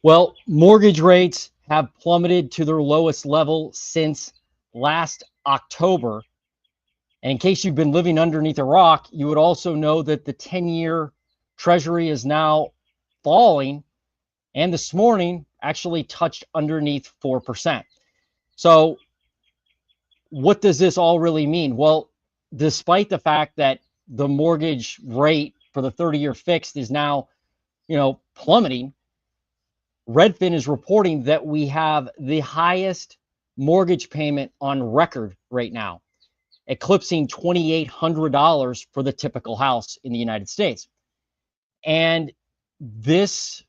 Well, mortgage rates have plummeted to their lowest level since last October. And in case you've been living underneath a rock, you would also know that the 10-year Treasury is now falling, and this morning actually touched underneath 4%. So what does this all really mean? Well, despite the fact that the mortgage rate for the 30-year fixed is now, plummeting, Redfin is reporting that we have the highest mortgage payment on record right now, eclipsing $2,800 for the typical house in the United States. And this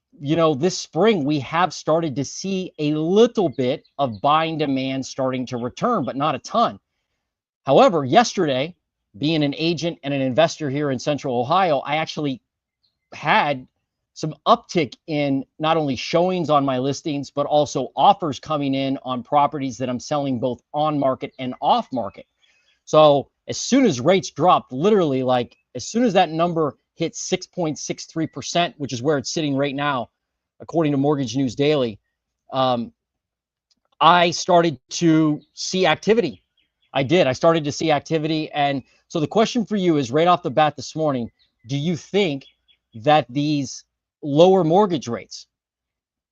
spring, we have started to see a little bit of buying demand starting to return, but not a ton. However, yesterday, being an agent and an investor here in Central Ohio, I actually had some uptick in not only showings on my listings, but also offers coming in on properties that I'm selling both on market and off market. So as soon as rates dropped, literally like as soon as that number hit 6.63%, which is where it's sitting right now, according to Mortgage News Daily, I started to see activity. I started to see activity. And so the question for you is right off the bat this morning, do you think that these lower mortgage rates,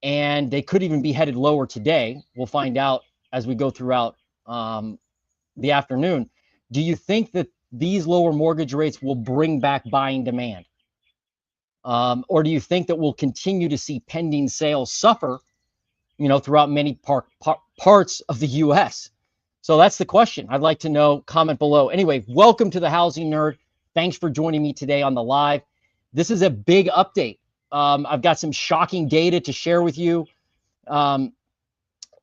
and they could even be headed lower today, we'll find out as we go throughout the afternoon, do you think that these lower mortgage rates will bring back buying demand? Or do you think that we'll continue to see pending sales suffer, throughout many parts of the U.S.? So that's the question. I'd like to know. Comment below. Anyway, welcome to the Housing Nerd. Thanks for joining me today on the live. This is a big update. I've got some shocking data to share with you. And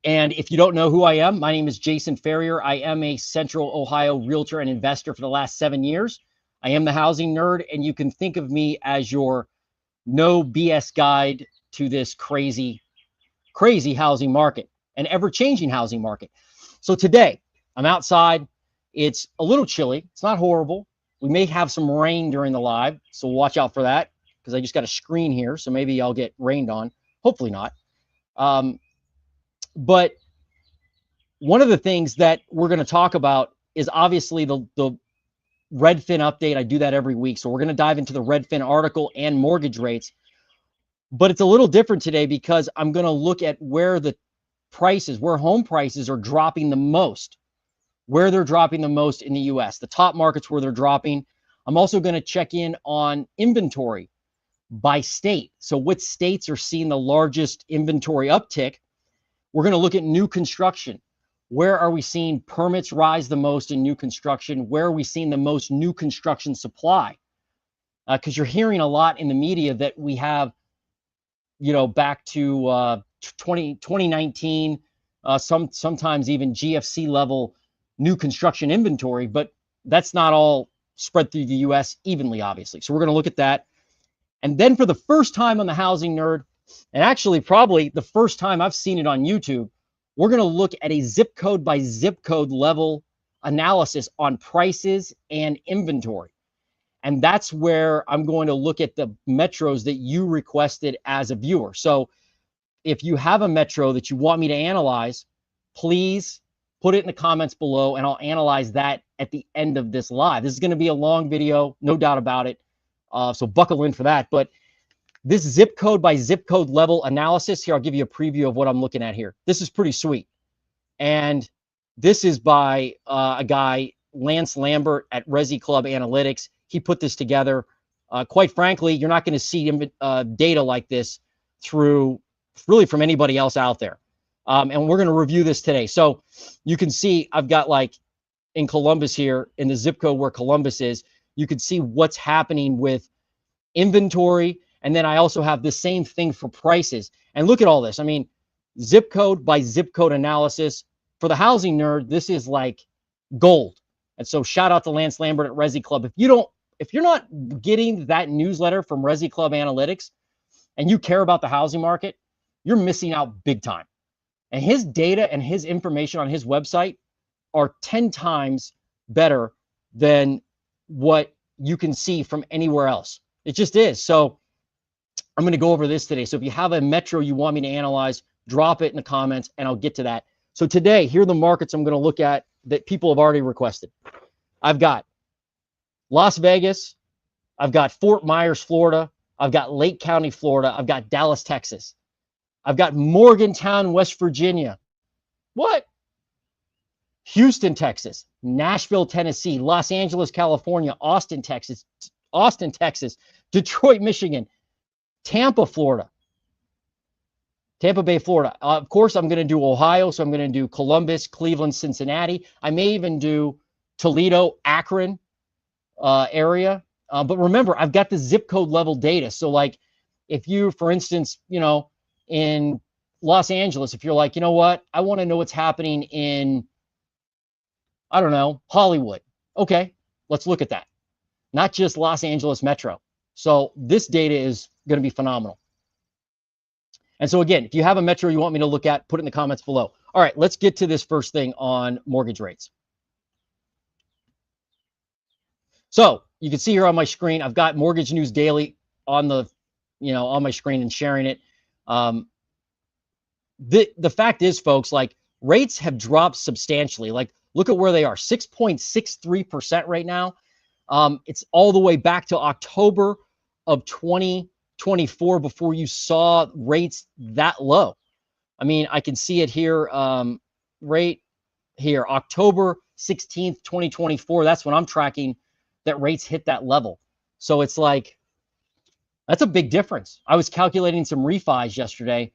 if you don't know who I am, my name is Jason Ferrier. I am a Central Ohio realtor and investor for the last 7 years. I am the Housing Nerd, and you can think of me as your no BS guide to this crazy housing market and ever-changing housing market. So today, I'm outside. It's a little chilly. It's not horrible. We may have some rain during the live, so watch out for that, because I just got a screen here, so maybe I'll get rained on. Hopefully not. But one of the things that we're going to talk about is obviously the Redfin update. I do that every week, so we're going to dive into the Redfin article and mortgage rates. But it's a little different today because I'm going to look at where the prices, where home prices are dropping the most, where they're dropping the most in the U.S., the top markets where they're dropping. I'm also going to check in on inventory by state. So what states are seeing the largest inventory uptick? We're going to look at new construction. Where are we seeing permits rise the most in new construction? Where are we seeing the most new construction supply? Because you're hearing a lot in the media that we have, back to 2019, sometimes even GFC level new construction inventory, but that's not all spread through the U.S. evenly, obviously. So we're going to look at that. And then for the first time on the Housing Nerd, and actually probably the first time I've seen it on YouTube, we're going to look at a zip code by zip code level analysis on prices and inventory. And that's where I'm going to look at the metros that you requested as a viewer. So if you have a metro that you want me to analyze, please put it in the comments below, and I'll analyze that at the end of this live. This is going to be a long video, no doubt about it. So buckle in for that. But this zip code by zip code level analysis here, I'll give you a preview of what I'm looking at here. This is pretty sweet. And this is by a guy, Lance Lambert at Resi Club Analytics. He put this together. Quite frankly, you're not going to see data like this from anybody else out there. And we're going to review this today. So you can see I've got like in Columbus here, in the zip code where Columbus is, you can see what's happening with inventory. And then I also have the same thing for prices. And look at all this. I mean, zip code by zip code analysis. For the Housing Nerd, this is like gold. And so shout out to Lance Lambert at Resi Club. If you're not getting that newsletter from Resi Club Analytics and you care about the housing market, you're missing out big time. And his data and his information on his website are 10 times better than what you can see from anywhere else. It just is. So I'm going to go over this today. So if you have a metro you want me to analyze, drop it in the comments and I'll get to that. So today, here are the markets I'm going to look at that people have already requested. I've got Las Vegas. I've got Fort Myers, Florida. I've got Lake County, Florida. I've got Dallas, Texas. I've got Morgantown, West Virginia. What? Houston, Texas. Nashville, Tennessee. Los Angeles, California. Austin, Texas. Detroit, Michigan. Tampa, Florida. Tampa Bay, Florida. Of course, I'm going to do Ohio, so I'm going to do Columbus, Cleveland, Cincinnati. I may even do Toledo, Akron area. But remember, I've got the zip code level data. So like if you, for instance, you know, in Los Angeles, if you're like, you know what, I want to know what's happening in, I don't know, Hollywood. Okay, let's look at that. Not just Los Angeles Metro. So this data is going to be phenomenal. And so again, if you have a metro you want me to look at, put it in the comments below. All right, let's get to this first thing on mortgage rates. So you can see here on my screen, I've got Mortgage News Daily on the, you know, on my screen and sharing it. The fact is, folks, like rates have dropped substantially. Like look at where they are, 6.63% right now. It's all the way back to October of 2024 before you saw rates that low. I mean, I can see it here, right here, October 16th, 2024. That's when I'm tracking that rates hit that level. So it's like, that's a big difference. I was calculating some refis yesterday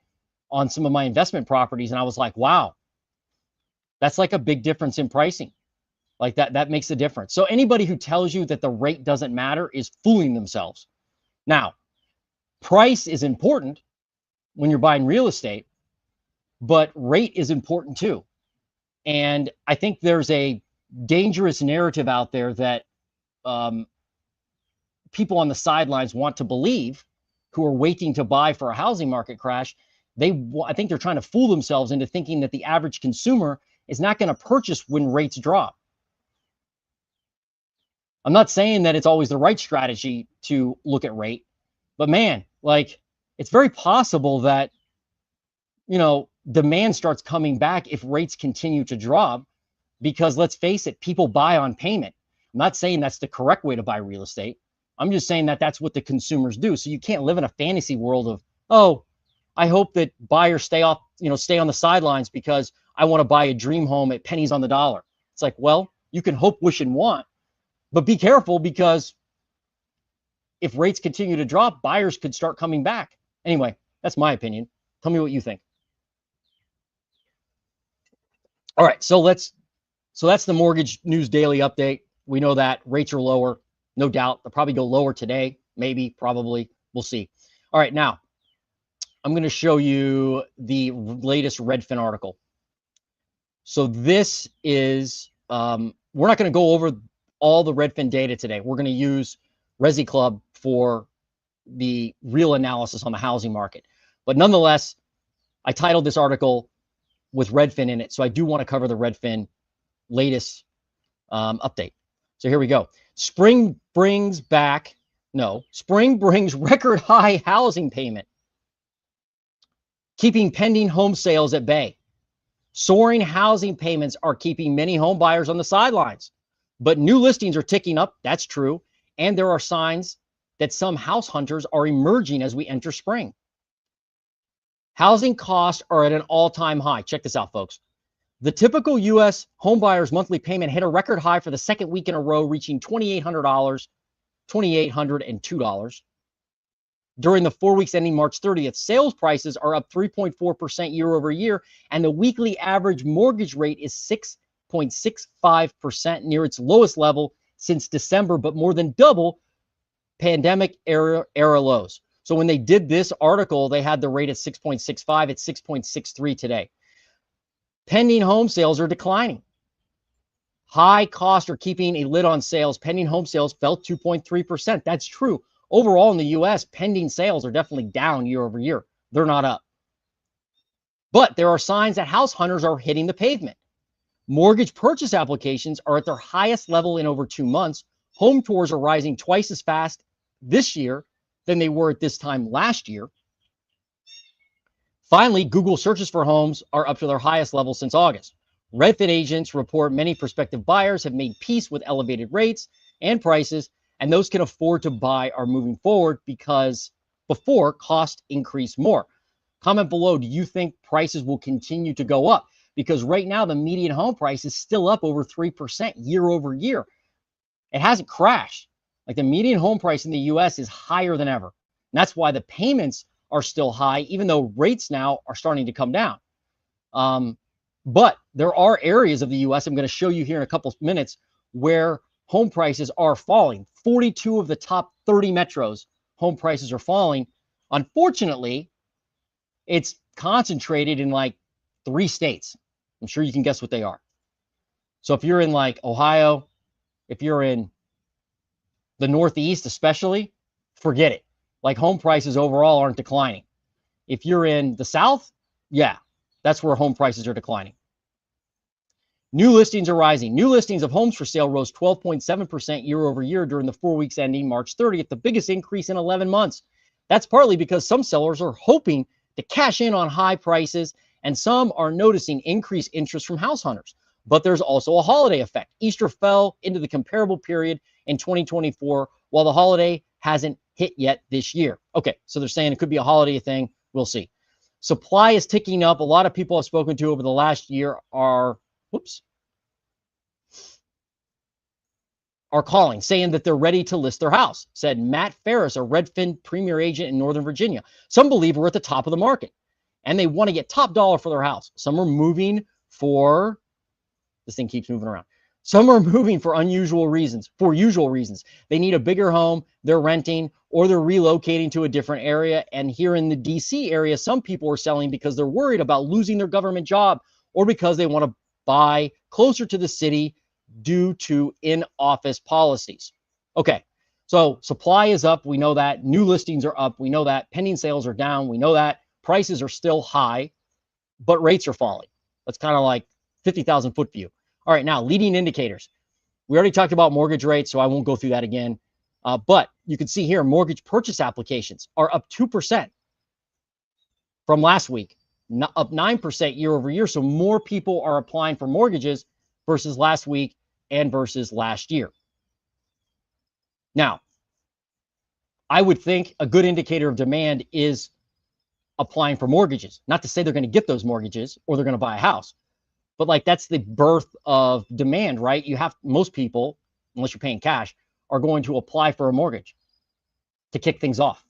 on some of my investment properties, and I was like, wow, that's like a big difference in pricing. Like that makes a difference. So anybody who tells you that the rate doesn't matter is fooling themselves. Now, price is important when you're buying real estate, but rate is important too. And I think there's a dangerous narrative out there that people on the sidelines want to believe, who are waiting to buy for a housing market crash. I think they're trying to fool themselves into thinking that the average consumer is not going to purchase when rates drop. I'm not saying that it's always the right strategy to look at rate, but man, like it's very possible that, you know, demand starts coming back if rates continue to drop, because let's face it, people buy on payment. I'm not saying that's the correct way to buy real estate. I'm just saying that that's what the consumers do. So you can't live in a fantasy world of, oh, I hope that buyers stay on the sidelines because I want to buy a dream home at pennies on the dollar. It's like, well, you can hope, wish, and want, but be careful, because if rates continue to drop, buyers could start coming back. Anyway, that's my opinion. Tell me what you think. All right, so that's the Mortgage News Daily update. We know that rates are lower, no doubt. They'll probably go lower today, maybe, probably. We'll see. All right, now I'm going to show you the latest Redfin article. So this is, we're not going to go over all the Redfin data today. We're going to use Resi Club for the real analysis on the housing market. But nonetheless, I titled this article with Redfin in it, so I do want to cover the Redfin latest update. So here we go. Spring brings record high housing payment, keeping pending home sales at bay. Soaring housing payments are keeping many home buyers on the sidelines, but new listings are ticking up. That's true. And there are signs that some house hunters are emerging as we enter spring. Housing costs are at an all-time high. Check this out, folks. The typical U.S. homebuyer's monthly payment hit a record high for the second week in a row, reaching $2,802. During the 4 weeks ending March 30th, sales prices are up 3.4% year over year, and the weekly average mortgage rate is 6.65%, near its lowest level since December, but more than double pandemic era lows. So when they did this article, they had the rate at 6.65. It's 6.63 today. Pending home sales are declining. High costs are keeping a lid on sales. Pending home sales fell 2.3%. That's true. Overall in the U.S., pending sales are definitely down year over year. They're not up. But there are signs that house hunters are hitting the pavement. Mortgage purchase applications are at their highest level in over 2 months. Home tours are rising twice as fast this year than they were at this time last year. Finally, Google searches for homes are up to their highest level since August. Redfin agents report many prospective buyers have made peace with elevated rates and prices, and those can afford to buy are moving forward because before cost increased more. Comment below, do you think prices will continue to go up? Because right now the median home price is still up over 3% year over year. It hasn't crashed. Like the median home price in the US is higher than ever. And that's why the payments are still high, even though rates now are starting to come down. But there are areas of the US, I'm going to show you here in a couple of minutes, where home prices are falling. 42 of the top 30 metros, home prices are falling. Unfortunately, it's concentrated in like 3 states. I'm sure you can guess what they are. So if you're in like Ohio, if you're in the Northeast especially, forget it. Like home prices overall aren't declining. If you're in the South, yeah, that's where home prices are declining. New listings are rising. New listings of homes for sale rose 12.7% year over year during the 4 weeks ending March 30th, the biggest increase in 11 months. That's partly because some sellers are hoping to cash in on high prices, and some are noticing increased interest from house hunters. But there's also a holiday effect. Easter fell into the comparable period in 2024, while the holiday hasn't hit yet this year. Okay, so they're saying it could be a holiday thing. We'll see. Supply is ticking up. A lot of people I've spoken to over the last year are calling, saying that they're ready to list their house, said Matt Ferris, a Redfin premier agent in Northern Virginia. Some believe we're at the top of the market, and they want to get top dollar for their house. Some are moving for, this thing keeps moving around. Some are moving for unusual reasons, for usual reasons. They need a bigger home, they're renting, or they're relocating to a different area. And here in the DC area, some people are selling because they're worried about losing their government job, or because they want to buy closer to the city due to in-office policies. Okay, so supply is up. We know that. New listings are up. We know that. Pending sales are down. We know that. Prices are still high, but rates are falling. That's kind of like 50,000 foot view. All right, now leading indicators. We already talked about mortgage rates, so I won't go through that again. But you can see here, mortgage purchase applications are up 2% from last week, up 9% year over year. So more people are applying for mortgages versus last week and versus last year. Now, I would think a good indicator of demand is applying for mortgages. Not to say they're going to get those mortgages or they're going to buy a house, but like that's the birth of demand, right? You have, most people, unless you're paying cash, are going to apply for a mortgage to kick things off.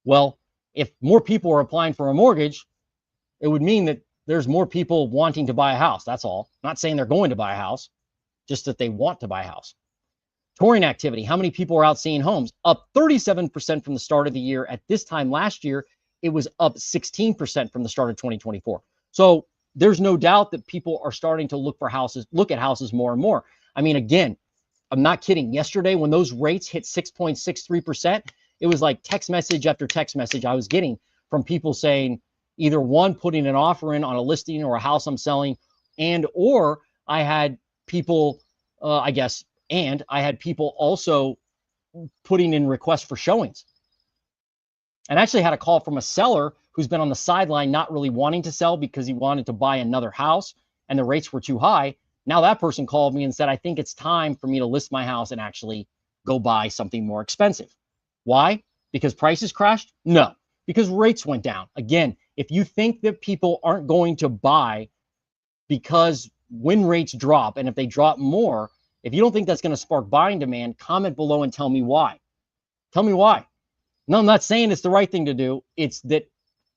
Well, if more people are applying for a mortgage, it would mean that there's more people wanting to buy a house. That's all. I'm not saying they're going to buy a house, just that they want to buy a house. Touring activity. How many people are out seeing homes? Up 37% from the start of the year. At this time last year, it was up 16% from the start of 2024. So there's no doubt that people are starting to look at houses more and more. I mean, again, I'm not kidding. Yesterday, when those rates hit 6.63%, it was like text message after text message I was getting from people saying either one, putting an offer in on a listing or a house I'm selling, and or I had people, I had people also putting in requests for showings. And I actually had a call from a seller who's been on the sideline not really wanting to sell because he wanted to buy another house and the rates were too high. Now that person called me and said, I think it's time for me to list my house and actually go buy something more expensive. Why? Because prices crashed? No, because rates went down. Again, if you think that people aren't going to buy because when rates drop, and if they drop more, if you don't think that's going to spark buying demand, comment below and tell me why. Tell me why. No, I'm not saying it's the right thing to do. It's that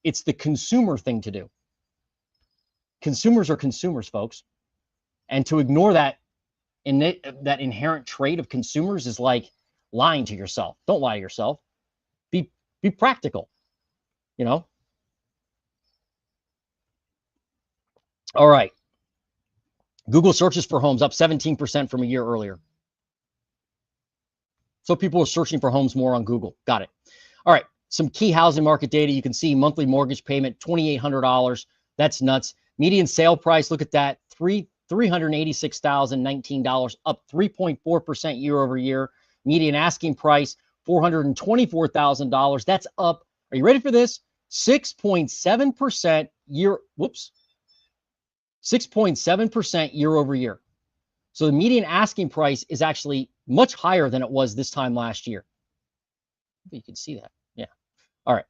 it's the consumer thing to do. Consumers are consumers, folks. And to ignore that inherent trait of consumers is like lying to yourself. Don't lie to yourself. Be practical, you know? All right. Google searches for homes up 17% from a year earlier. So people are searching for homes more on Google. Got it. All right. Some key housing market data. You can see monthly mortgage payment, $2,800. That's nuts. Median sale price, look at that, $386,019, up 3.4% year over year. Median asking price, $424,000. That's up, are you ready for this? 6.7% year, whoops, 6.7% year over year. So the median asking price is actually much higher than it was this time last year. You can see that. Yeah. All right.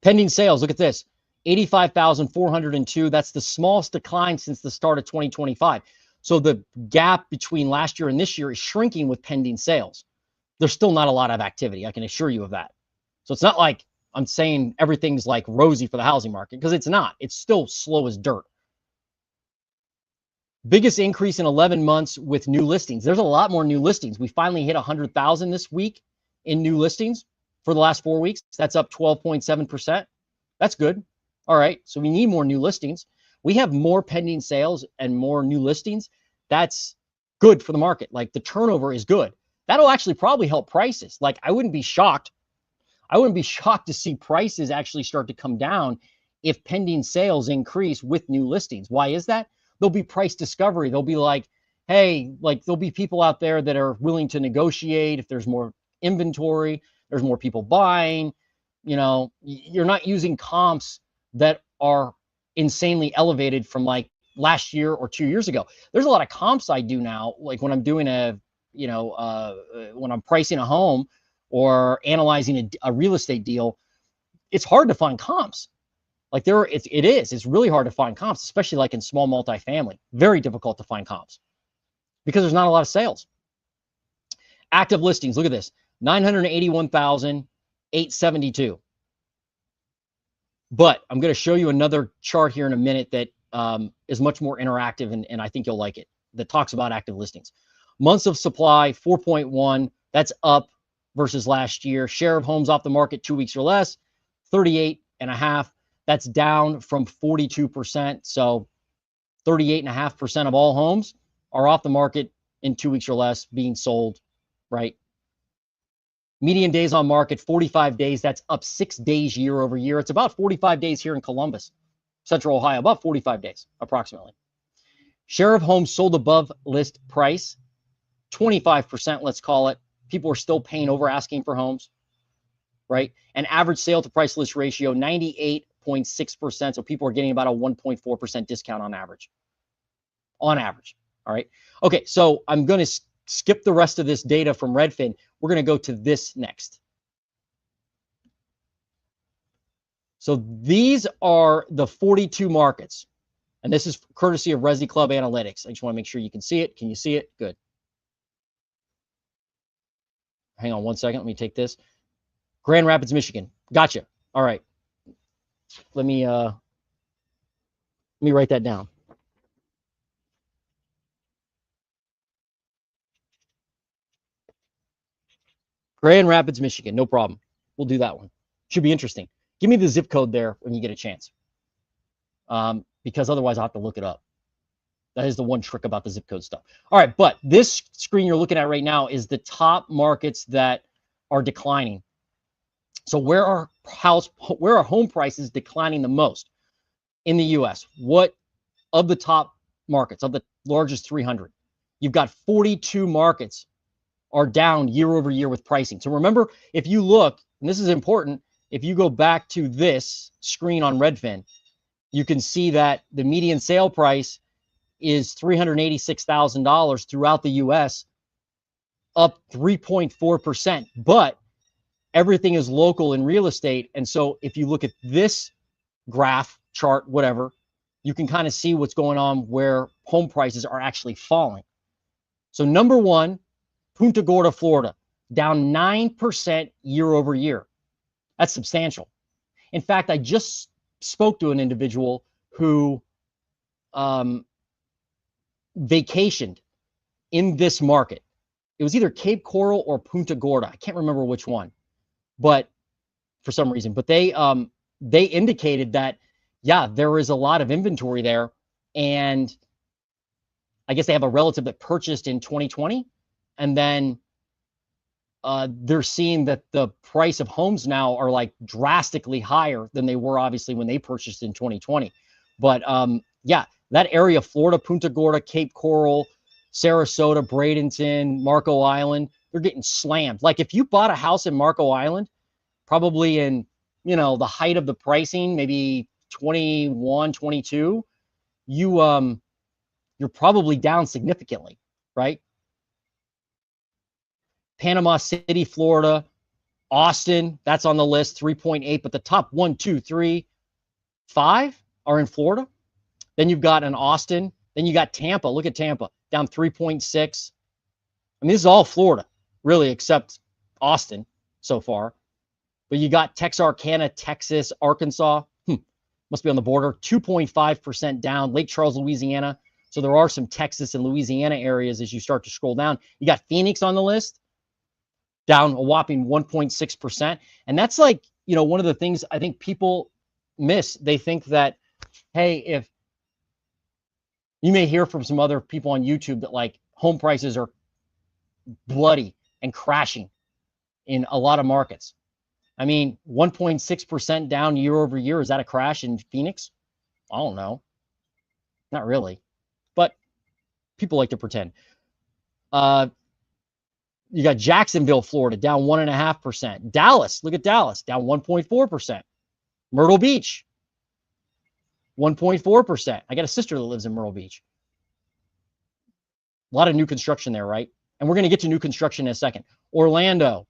Pending sales, look at this. 85,402. That's the smallest decline since the start of 2025. So the gap between last year and this year is shrinking with pending sales. There's still not a lot of activity, I can assure you of that. So it's not like I'm saying everything's like rosy for the housing market, because it's not. It's still slow as dirt. Biggest increase in 11 months with new listings. There's a lot more new listings. We finally hit 100,000 this week in new listings for the last 4 weeks. That's up 12.7%. That's good. All right. So we need more new listings. We have more pending sales and more new listings. That's good for the market. Like, the turnover is good. That'll actually probably help prices. Like, I wouldn't be shocked. I wouldn't be shocked to see prices actually start to come down if pending sales increase with new listings. Why is that? There'll be price discovery. They'll be like, hey, like, there'll be people out there that are willing to negotiate. If there's more inventory, there's more people buying. You know, you're not using comps that are insanely elevated from like last year or 2 years ago. There's a lot of comps I do now, like when I'm doing when I'm pricing a home or analyzing a real estate deal. It's hard to find comps. Like, it's really hard to find comps, especially like in small multifamily. Very difficult to find comps because there's not a lot of sales. Active listings, look at this, 981,872. But I'm going to show you another chart here in a minute that is much more interactive, and I think you'll like it, that talks about active listings. Months of supply, 4.1. That's up versus last year. Share of homes off the market 2 weeks or less, 38.5. That's down from 42%. So 38.5% of all homes are off the market in 2 weeks or less being sold, right? Median days on market, 45 days. That's up 6 days year over year. It's about 45 days here in Columbus, Central Ohio, about 45 days approximately. Share of homes sold above list price, 25%, let's call it. People are still paying over asking for homes, right? And average sale to price list ratio, 98.6%. So people are getting about a 1.4% discount on average. On average, all right? Okay, so I'm going to skip the rest of this data from Redfin. We're going to go to this next. So these are the 42 markets. And this is courtesy of Resi Club Analytics. I just want to make sure you can see it. Can you see it? Good. Hang on one second. Let me take this. Grand Rapids, Michigan. Gotcha. All right. Let me write that down. Grand Rapids, Michigan. No problem. We'll do that one. Should be interesting. Give me the zip code there when you get a chance. Because otherwise I'll have to look it up. That is the one trick about the zip code stuff. All right, but this screen you're looking at right now is the top markets that are declining. So where are home prices declining the most in the US? What of the top markets, of the largest 300? You've got 42 markets are down year over year with pricing. So remember, if you look, and this is important, if you go back to this screen on Redfin, you can see that the median sale price is $386,000 throughout the US, up 3.4%. But everything is local in real estate. And so if you look at this graph, chart, whatever, you can kind of see what's going on where home prices are actually falling. So number one, Punta Gorda, Florida, down 9% year over year. That's substantial. In fact, I just spoke to an individual who vacationed in this market. It was either Cape Coral or Punta Gorda. I can't remember which one, but for some reason, but they indicated that, yeah, there is a lot of inventory there. And I guess they have a relative that purchased in 2020. And then they're seeing that the price of homes now are like drastically higher than they were obviously when they purchased in 2020. But yeah, that area, Florida, Punta Gorda, Cape Coral, Sarasota, Bradenton, Marco Island, they're getting slammed. Like if you bought a house in Marco Island, probably in, you know, the height of the pricing, maybe 21, 22, you're probably down significantly, right? Panama City, Florida, Austin, that's on the list, 3.8, but the top 1, 2, 3, 5 are in Florida. Then you've got an Austin. Then you got Tampa. Look at Tampa, down 3.6. I mean, this is all Florida, really, except Austin so far. But you got Texarkana, Texas, Arkansas. Must be on the border. 2.5% down. Lake Charles, Louisiana. So there are some Texas and Louisiana areas as you start to scroll down. You got Phoenix on the list, down a whopping 1.6%. And that's like, you know, one of the things I think people miss. They think that, hey, if you may hear from some other people on YouTube that like home prices are bloody and crashing in a lot of markets. I mean, 1.6% down year over year. Is that a crash in Phoenix? I don't know. Not really. But people like to pretend. You got Jacksonville, Florida, down 1.5%. Dallas, look at Dallas, down 1.4%. Myrtle Beach, 1.4%. I got a sister that lives in Myrtle Beach. A lot of new construction there, right? And we're going to get to new construction in a second. Orlando,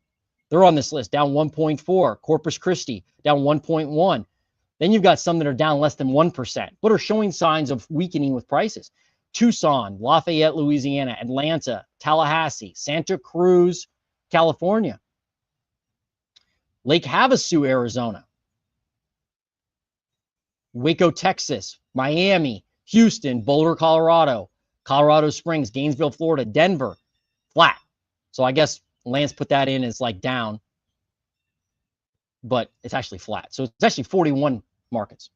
they're on this list, down 1.4. Corpus Christi, down 1.1. Then you've got some that are down less than 1%, but are showing signs of weakening with prices. Tucson, Lafayette, Louisiana, Atlanta, Tallahassee, Santa Cruz, California, Lake Havasu, Arizona, Waco, Texas, Miami, Houston, Boulder, Colorado, Colorado Springs, Gainesville, Florida, Denver, flat. So I guess Lance put that in as like down, but it's actually flat. So it's actually 41 markets.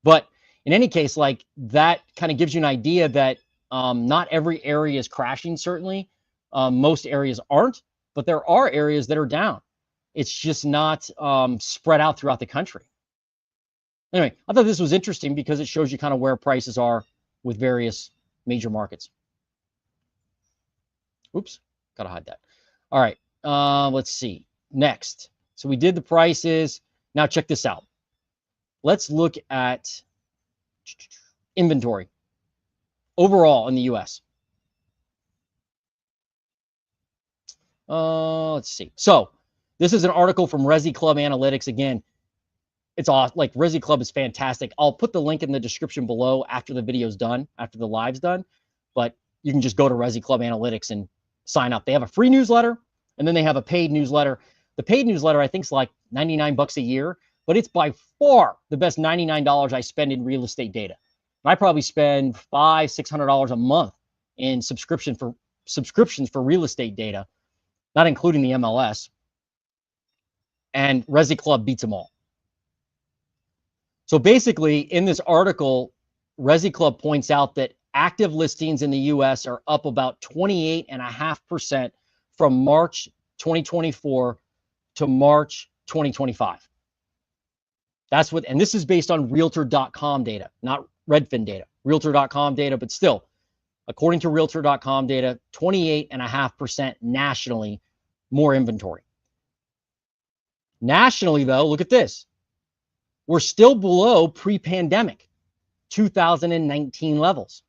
But in any case, like that kind of gives you an idea that not every area is crashing, certainly. Most areas aren't, but there are areas that are down. It's just not spread out throughout the country. Anyway, I thought this was interesting because it shows you kind of where prices are with various major markets. Oops, gotta hide that. All right, let's see. Next. So we did the prices. Now check this out. Let's look at inventory overall in the US. Let's see. So this is an article from Resi Club Analytics. Again, it's awesome. Like Resi Club is fantastic. I'll put the link in the description below after the video's done, after the live's done. But you can just go to Resi Club Analytics and sign up. They have a free newsletter, and then they have a paid newsletter. The paid newsletter, I think, is like 99 bucks a year, but it's by far the best $99 I spend in real estate data. I probably spend $500-600 a month in subscriptions for real estate data, not including the MLS. And Resi Club beats them all. So basically, in this article, Resi Club points out that active listings in the U.S. are up about 28.5% from March 2024 to March 2025. That's what, and this is based on Realtor.com data, not Redfin data. Realtor.com data, but still, according to Realtor.com data, 28.5% nationally more inventory. Nationally, though, look at this. We're still below pre-pandemic 2019 levels,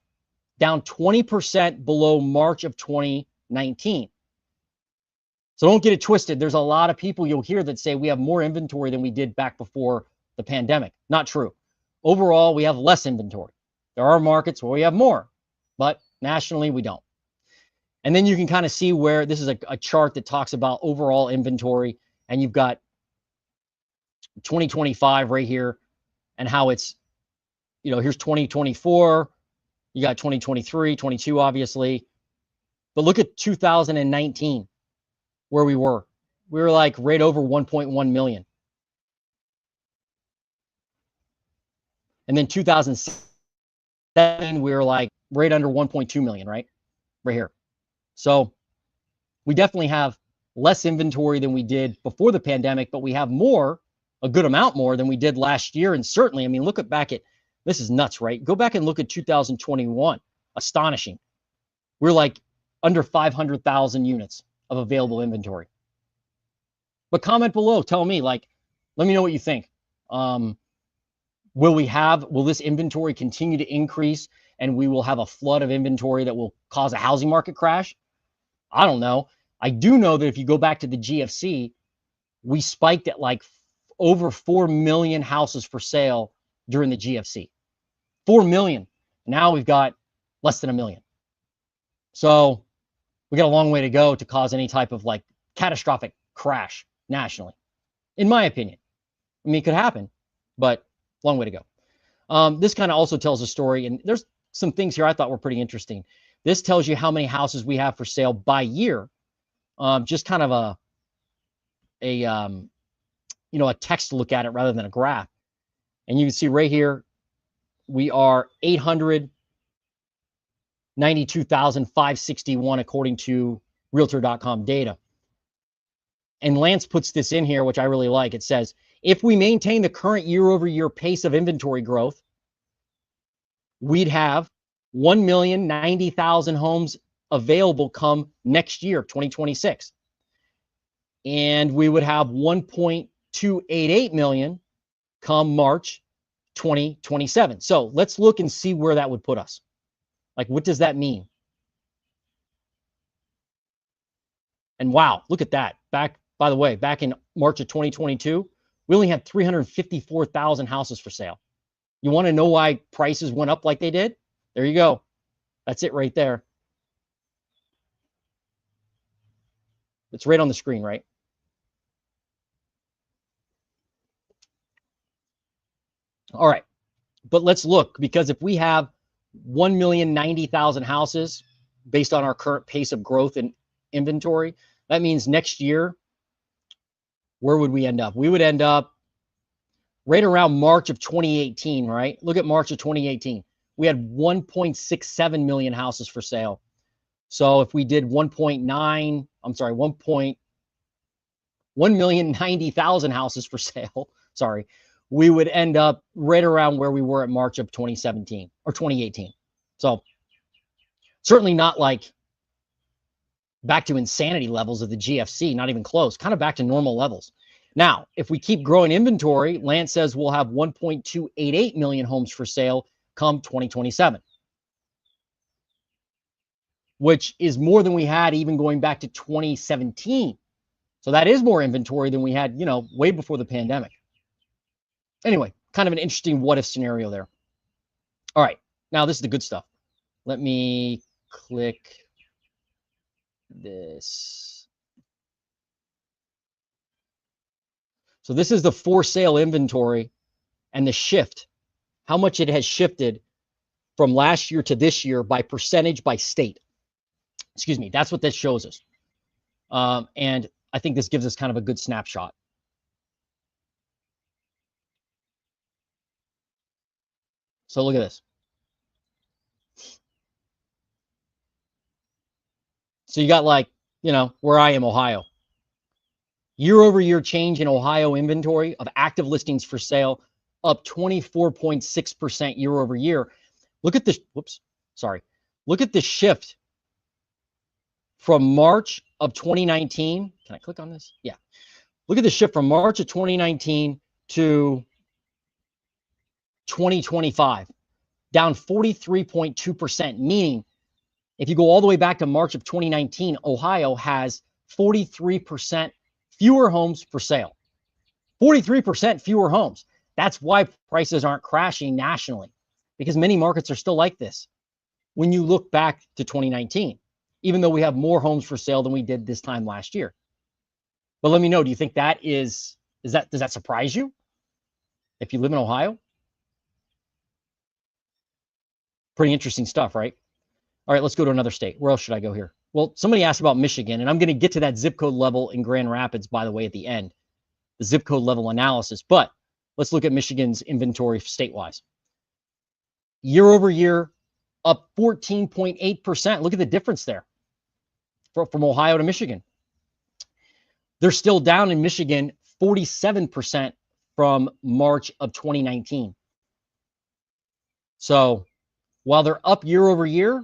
down 20% below March of 2019. So don't get it twisted. There's a lot of people you'll hear that say we have more inventory than we did back before the pandemic. Not true. Overall, we have less inventory. There are markets where we have more, but nationally we don't. And then you can kind of see where this is a chart that talks about overall inventory, and you've got 2025 right here and how it's, you know, here's 2024, you got 2023, 22 obviously, but look at 2019 where we were. We were like right over 1.1 million. And then 2007, we were like right under 1.2 million, right? Right here. So we definitely have less inventory than we did before the pandemic, but we have more, a good amount more than we did last year. And certainly, I mean, look back at, this is nuts, right? Go back and look at 2021. Astonishing. We're like under 500,000 units. of available inventory. But comment below, tell me, like, let me know what you think. Will this inventory continue to increase and we will have a flood of inventory that will cause a housing market crash? I don't know. I do know that if you go back to the GFC, we spiked at like over 4 million houses for sale during the GFC. 4 million. Now we've got less than 1 million. So we got a long way to go to cause any type of like catastrophic crash nationally, in my opinion. I mean, it could happen, but long way to go. This kind of also tells a story, and there's some things here I thought were pretty interesting. This tells you how many houses we have for sale by year. Just kind of a text to look at it rather than a graph. And you can see right here, we are 892,561 according to Realtor.com data. And Lance puts this in here, which I really like. It says, if we maintain the current year-over-year pace of inventory growth, we'd have 1,090,000 homes available come next year, 2026. And we would have 1.288 million come March 2027. So let's look and see where that would put us. Like, what does that mean? And wow, look at that. By the way, back in March of 2022, we only had 354,000 houses for sale. You want to know why prices went up like they did? There you go. That's it right there. It's right on the screen, right? All right. But let's look, because if we have 1,090,000 houses based on our current pace of growth in inventory, that means next year, where would we end up? We would end up right around March of 2018, right? Look at March of 2018. We had 1.67 million houses for sale. So if we did 1,090,000 houses for sale, sorry, we would end up right around where we were at March of 2017 or 2018. So certainly not like back to insanity levels of the GFC, not even close, kind of back to normal levels. Now, if we keep growing inventory, Lance says we'll have 1.288 million homes for sale come 2027, which is more than we had even going back to 2017. So that is more inventory than we had, way before the pandemic. Anyway, kind of an interesting what if scenario there. All right, now this is the good stuff. Let me click this. So this is the for sale inventory and the shift, how much it has shifted from last year to this year by percentage by state. Excuse me, that's what this shows us. And I think this gives us kind of a good snapshot. So look at this. So you got like, where I am, Ohio. Year-over-year change in Ohio inventory of active listings for sale up 24.6% year over year. Look at this. Look at the shift from March of 2019. Can I click on this? Yeah. Look at the shift from March of 2019 to 2025, down 43.2%, meaning if you go all the way back to March of 2019, Ohio has 43% fewer homes for sale. 43% fewer homes. That's why prices aren't crashing nationally, because many markets are still like this when you look back to 2019, even though we have more homes for sale than we did this time last year. But let me know, do you think that does that surprise you if you live in Ohio? Pretty interesting stuff, right? All right, let's go to another state. Where else should I go here? Well, somebody asked about Michigan, and I'm going to get to that zip code level in Grand Rapids, by the way, at the end, the zip code level analysis. But let's look at Michigan's inventory statewide. Year over year, up 14.8%. Look at the difference there from Ohio to Michigan. They're still down in Michigan 47% from March of 2019. So while they're up year over year,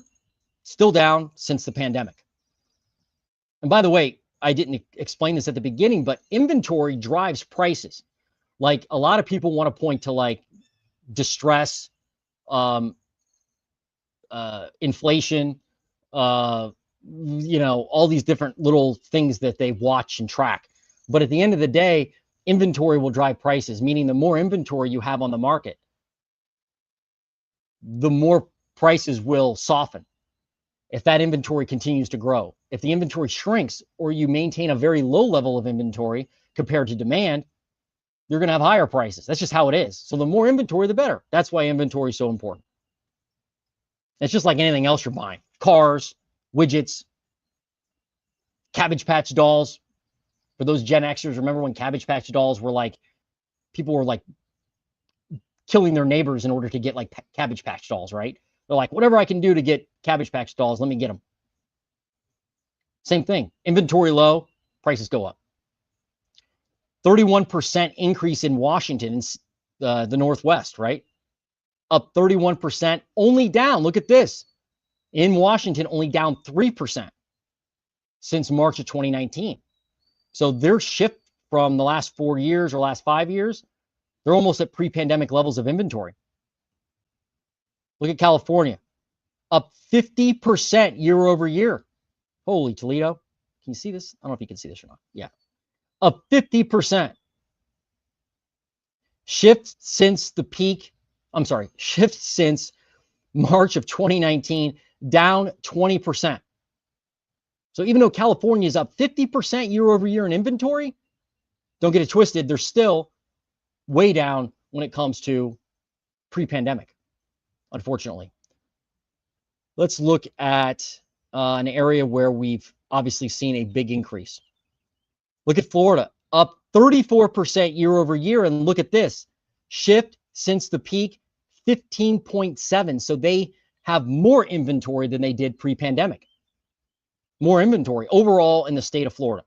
still down since the pandemic. And by the way, I didn't explain this at the beginning, but inventory drives prices. Like a lot of people want to point to like distress, um, inflation, all these different little things that they watch and track. But at the end of the day, inventory will drive prices, meaning the more inventory you have on the market, the more prices will soften if that inventory continues to grow. If the inventory shrinks or you maintain a very low level of inventory compared to demand, you're going to have higher prices. That's just how it is. So the more inventory, the better. That's why inventory is so important. It's just like anything else you're buying. Cars, widgets, Cabbage Patch dolls. For those Gen Xers, remember when Cabbage Patch dolls were like, people were like killing their neighbors in order to get like Cabbage Patch dolls, right? They're like, whatever I can do to get Cabbage Patch dolls, let me get them. Same thing. Inventory low, prices go up. 31% increase in Washington, in the Northwest, right? Up 31%, only down. Look at this. In Washington, only down 3% since March of 2019. So their shift from the last 4 years or last 5 years, they're almost at pre-pandemic levels of inventory. Look at California, up 50% year over year. Holy Toledo. Can you see this? I don't know if you can see this or not. Yeah. Up 50%. Shift since the peak. I'm sorry. Shift since March of 2019, down 20%. So even though California is up 50% year over year in inventory, don't get it twisted, they're still way down when it comes to pre-pandemic, unfortunately. Let's look at an area where we've obviously seen a big increase. Look at Florida, up 34% year over year. And look at this, shift since the peak, 15.7. So they have more inventory than they did pre-pandemic. More inventory overall in the state of Florida.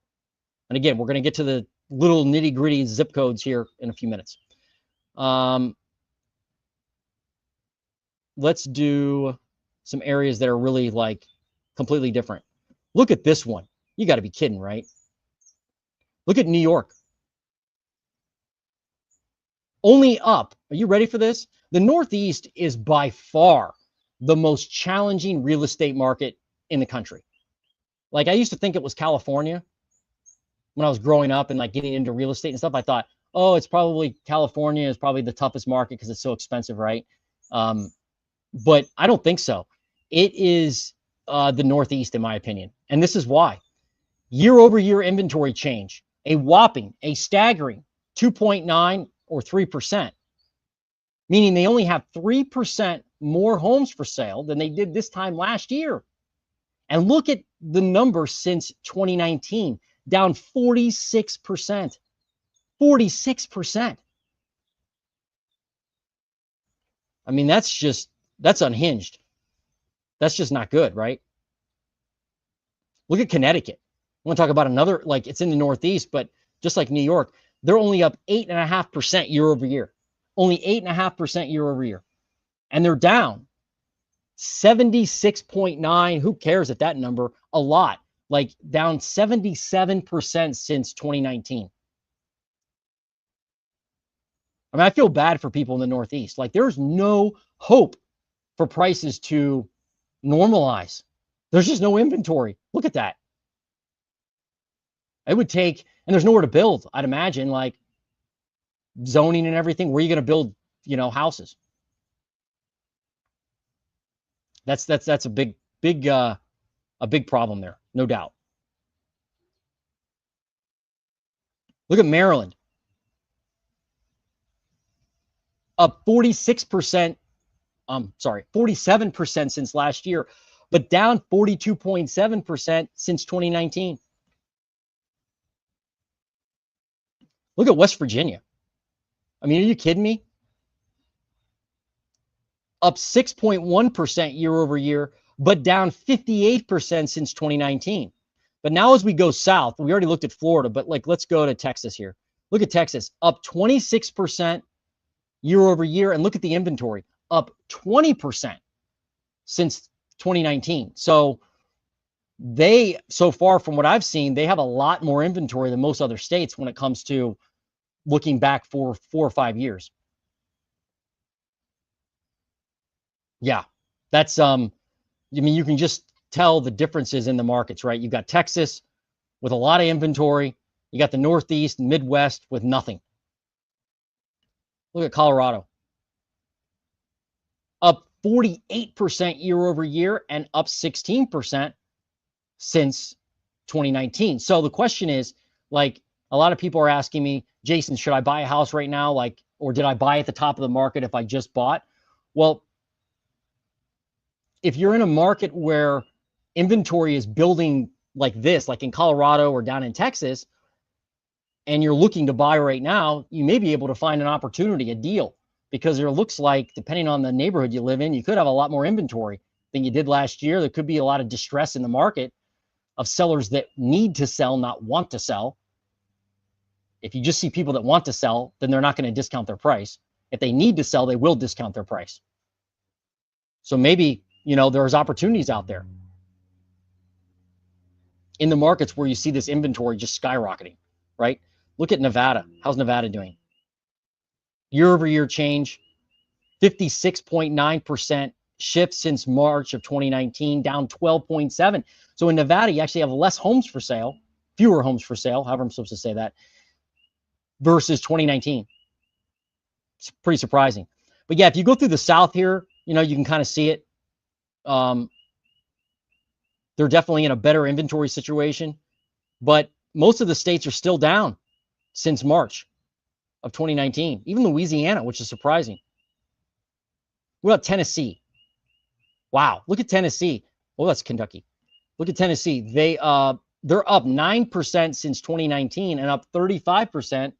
And again, we're going to get to the little nitty gritty zip codes here in a few minutes. Let's do some areas that are really like completely different. Look at this one. You got to be kidding, right? Look at New York. Only up. Are you ready for this? The Northeast is by far the most challenging real estate market in the country. Like I used to think it was California when I was growing up and like getting into real estate and stuff. I thought, oh, it's probably California is probably the toughest market because it's so expensive, right? But I don't think so. It is the Northeast, in my opinion. And this is why. Year over year inventory change, a whopping, a staggering 2.9 or 3%, meaning they only have 3% more homes for sale than they did this time last year. And look at the numbers since 2019, down 46%. 46%. I mean, that's unhinged. That's just not good, right? Look at Connecticut. I want to talk about another, like it's in the Northeast, but just like New York, they're only up 8.5% year over year. Only 8.5% year over year. And they're down 76.9. Who cares at that number? A lot. Like down 77% since 2019. I mean, I feel bad for people in the Northeast. Like there's no hope for prices to normalize. There's just no inventory. Look at that. It would take, and there's nowhere to build, I'd imagine, like zoning and everything. Where are you going to build, houses? That's a big problem there, no doubt. Look at Maryland. Up 46%, 47% since last year, but down 42.7% since 2019. Look at West Virginia. I mean, are you kidding me? Up 6.1% year over year, but down 58% since 2019. But now as we go south, we already looked at Florida, but like let's go to Texas here. Look at Texas, up 26% year over year, and look at the inventory, up 20% since 2019. So They, so far from what I've seen, they have a lot more inventory than most other states when it comes to looking back for 4 or 5 years. Yeah, that's I mean, you can just tell the differences in the markets, right? You've got Texas with a lot of inventory. You got the Northeast and Midwest with nothing. Look at Colorado. Up 48% year over year and up 16% since 2019. So the question is, like, a lot of people are asking me, Jason, should I buy a house right now? Like, or did I buy at the top of the market if I just bought? Well, if you're in a market where inventory is building like this, like in Colorado or down in Texas, and you're looking to buy right now, you may be able to find an opportunity, a deal, because it looks like, depending on the neighborhood you live in, you could have a lot more inventory than you did last year. There could be a lot of distress in the market of sellers that need to sell, not want to sell. If you just see people that want to sell, then they're not going to discount their price. If they need to sell, they will discount their price. So maybe, you know, there's opportunities out there in the markets where you see this inventory just skyrocketing, right? Look at Nevada. How's Nevada doing? Year over year change, 56.9% shift since March of 2019, down 12.7. So in Nevada, you actually have less homes for sale, fewer homes for sale, however I'm supposed to say that, versus 2019. It's pretty surprising. But yeah, if you go through the South here, you know, you can kind of see it. They're definitely in a better inventory situation, but most of the states are still down since March of 2019. Even Louisiana, which is surprising. What about Tennessee? Wow, look at Tennessee. Oh, that's Kentucky. Look at Tennessee. They're up 9% since 2019 and up 35%,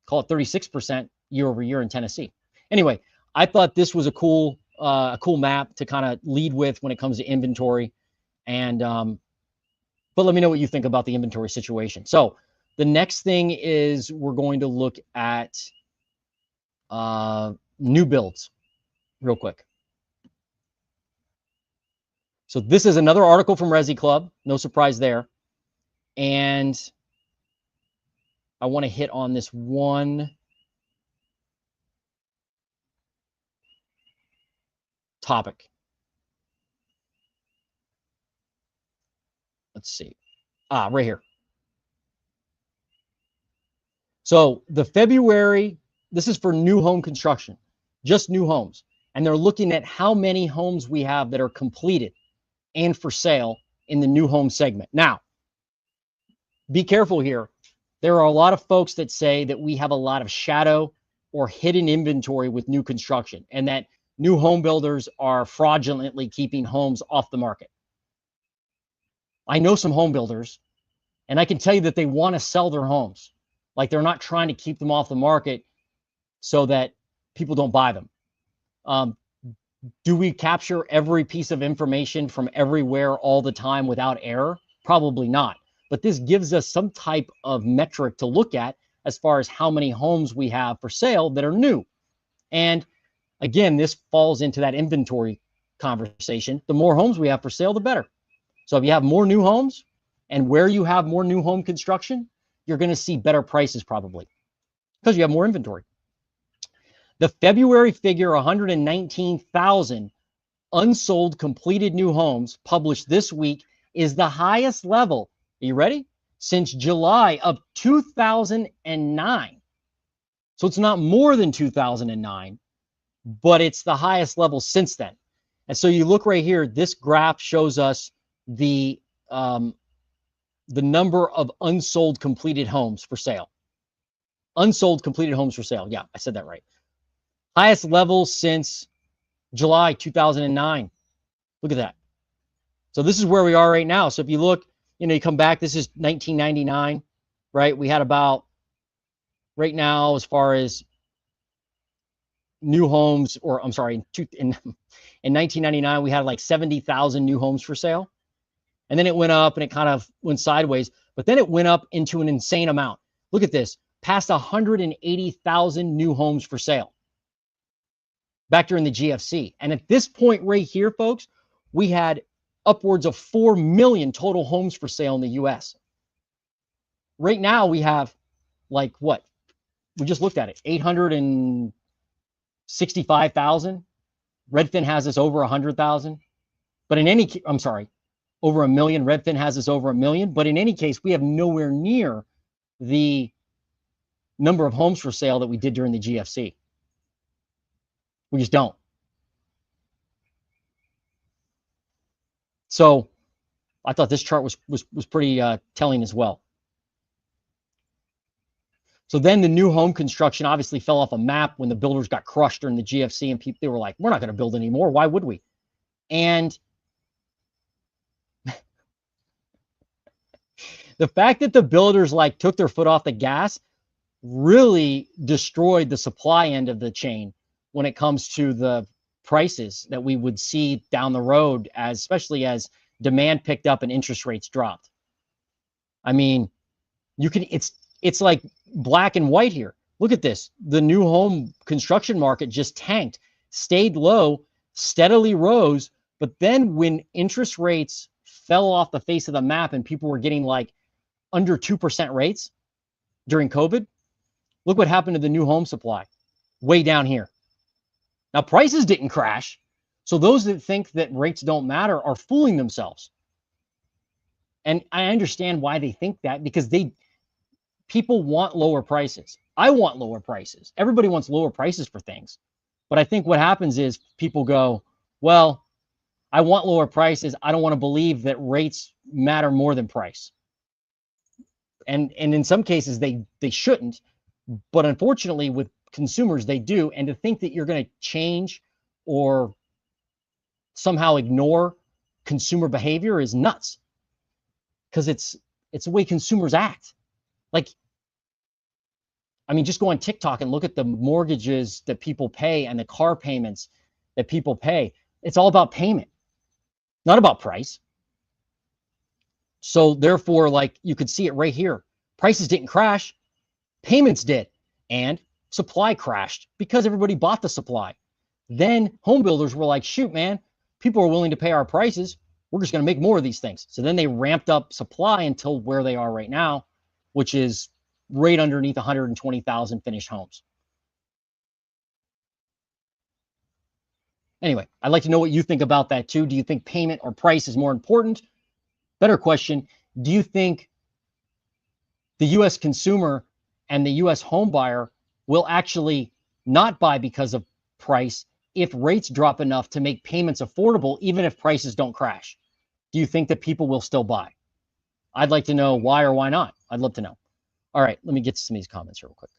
call it 36% year over year in Tennessee. Anyway, I thought this was a cool map to kind of lead with when it comes to inventory. And but let me know what you think about the inventory situation. So the next thing is we're going to look at new builds real quick. So this is another article from Resi Club. No surprise there. And I want to hit on this one topic. Let's see. Right here. So the February, this is for new home construction, just new homes. And they're looking at how many homes we have that are completed and for sale in the new home segment. Now, be careful here. There are a lot of folks that say that we have a lot of shadow or hidden inventory with new construction and that new home builders are fraudulently keeping homes off the market. I know some home builders, and I can tell you that they want to sell their homes. Like, they're not trying to keep them off the market so that people don't buy them. Do we capture every piece of information from everywhere all the time without error? Probably not. But this gives us some type of metric to look at as far as how many homes we have for sale that are new. And again, this falls into that inventory conversation. The more homes we have for sale, the better. So if you have more new homes, and where you have more new home construction, you're going to see better prices probably because you have more inventory. The February figure, 119,000 unsold completed new homes published this week, is the highest level, are you ready? Since July of 2009. So it's not more than 2009, but it's the highest level since then. And so you look right here, this graph shows us the number of unsold completed homes for sale. Unsold completed homes for sale. Yeah, I said that right. Highest level since July 2009. Look at that. So this is where we are right now. So if you look, you know, you come back, this is 1999, right? We had about, right now, as far as new homes, or I'm sorry, in 1999, we had like 70,000 new homes for sale. And then it went up and it kind of went sideways, but then it went up into an insane amount. Look at this, past 180,000 new homes for sale back during the GFC. And at this point right here, folks, we had upwards of 4 million total homes for sale in the US. Right now we have like what? We just looked at it, 865,000. Redfin has us over 100,000. But in any, I'm sorry, over a million. Redfin has us over a million. But in any case, we have nowhere near the number of homes for sale that we did during the GFC. We just don't. So I thought this chart was pretty telling as well. So then the new home construction obviously fell off a map when the builders got crushed during the GFC, and people, they were like, we're not going to build anymore. Why would we? And the fact that the builders like took their foot off the gas really destroyed the supply end of the chain when it comes to the prices that we would see down the road, as especially as demand picked up and interest rates dropped. I mean, you can, it's like black and white here. Look at this. The new home construction market just tanked, stayed low, steadily rose. But then when interest rates fell off the face of the map and people were getting like under 2% rates during COVID, look what happened to the new home supply, way down here. Now, prices didn't crash. So those that think that rates don't matter are fooling themselves. And I understand why they think that, because people want lower prices. I want lower prices. Everybody wants lower prices for things. But I think what happens is people go, well, I want lower prices. I don't want to believe that rates matter more than price. And in some cases, they shouldn't. But unfortunately, with consumers, they do. And to think that you're going to change or somehow ignore consumer behavior is nuts. Because it's the way consumers act. Like, I mean, just go on TikTok and look at the mortgages that people pay and the car payments that people pay. It's all about payment, not about price. So therefore, like you could see it right here. Prices didn't crash, payments did. And supply crashed because everybody bought the supply. Then home builders were like, shoot, man, people are willing to pay our prices. We're just going to make more of these things. So then they ramped up supply until where they are right now, which is right underneath 120,000 finished homes. Anyway, I'd like to know what you think about that too. Do you think payment or price is more important? Better question, do you think the U.S. consumer and the U.S. home buyer will actually not buy because of price if rates drop enough to make payments affordable, even if prices don't crash? Do you think that people will still buy? I'd like to know why or why not. I'd love to know. All right, let me get to some of these comments here real quick.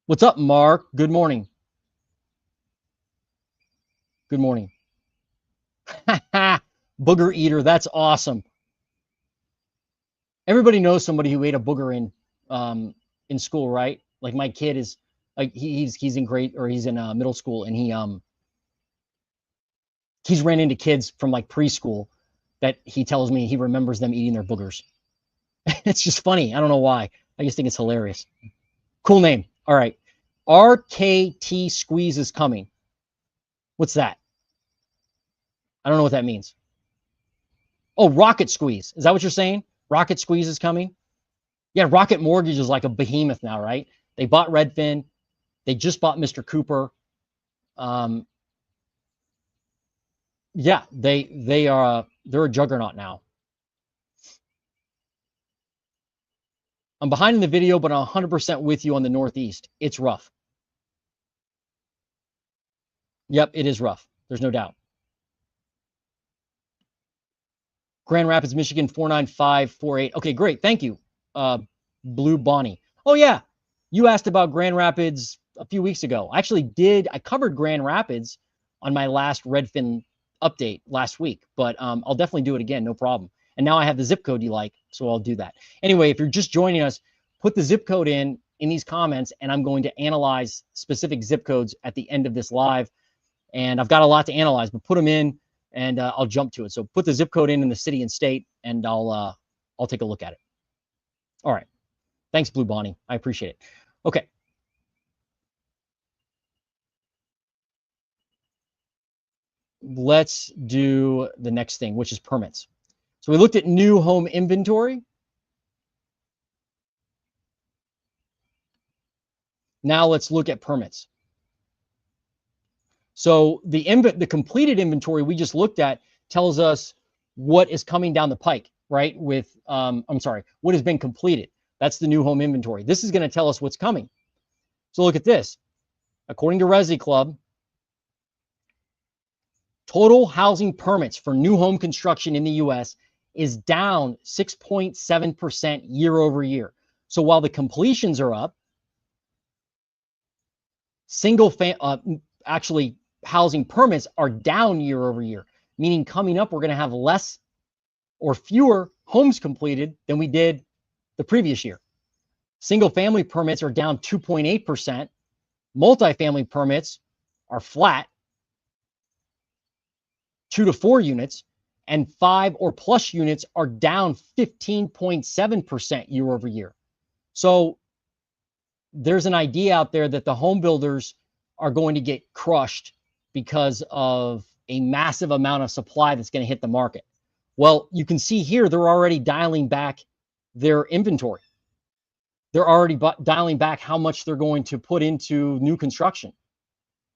What's up, Mark? Good morning. Good morning. Booger eater, that's awesome. Everybody knows somebody who ate a booger in school, right? Like my kid is like he's in he's in middle school, and he's ran into kids from like preschool that he tells me he remembers them eating their boogers. It's just funny. I don't know why. I just think it's hilarious. Cool name. All right. RKT squeeze is coming. What's that? I don't know what that means. Oh, rocket squeeze. Is that what you're saying? Rocket squeeze is coming? Yeah, Rocket Mortgage is like a behemoth now, right? They bought Redfin. They just bought Mr. Cooper. Yeah, they're a juggernaut now. I'm behind in the video, but I'm 100% with you on the Northeast. It's rough. Yep, it is rough. There's no doubt. Grand Rapids, Michigan, 49548. Okay, great. Thank you, Blue Bonnie. Oh, yeah. You asked about Grand Rapids a few weeks ago. I actually did. I covered Grand Rapids on my last Redfin update last week, but I'll definitely do it again. No problem. And now I have the zip code you like, so I'll do that. Anyway, if you're just joining us, put the zip code in these comments, and I'm going to analyze specific zip codes at the end of this live. And I've got a lot to analyze, but put them in, and I'll jump to it. So put the zip code in the city and state, and I'll take a look at it. All right. Thanks, Blue Bonnie. I appreciate it. Okay. let's do the next thing, which is permits. So we looked at new home inventory. Now let's look at permits. So the completed inventory we just looked at tells us what is coming down the pike, right? With, what has been completed. That's the new home inventory. This is going to tell us what's coming. So look at this. According to Resi Club, total housing permits for new home construction in the U.S. is down 6.7% year over year. So while the completions are up, actually housing permits are down year over year, meaning coming up we're going to have less or fewer homes completed than we did the previous year. Single family permits are down 2.8%. Multifamily permits are flat, 2 to 4 units, and 5 or plus units are down 15.7% year over year. So there's an idea out there that the home builders are going to get crushed because of a massive amount of supply that's going to hit the market. Well, you can see here they're already dialing back their inventory. They're already dialing back how much they're going to put into new construction.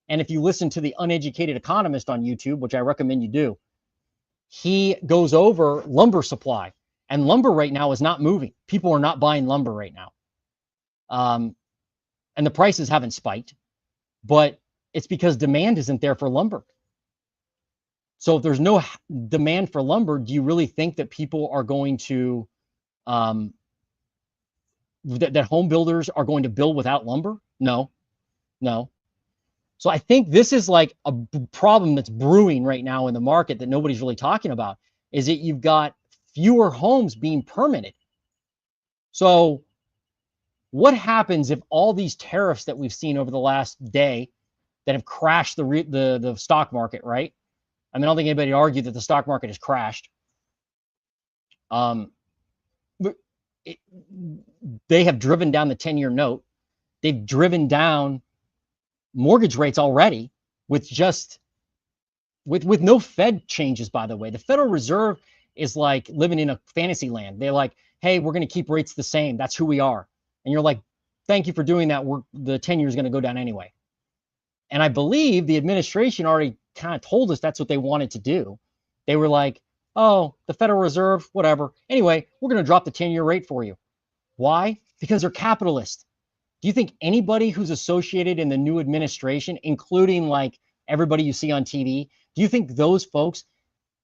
And if you listen to the Uneducated Economist on YouTube, which I recommend you do, he goes over lumber supply. And lumber right now is not moving. People are not buying lumber right now. And the prices haven't spiked, but it's because demand isn't there for lumber. So if there's no demand for lumber, do you really think that people are going to, that home builders are going to build without lumber? No, no. So I think this is like a problem that's brewing right now in the market that nobody's really talking about, is that you've got fewer homes being permitted. So what happens if all these tariffs that we've seen over the last day that have crashed the stock market, right? I mean, I don't think anybody would argue that the stock market has crashed. They have driven down the 10-year note. They've driven down mortgage rates already with no Fed changes, by the way. The Federal Reserve is like living in a fantasy land. They're like, hey, we're going to keep rates the same. That's who we are. And you're like, thank you for doing that. The 10-year is going to go down anyway. And I believe the administration already kind of told us that's what they wanted to do. They were like, oh, the Federal Reserve, whatever. Anyway, we're going to drop the 10-year rate for you. Why? Because they're capitalists. Do you think anybody who's associated in the new administration, including like everybody you see on TV, do you think those folks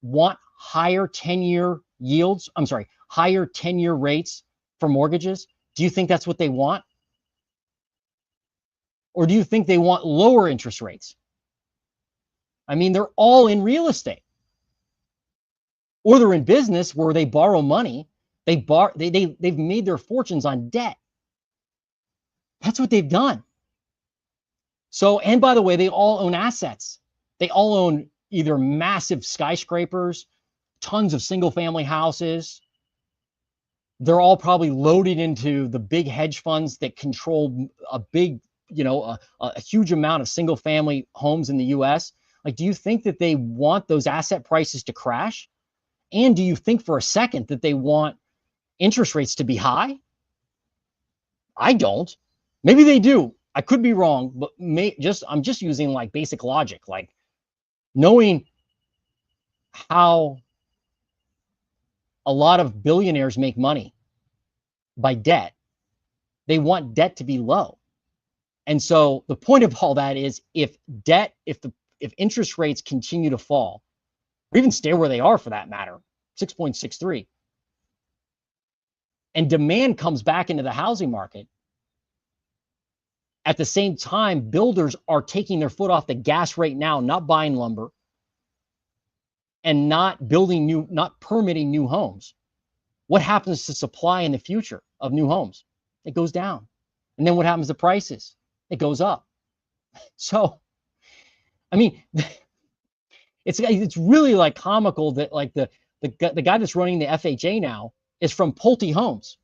want higher 10-year yields? I'm sorry, higher 10-year rates for mortgages? Do you think that's what they want? Or do you think they want lower interest rates? I mean, they're all in real estate. Or they're in business where they borrow money. They've made their fortunes on debt. That's what they've done. So, and by the way, they all own assets. They all own either massive skyscrapers, tons of single family houses. They're all probably loaded into the big hedge funds that control a big, a huge amount of single family homes in the US. Like, do you think that they want those asset prices to crash? And do you think for a second that they want interest rates to be high? I don't. Maybe they do. I could be wrong, but I'm just using like basic logic, like knowing how a lot of billionaires make money by debt. They want debt to be low. And so the point of all that is if interest rates continue to fall, or even stay where they are for that matter, 6.63, and demand comes back into the housing market, at the same time, builders are taking their foot off the gas right now, not buying lumber and not permitting new homes. What happens to supply in the future of new homes? It goes down. And then what happens to prices? It goes up. So, I mean, it's really like comical that like the guy that's running the FHA now is from Pulte Homes.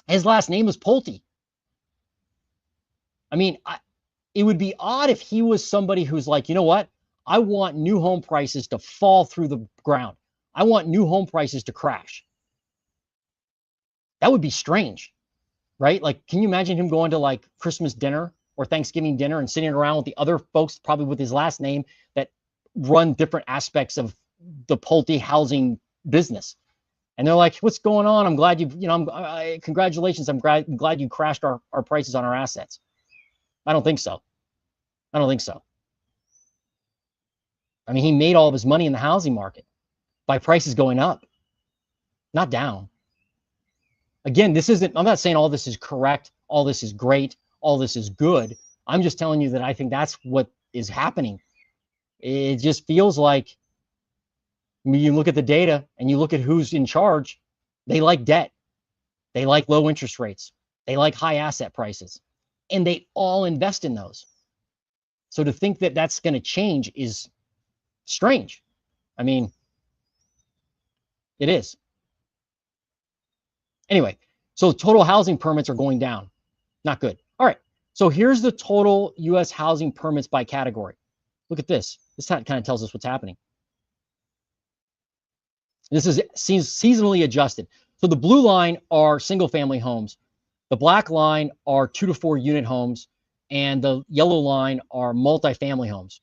His last name is Pulte. I mean, it would be odd if he was somebody who's like, you know what? I want new home prices to fall through the ground. I want new home prices to crash. That would be strange, right? Like, can you imagine him going to like Christmas dinner or Thanksgiving dinner and sitting around with the other folks, probably with his last name, that run different aspects of the Pulte housing business? And they're like, what's going on? I'm glad congratulations. I'm glad you crashed our prices on our assets. I don't think so. I don't think so. I mean, he made all of his money in the housing market by prices going up, not down. Again, I'm not saying all this is correct, all this is great, all this is good. I'm just telling you that I think that's what is happening. It just feels like, I mean, you look at the data and you look at who's in charge, they like debt. They like low interest rates. They like high asset prices. And they all invest in those. So to think that that's going to change is strange. I mean, it is. Anyway, so total housing permits are going down. Not good. All right. So here's the total U.S. housing permits by category. Look at this. This kind of tells us what's happening. This is seasonally adjusted. So the blue line are single family homes. The black line are 2 to 4 unit homes. And the yellow line are multifamily homes.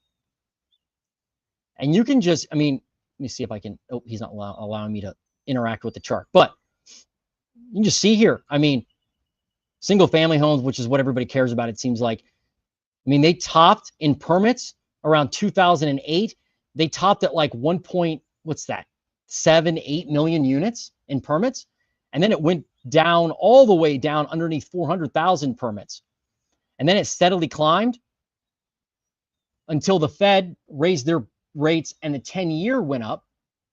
And you can just, I mean, let me see if I can, oh, he's not allowing me to interact with the chart. But you can just see here, I mean, single family homes, which is what everybody cares about, it seems like. I mean, they topped in permits around 2008. They topped at like 7-8 million units in permits. And then it went down all the way down underneath 400,000 permits. And then it steadily climbed until the Fed raised their rates and the 10-year went up.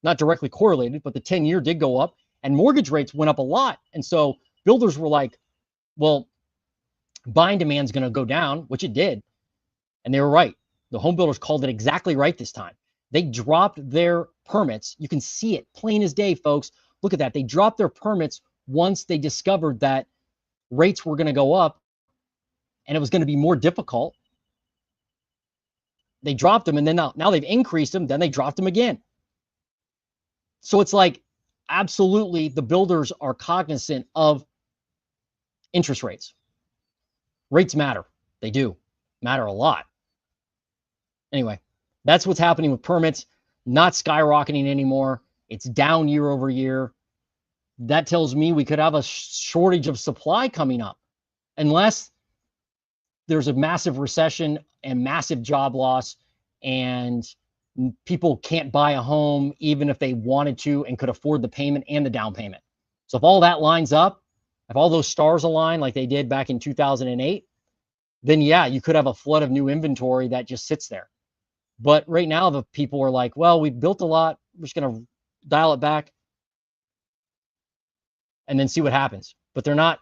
Not directly correlated, but the 10-year did go up and mortgage rates went up a lot. And so builders were like, well, buying demand is going to go down, which it did. And they were right. The home builders called it exactly right this time. They dropped their permits. You can see it plain as day, folks. Look at that. They dropped their permits once they discovered that rates were going to go up and it was going to be more difficult. They dropped them, and then now they've increased them. Then they dropped them again. So it's like, absolutely, the builders are cognizant of interest rates. Rates matter. They do matter a lot. Anyway, that's what's happening with permits. Not skyrocketing anymore. It's down year over year. That tells me we could have a shortage of supply coming up, unless there's a massive recession and massive job loss, and people can't buy a home even if they wanted to and could afford the payment and the down payment. So if all that lines up, if all those stars align like they did back in 2008, then yeah, you could have a flood of new inventory that just sits there. But right now, the people are like, well, we built a lot. We're just going to dial it back and then see what happens. But they're not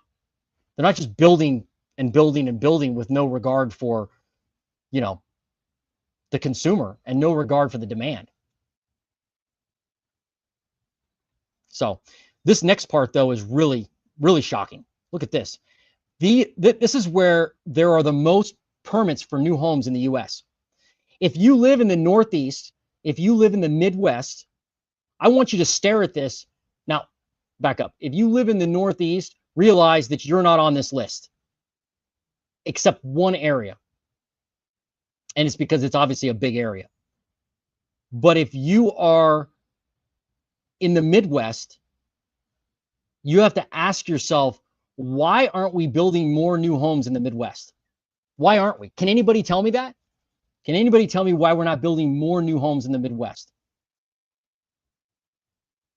just building and building and building with no regard for, you know, the consumer and no regard for the demand. So this next part, though, is really, really shocking. Look at this. This is where there are the most permits for new homes in the U.S. If you live in the Northeast, if you live in the Midwest, I want you to stare at this. Now, back up. If you live in the Northeast, realize that you're not on this list, except one area. And it's because it's obviously a big area. But if you are in the Midwest, you have to ask yourself, why aren't we building more new homes in the Midwest? Why aren't we? Can anybody tell me that? Can anybody tell me why we're not building more new homes in the Midwest?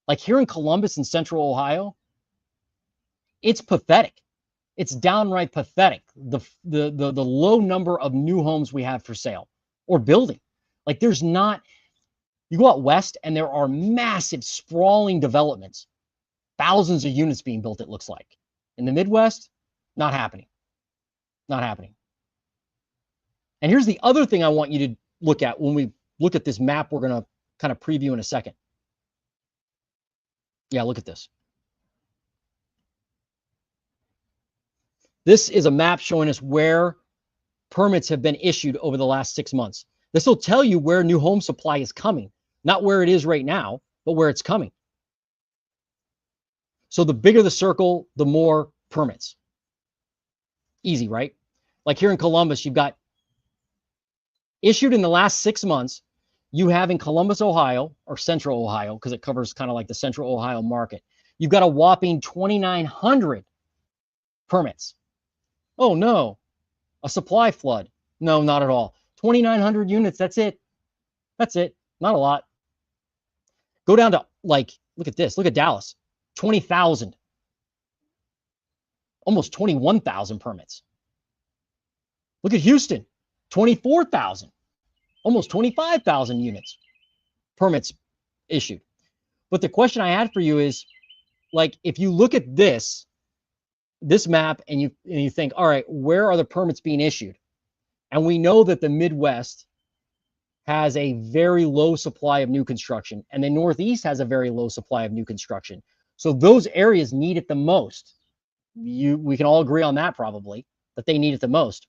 Like here in Columbus and Central Ohio, it's pathetic. It's downright pathetic. The low number of new homes we have for sale or building. Like there's not, you go out west and there are massive sprawling developments, thousands of units being built, it looks like. In the Midwest, not happening. Not happening. And here's the other thing I want you to look at when we look at this map we're going to kind of preview in a second. Yeah, look at this. This is a map showing us where permits have been issued over the last 6 months. This will tell you where new home supply is coming, not where it is right now, but where it's coming. So the bigger the circle, the more permits. Easy, right? Like here in Columbus, you've got issued in the last 6 months, you have in Columbus, Ohio, or Central Ohio, because it covers kind of like the Central Ohio market, you've got a whopping 2,900 permits. Oh no, a supply flood. No, not at all. 2,900 units, that's it. That's it. Not a lot. Go down to, like, look at this. Look at Dallas. 20,000. Almost 21,000 permits. Look at Houston. 24,000. Almost 25,000 units. Permits issued. But the question I had for you is, like, if you look at this map and you think, all right, where are the permits being issued? And we know that the Midwest has a very low supply of new construction, and the Northeast has a very low supply of new construction. So those areas need it the most. We can all agree on that, probably, that they need it the most.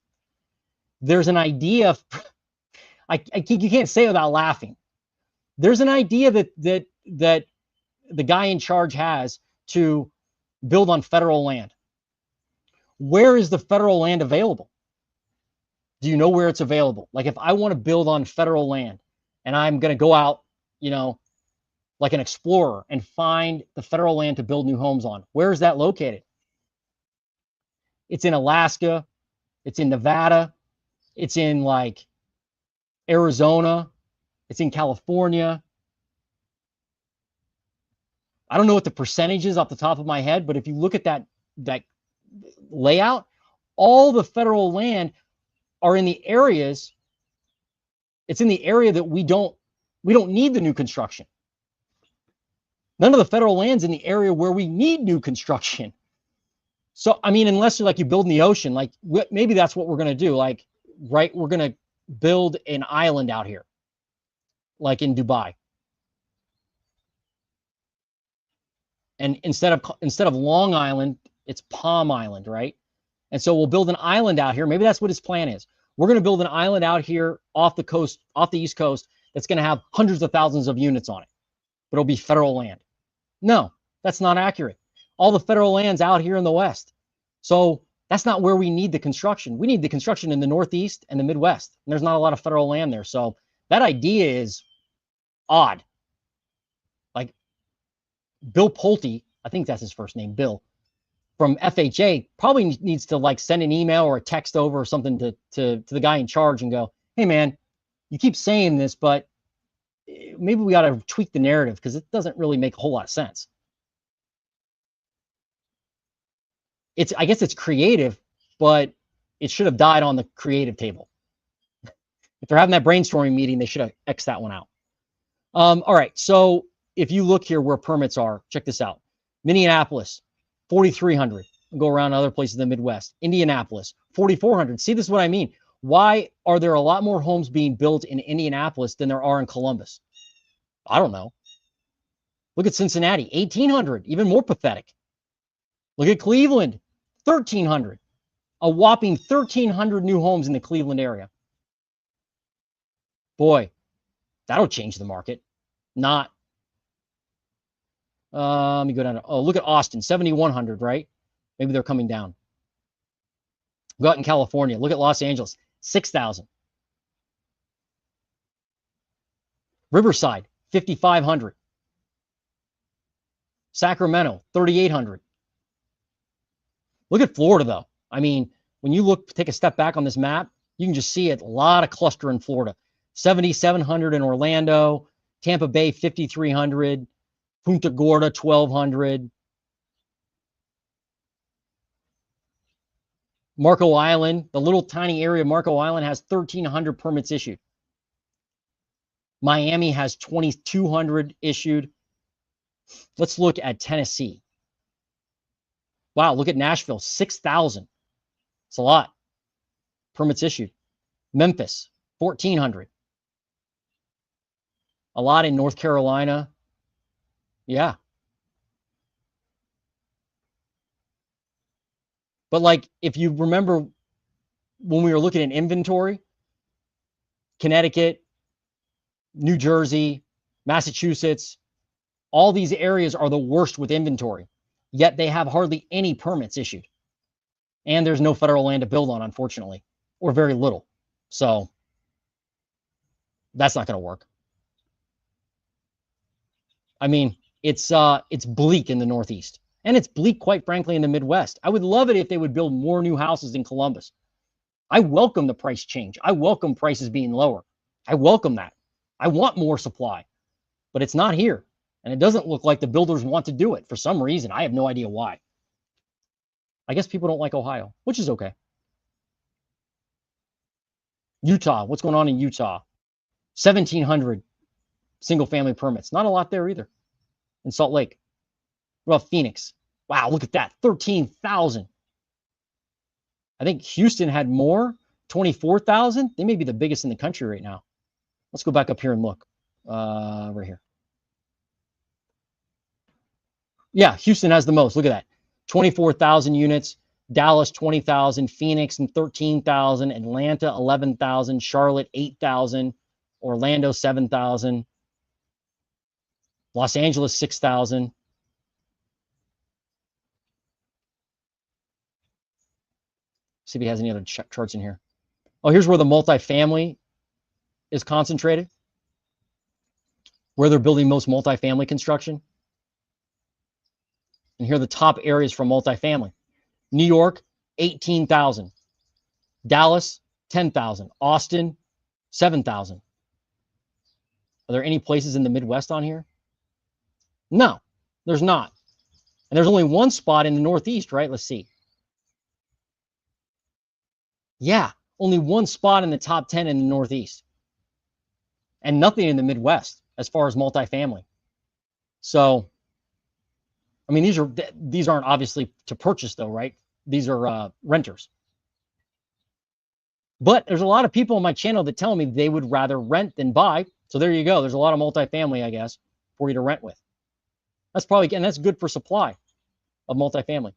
There's an idea of, you can't say it without laughing. There's an idea that the guy in charge has to build on federal land. Where is the federal land available? Do you know where it's available? Like, if I want to build on federal land and I'm going to go out, you know, like an explorer and find the federal land to build new homes on, where is that located? It's in Alaska. It's in Nevada. It's in, like, Arizona. It's in California. I don't know what the percentage is off the top of my head, but if you look at that layout, all the federal land are in the areas. It's in the area that we don't need the new construction. None of the federal land's in the area where we need new construction. So, I mean, unless you're, like, you build in the ocean, like, maybe that's what we're going to do. Like, right, we're going to build an island out here, like in Dubai. And instead of Long Island, it's Palm Island, right? And so we'll build an island out here. Maybe that's what his plan is. We're going to build an island out here off the coast, off the East Coast, that's going to have hundreds of thousands of units on it, but it'll be federal land. No, that's not accurate. All the federal land's out here in the West. So that's not where we need the construction. We need the construction in the Northeast and the Midwest. And there's not a lot of federal land there. So that idea is odd. Like, Bill Pulte, I think that's his first name, Bill, from FHA, probably needs to, like, send an email or a text over or something to the guy in charge and go, hey man, you keep saying this, but maybe we got to tweak the narrative, because it doesn't really make a whole lot of sense. I guess it's creative, but it should have died on the creative table. If they're having that brainstorming meeting, they should have X'd that one out. All right, so if you look here where permits are, check this out. Minneapolis, 4,300. Go around other places in the Midwest. Indianapolis, 4,400. See, this is what I mean. Why are there a lot more homes being built in Indianapolis than there are in Columbus? I don't know. Look at Cincinnati, 1,800, even more pathetic. Look at Cleveland, 1,300. A whopping 1,300 new homes in the Cleveland area. Boy, that'll change the market. Not. Let me go down. Look at Austin, 7,100, right? Maybe they're coming down. Go out in California. Look at Los Angeles, 6,000. Riverside, 5,500. Sacramento, 3,800. Look at Florida, though. I mean, when you take a step back on this map, you can just see it. A lot of cluster in Florida. 7,700 in Orlando. Tampa Bay, 5,300. Punta Gorda, 1,200. Marco Island, the little tiny area of Marco Island, has 1,300 permits issued. Miami has 2,200 issued. Let's look at Tennessee. Wow, look at Nashville, 6,000. It's a lot. Permits issued. Memphis, 1,400. A lot in North Carolina. Yeah. But, like, if you remember when we were looking at inventory, Connecticut, New Jersey, Massachusetts, all these areas are the worst with inventory, yet they have hardly any permits issued. And there's no federal land to build on, unfortunately, or very little. So that's not going to work. I mean, it's bleak in the Northeast, and it's bleak, quite frankly, in the Midwest. I would love it if they would build more new houses in Columbus. I welcome the price change. I welcome prices being lower. I welcome that. I want more supply, but it's not here. And it doesn't look like the builders want to do it for some reason. I have no idea why. I guess people don't like Ohio, which is okay. Utah, what's going on in Utah? 1,700 single family permits. Not a lot there either. In Salt Lake. What about Phoenix? Wow, look at that. 13,000. I think Houston had more, 24,000. They may be the biggest in the country right now. Let's go back up here and look. Right here. Yeah, Houston has the most. Look at that. 24,000 units. Dallas, 20,000. Phoenix, and 13,000. Atlanta, 11,000. Charlotte, 8,000. Orlando, 7,000. Los Angeles, 6,000. See if he has any other charts in here. Oh, here's where the multifamily is concentrated. Where they're building most multifamily construction. And here are the top areas for multifamily. New York, 18,000. Dallas, 10,000. Austin, 7,000. Are there any places in the Midwest on here? No, there's not. And there's only one spot in the Northeast, right? Let's see. Yeah, only one spot in the top 10 in the Northeast. And nothing in the Midwest as far as multifamily. So, I mean, these aren't obviously to purchase though, right? These are renters. But there's a lot of people on my channel that tell me they would rather rent than buy. So there you go. There's a lot of multifamily, I guess, for you to rent with. That's probably, and that's good for supply of multifamily.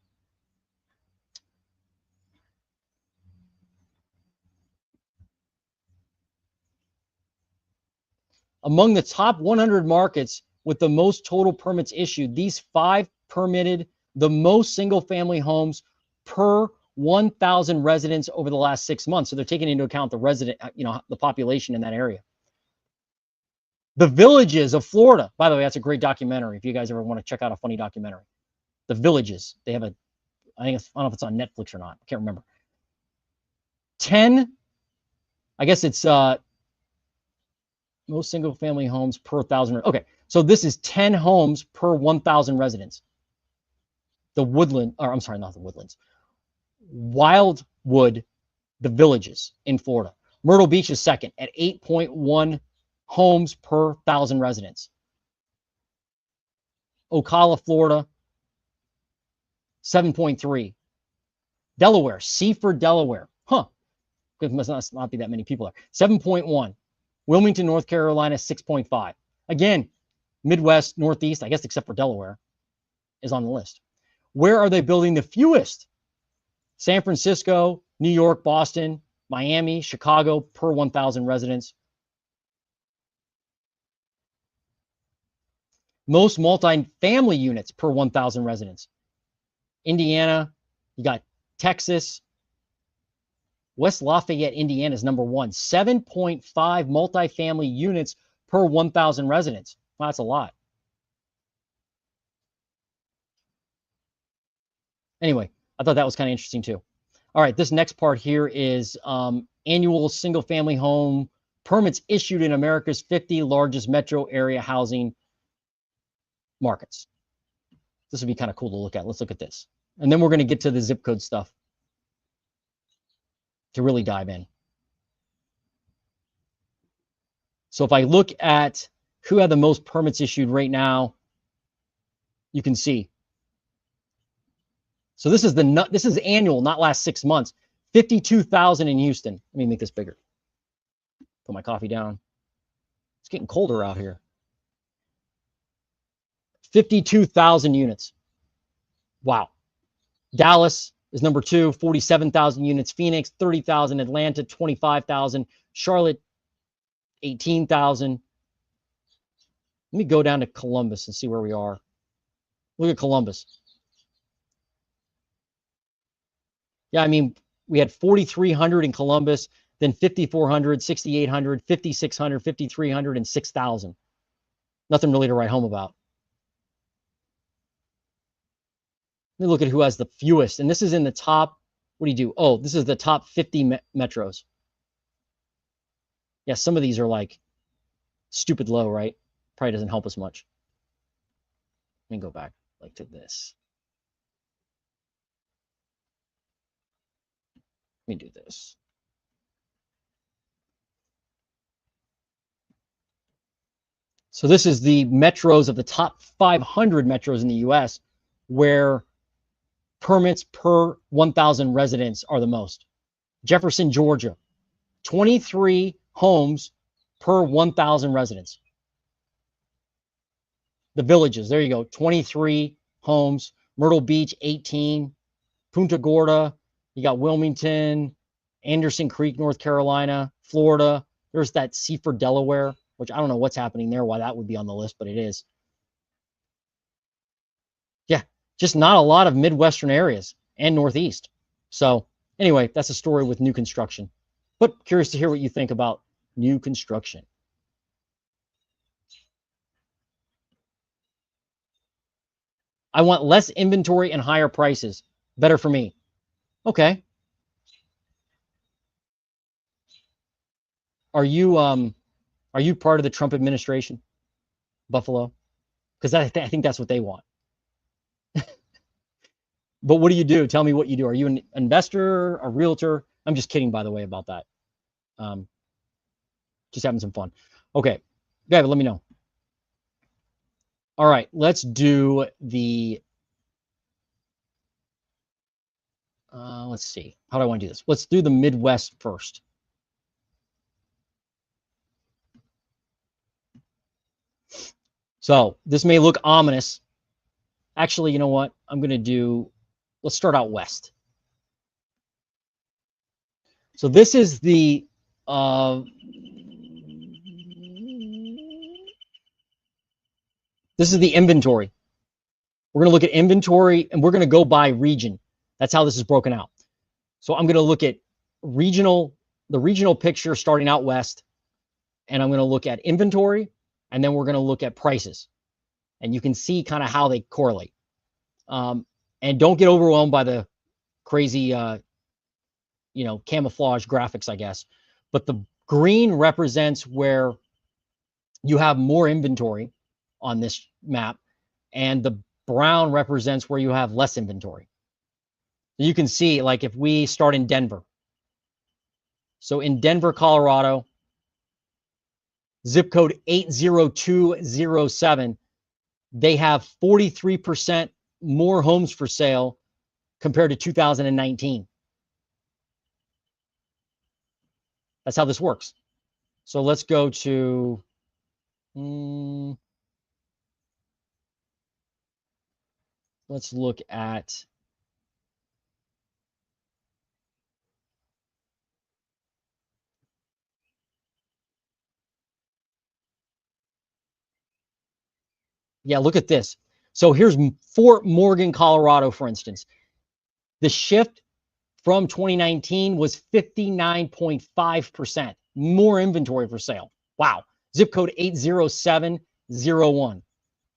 Among the top 100 markets with the most total permits issued, these 5 permitted the most single-family homes per 1,000 residents over the last 6 months. So they're taking into account the resident, the population in that area. The Villages of Florida. By the way, that's a great documentary if you guys ever want to check out a funny documentary. The Villages. They have I don't know if it's on Netflix or not. I can't remember. 10, I guess it's most single-family homes per 1,000. Okay, so this is 10 homes per 1,000 residents. The Woodland, or I'm sorry, not the Woodlands. Wildwood, the Villages in Florida. Myrtle Beach is second at 8.1 homes per 1,000 residents. Ocala, Florida, 7.3. Delaware, Seaford, Delaware. It must not be that many people there. 7.1. Wilmington, North Carolina, 6.5. Again, Midwest, Northeast, I guess except for Delaware, is on the list. Where are they building the fewest? San Francisco, New York, Boston, Miami, Chicago per 1,000 residents. Most multi-family units per 1,000 residents. Indiana, you got Texas. West Lafayette, Indiana is number 1. 7.5 multifamily units per 1,000 residents. Well, that's a lot. Anyway, I thought that was kind of interesting too. All right, this next part here is annual single-family home permits issued in America's 50 largest metro area housing markets. This would be kind of cool to look at. Let's look at this. And then we're going to get to the zip code stuff to really dive in. So if I look at who had the most permits issued right now, you can see. So this is annual, not last 6 months. 52,000 in Houston. Let me make this bigger. Put my coffee down. It's getting colder out here. 52,000 units. Wow. Dallas is number 2, 47,000 units. Phoenix, 30,000. Atlanta, 25,000. Charlotte, 18,000. Let me go down to Columbus and see where we are. Look at Columbus. Yeah, I mean, we had 4,300 in Columbus, then 5,400, 6,800, 5,600, 5,300, and 6,000. Nothing really to write home about. Let me look at who has the fewest. And this is in the top, what do you do? Oh, this is the top 50 metros. Yeah, some of these are like stupid low, right? Probably doesn't help us much. Let me go back like to this. Let me do this. So this is the metros of the top 500 metros in the US where permits per 1,000 residents are the most. Jefferson, Georgia, 23 homes per 1,000 residents. The Villages, there you go, 23 homes. Myrtle Beach, 18. Punta Gorda, you got Wilmington, Anderson Creek, North Carolina, Florida. There's that Seaford, Delaware, which I don't know what's happening there, why that would be on the list, but it is. Yeah, just not a lot of Midwestern areas and Northeast. So anyway, that's a story with new construction. But curious to hear what you think about new construction. I want less inventory and higher prices. Better for me. Okay. Are you part of the Trump administration, Buffalo? Because I think that's what they want. But what do you do? Tell me what you do. Are you an investor, a realtor? I'm just kidding, by the way, about that. Just having some fun. Okay, David, let me know. All right, let's do the. Let's see. How do I want to do this? Let's do the Midwest first. So this may look ominous. Actually, you know what? I'm going to do. Let's start out west. So this is the. This is the inventory. We're going to look at inventory and we're going to go by region. That's how this is broken out. So I'm going to look at the regional picture starting out west, and I'm going to look at inventory, and then we're going to look at prices. And you can see kind of how they correlate. And don't get overwhelmed by the crazy, camouflage graphics, I guess. But the green represents where you have more inventory on this map, and the brown represents where you have less inventory. You can see, like, if we start in Denver. So in Denver, Colorado, zip code 80207, they have 43% more homes for sale compared to 2019. That's how this works. So let's go to let's look at look at this. So here's Fort Morgan, Colorado, for instance. The shift from 2019 was 59.5% more inventory for sale. Wow. Zip code 80701.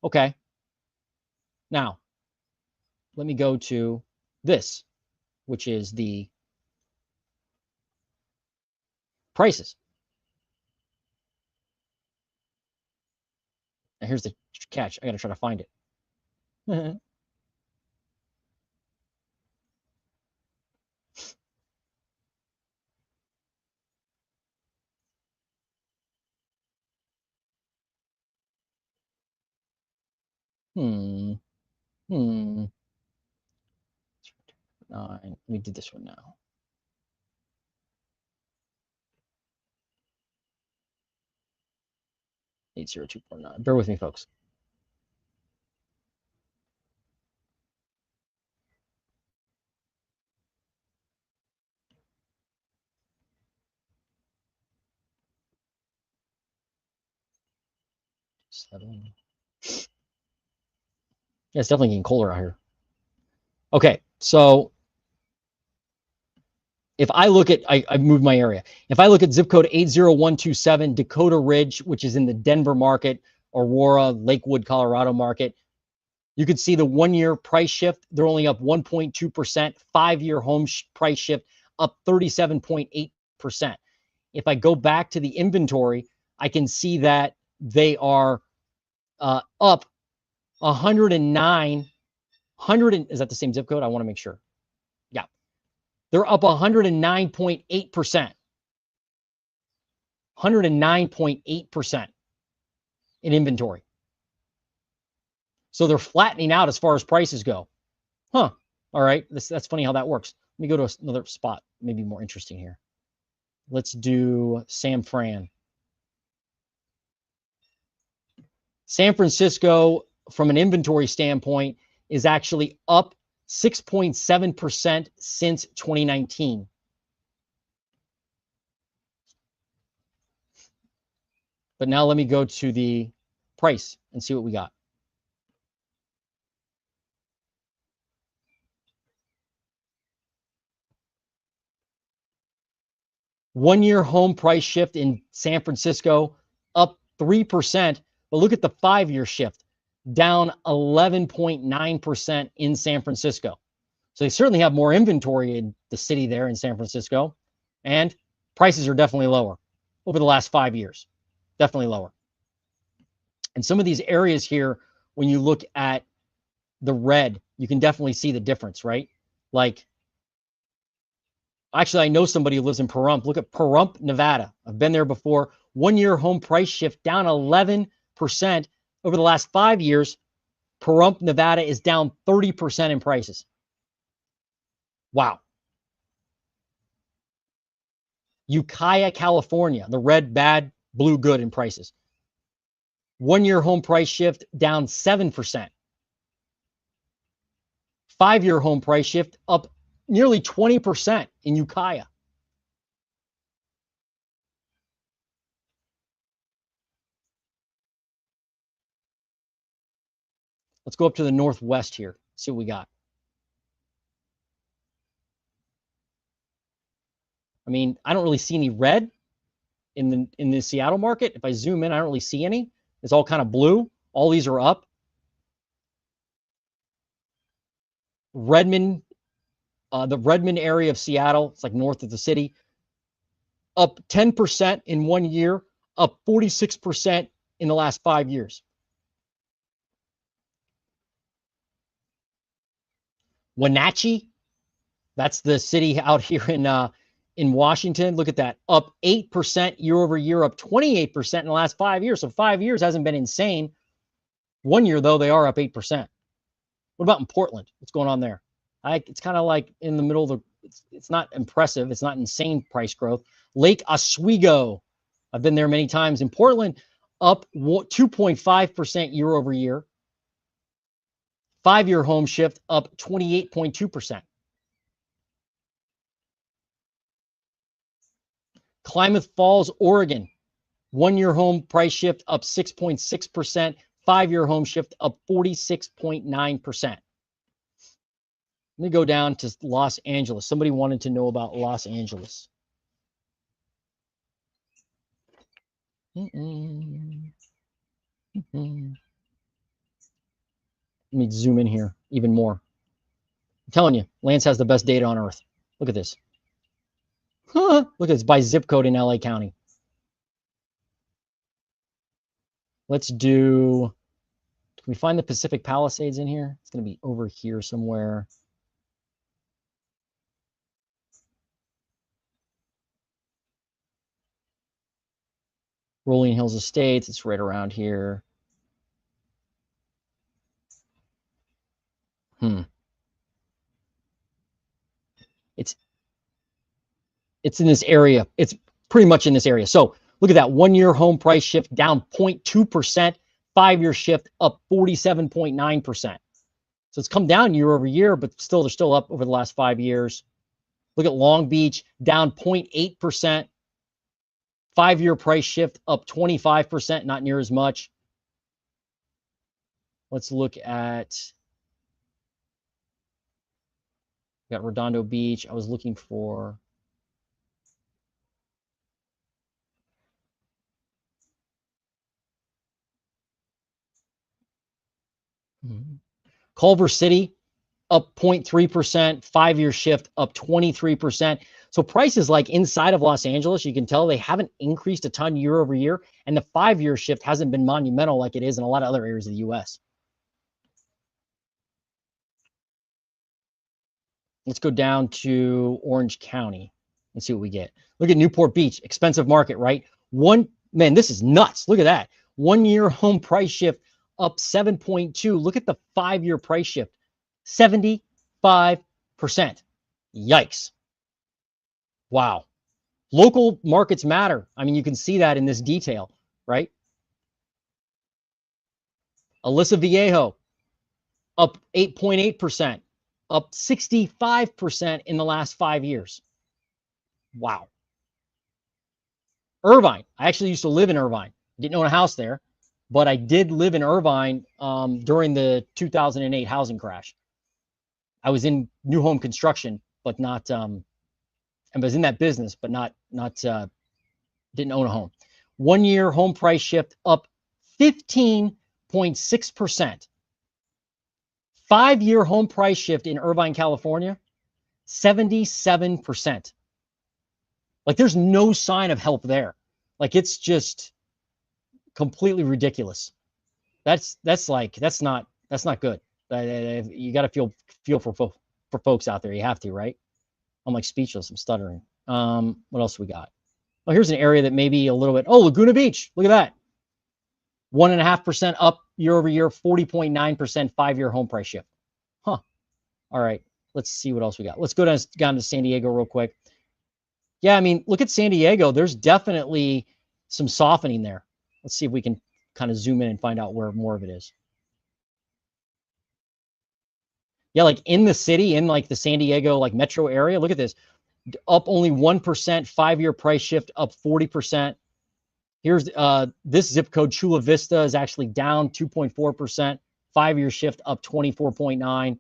Okay. Now, let me go to this, which is the prices. Now, here's the catch. I got to try to find it. Let me do this one now. $802.9. Bear with me, folks. 7. Yeah, it's definitely getting colder out here. Okay, so if I look at, I moved my area. If I look at zip code 80127, Dakota Ridge, which is in the Denver market, Aurora, Lakewood, Colorado market, you could see the 1-year price shift. They're only up 1.2%. 5-year home price shift up 37.8%. If I go back to the inventory, I can see that they are up 109. Is that the same zip code? I want to make sure. Yeah. They're up 109.8%. 109.8% in inventory. So they're flattening out as far as prices go. Huh. All right. That's funny how that works. Let me go to another spot, maybe more interesting here. Let's do San Fran. San Francisco, from an inventory standpoint, is actually up 6.7% since 2019. But now let me go to the price and see what we got. One-year home price shift in San Francisco up 3%. But look at the 5-year shift, down 11.9% in San Francisco. So they certainly have more inventory in the city there in San Francisco. And prices are definitely lower over the last 5 years. Definitely lower. And some of these areas here, when you look at the red, you can definitely see the difference, right? Like, actually, I know somebody who lives in Pahrump. Look at Pahrump, Nevada. I've been there before. 1-year home price shift down 11% over the last 5 years. Pahrump, Nevada is down 30% in prices. Wow. Ukiah, California, the red bad, blue good in prices. 1-year home price shift down 7%. 5-year home price shift up nearly 20% in Ukiah. Let's go up to the northwest here, see what we got. I mean, I don't really see any red in the Seattle market. If I zoom in, I don't really see any. It's all kind of blue. All these are up. Redmond, the Redmond area of Seattle, it's like north of the city, up 10% in 1 year, up 46% in the last 5 years. Wenatchee, that's the city out here in Washington. Look at that, up 8% year over year, up 28% in the last 5 years. So 5 years hasn't been insane. 1 year, though, they are up 8%. What about in Portland? What's going on there? It's kind of like in the middle of the, it's not impressive. It's not insane price growth. Lake Oswego, I've been there many times. In Portland, up 2.5% year over year. 5-year home shift up 28.2%. Klamath Falls, Oregon, 1-year home price shift up 6.6%. 5-year home shift up 46.9%. Let me go down to Los Angeles. Somebody wanted to know about Los Angeles. Let me zoom in here even more. I'm telling you, Lance has the best data on earth. Look at this. Look at this by zip code in LA County. Let's do, can we find the Pacific Palisades in here? It's going to be over here somewhere. Rolling Hills Estates, it's right around here. It's in this area. It's pretty much in this area. So look at that 1-year home price shift down 0.2%, 5-year shift up 47.9%. So it's come down year over year, but still they're still up over the last 5 years. Look at Long Beach down 0.8%, 5-year price shift up 25%, not near as much. Let's look at, got Redondo Beach. I was looking for, Culver City up 0.3%, 5-year shift up 23%. So prices like inside of Los Angeles, you can tell they haven't increased a ton year over year, and the 5-year shift hasn't been monumental like it is in a lot of other areas of the U.S. Let's go down to Orange County and see what we get. Look at Newport Beach, expensive market, right? Man, this is nuts. Look at that. 1-year home price shift up 7.2. Look at the 5-year price shift, 75%. Yikes. Wow. Local markets matter. I mean, you can see that in this detail, right? Alyssa Viejo up 8.8%, up 65% in the last 5 years. Wow. Irvine. I actually used to live in Irvine. Didn't own a house there, but I did live in Irvine during the 2008 housing crash. I was in new home construction, but not, I was in that business, but not didn't own a home. 1-year home price shift up 15.6%. 5-year home price shift in Irvine, California, 77%. Like there's no sign of help there. Like it's just completely ridiculous. That's not good. You got to feel for folks out there. You have to, right? I'm like speechless. I'm stuttering. What else we got? Oh, here's an area that maybe a little bit. Oh, Laguna Beach. Look at that. 1.5% up year over year, 40.9% 5-year home price shift. Huh. All right. Let's see what else we got. Let's go down to San Diego real quick. Yeah, I mean, look at San Diego. There's definitely some softening there. Let's see if we can kind of zoom in and find out where more of it is. Yeah, like in the city, in like the San Diego like metro area, look at this. Up only 1%, 5-year price shift up 40%. Here's this zip code, Chula Vista, is actually down 2.4%. 5-year shift up 24.9.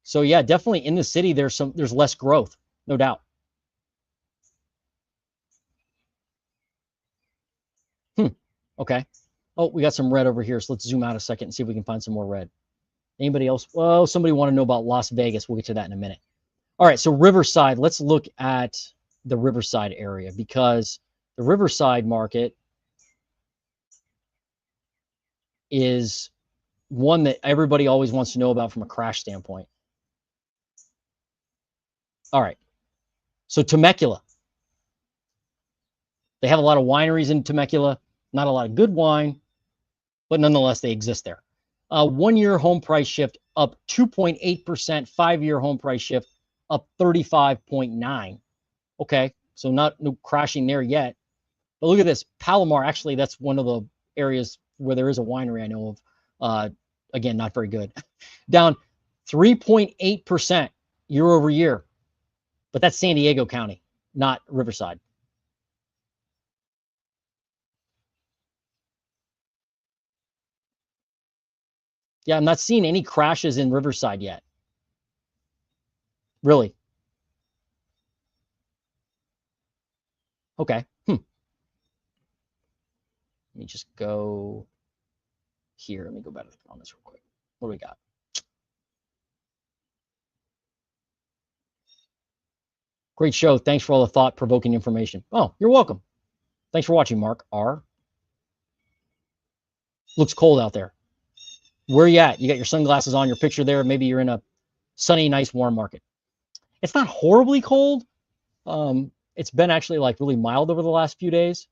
So yeah, definitely in the city, there's less growth, no doubt. Okay. Oh, we got some red over here. So let's zoom out a second and see if we can find some more red. Anybody else? Well, somebody want to know about Las Vegas. We'll get to that in a minute. All right. So Riverside, let's look at the Riverside area because the Riverside market is one that everybody always wants to know about from a crash standpoint. All right. So Temecula. They have a lot of wineries in Temecula, not a lot of good wine, but nonetheless, they exist there. 1-year home price shift up 2.8%, 5-year home price shift up 35.9. Okay, so no crashing there yet. But look at this, Palomar. Actually, that's one of the areas where there is a winery I know of. Again, not very good. Down 3.8% year over year. But that's San Diego County, not Riverside. Yeah, I'm not seeing any crashes in Riverside yet. Really? Okay. Let me just go here. Let me go back on this real quick. What do we got? Great show. Thanks for all the thought-provoking information. Oh, you're welcome. Thanks for watching, Mark R. Looks cold out there. Where you at? You got your sunglasses on, your picture there. Maybe you're in a sunny, nice, warm market. It's not horribly cold. It's been actually like really mild over the last few days.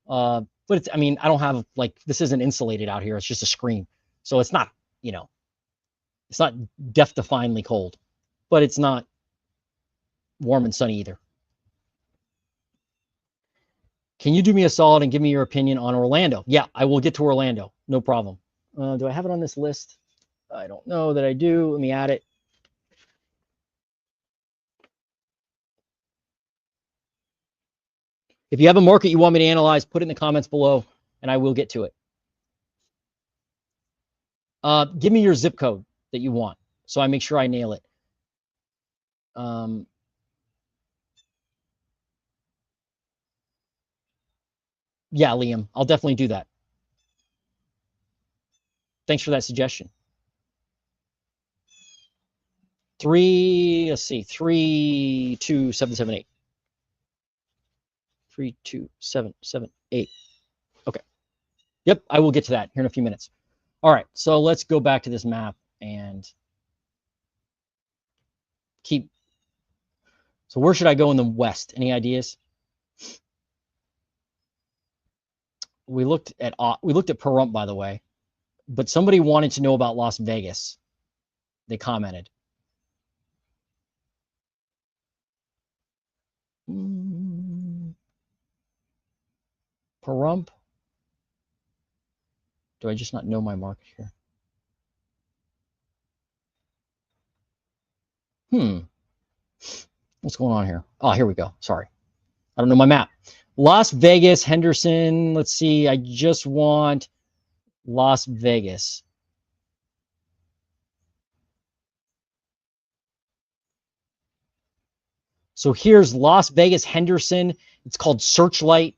But it's, I mean, I don't have like, this isn't insulated out here. It's just a screen. So it's not, it's not death-defyingly cold, but it's not warm and sunny either. Can you do me a solid and give me your opinion on Orlando? Yeah, I will get to Orlando. No problem. Do I have it on this list? I don't know that I do. Let me add it. If you have a market you want me to analyze, put it in the comments below, and I will get to it. Give me your zip code that you want, so I make sure I nail it. Yeah, Liam, I'll definitely do that. Thanks for that suggestion. Let's see, 32778. 32778. Okay. Yep, I will get to that here in a few minutes. All right, so let's go back to this map and keep. So where should I go in the west? Any ideas? We looked at Pahrump, by the way, but somebody wanted to know about Las Vegas. They commented. Pahrump. Do I just not know my market here? What's going on here? Oh, here we go. Sorry. I don't know my map. Las Vegas, Henderson. Let's see. I just want Las Vegas. So here's Las Vegas, Henderson. It's called Searchlight.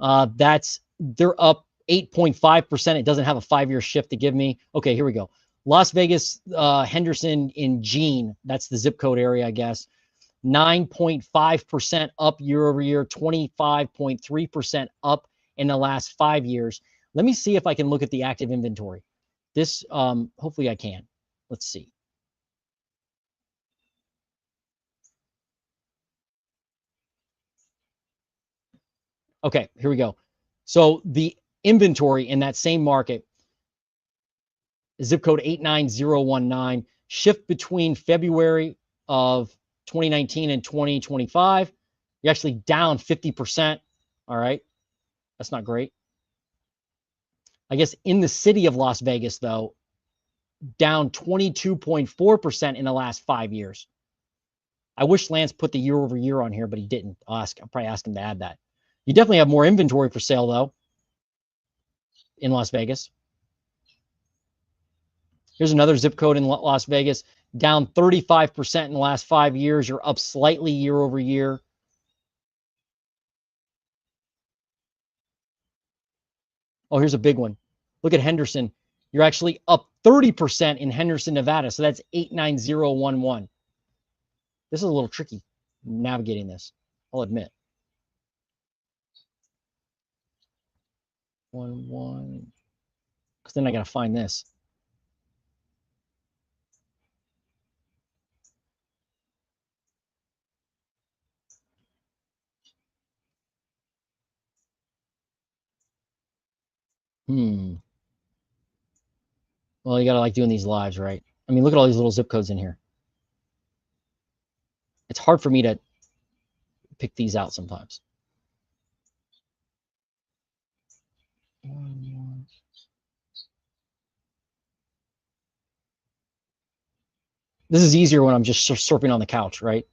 They're up 8.5%. It doesn't have a 5-year shift to give me. Okay, here we go. Las Vegas, Henderson in Jean. That's the zip code area, I guess. 9.5% up year over year, 25.3% up in the last 5 years. Let me see if I can look at the active inventory. This, hopefully I can. Let's see. Okay, here we go. So the inventory in that same market, zip code 89019, shift between February of 2019 and 2025. You're actually down 50%. All right. That's not great. I guess in the city of Las Vegas, though, down 22.4% in the last 5 years. I wish Lance put the year over year on here, but he didn't. I'll probably ask him to add that. You definitely have more inventory for sale, though, in Las Vegas. Here's another zip code in Las Vegas, down 35% in the last 5 years. You're up slightly year over year. Oh, here's a big one. Look at Henderson. You're actually up 30% in Henderson, Nevada. So that's 89011. This is a little tricky navigating this, I'll admit. 1-1. Because then I got to find this. Well, you got to like doing these lives, right? I mean, look at all these little zip codes in here. It's hard for me to pick these out sometimes. This is easier when I'm just surfing on the couch, right?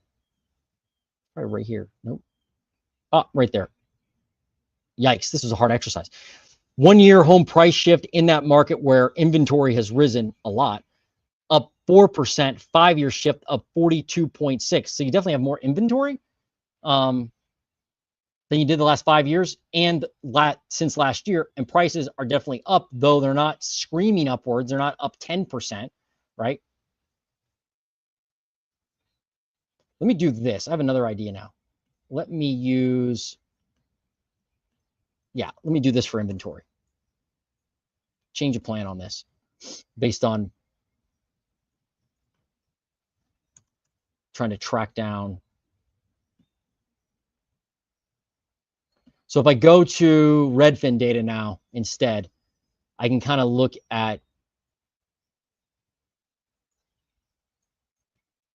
Probably right here. Nope. Ah, right there. Yikes, this was a hard exercise. 1 year home price shift in that market where inventory has risen a lot, up 4%, 5 year shift up 42.6. So you definitely have more inventory than you did the last 5 years and since last year. And prices are definitely up, though they're not screaming upwards. They're not up 10%, right? Let me do this. I have another idea now. Let me do this for inventory. Change a plan on this based on trying to track down. So if I go to Redfin data now instead, I can kind of look at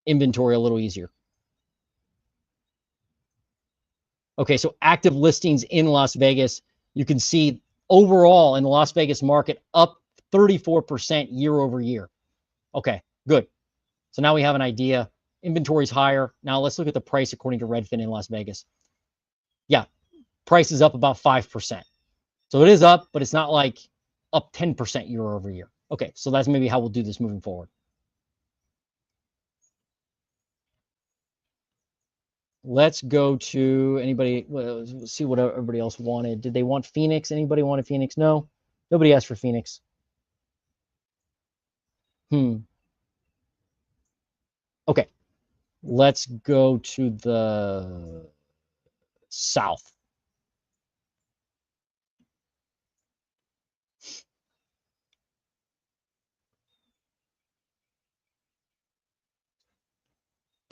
inventory a little easier. Okay, so active listings in Las Vegas, you can see overall in the Las Vegas market up 34% year over year. Okay, good. So now we have an idea. Inventory's higher. Now let's look at the price according to Redfin in Las Vegas. Yeah, Price is up about 5%. So it is up, but it's not like up 10% year over year. Okay, so that's maybe how we'll do this moving forward. Let's go to anybody. Let's see what everybody else wanted. Did they want Phoenix? Anybody wanted Phoenix? No, nobody asked for Phoenix. Okay, let's go to the south.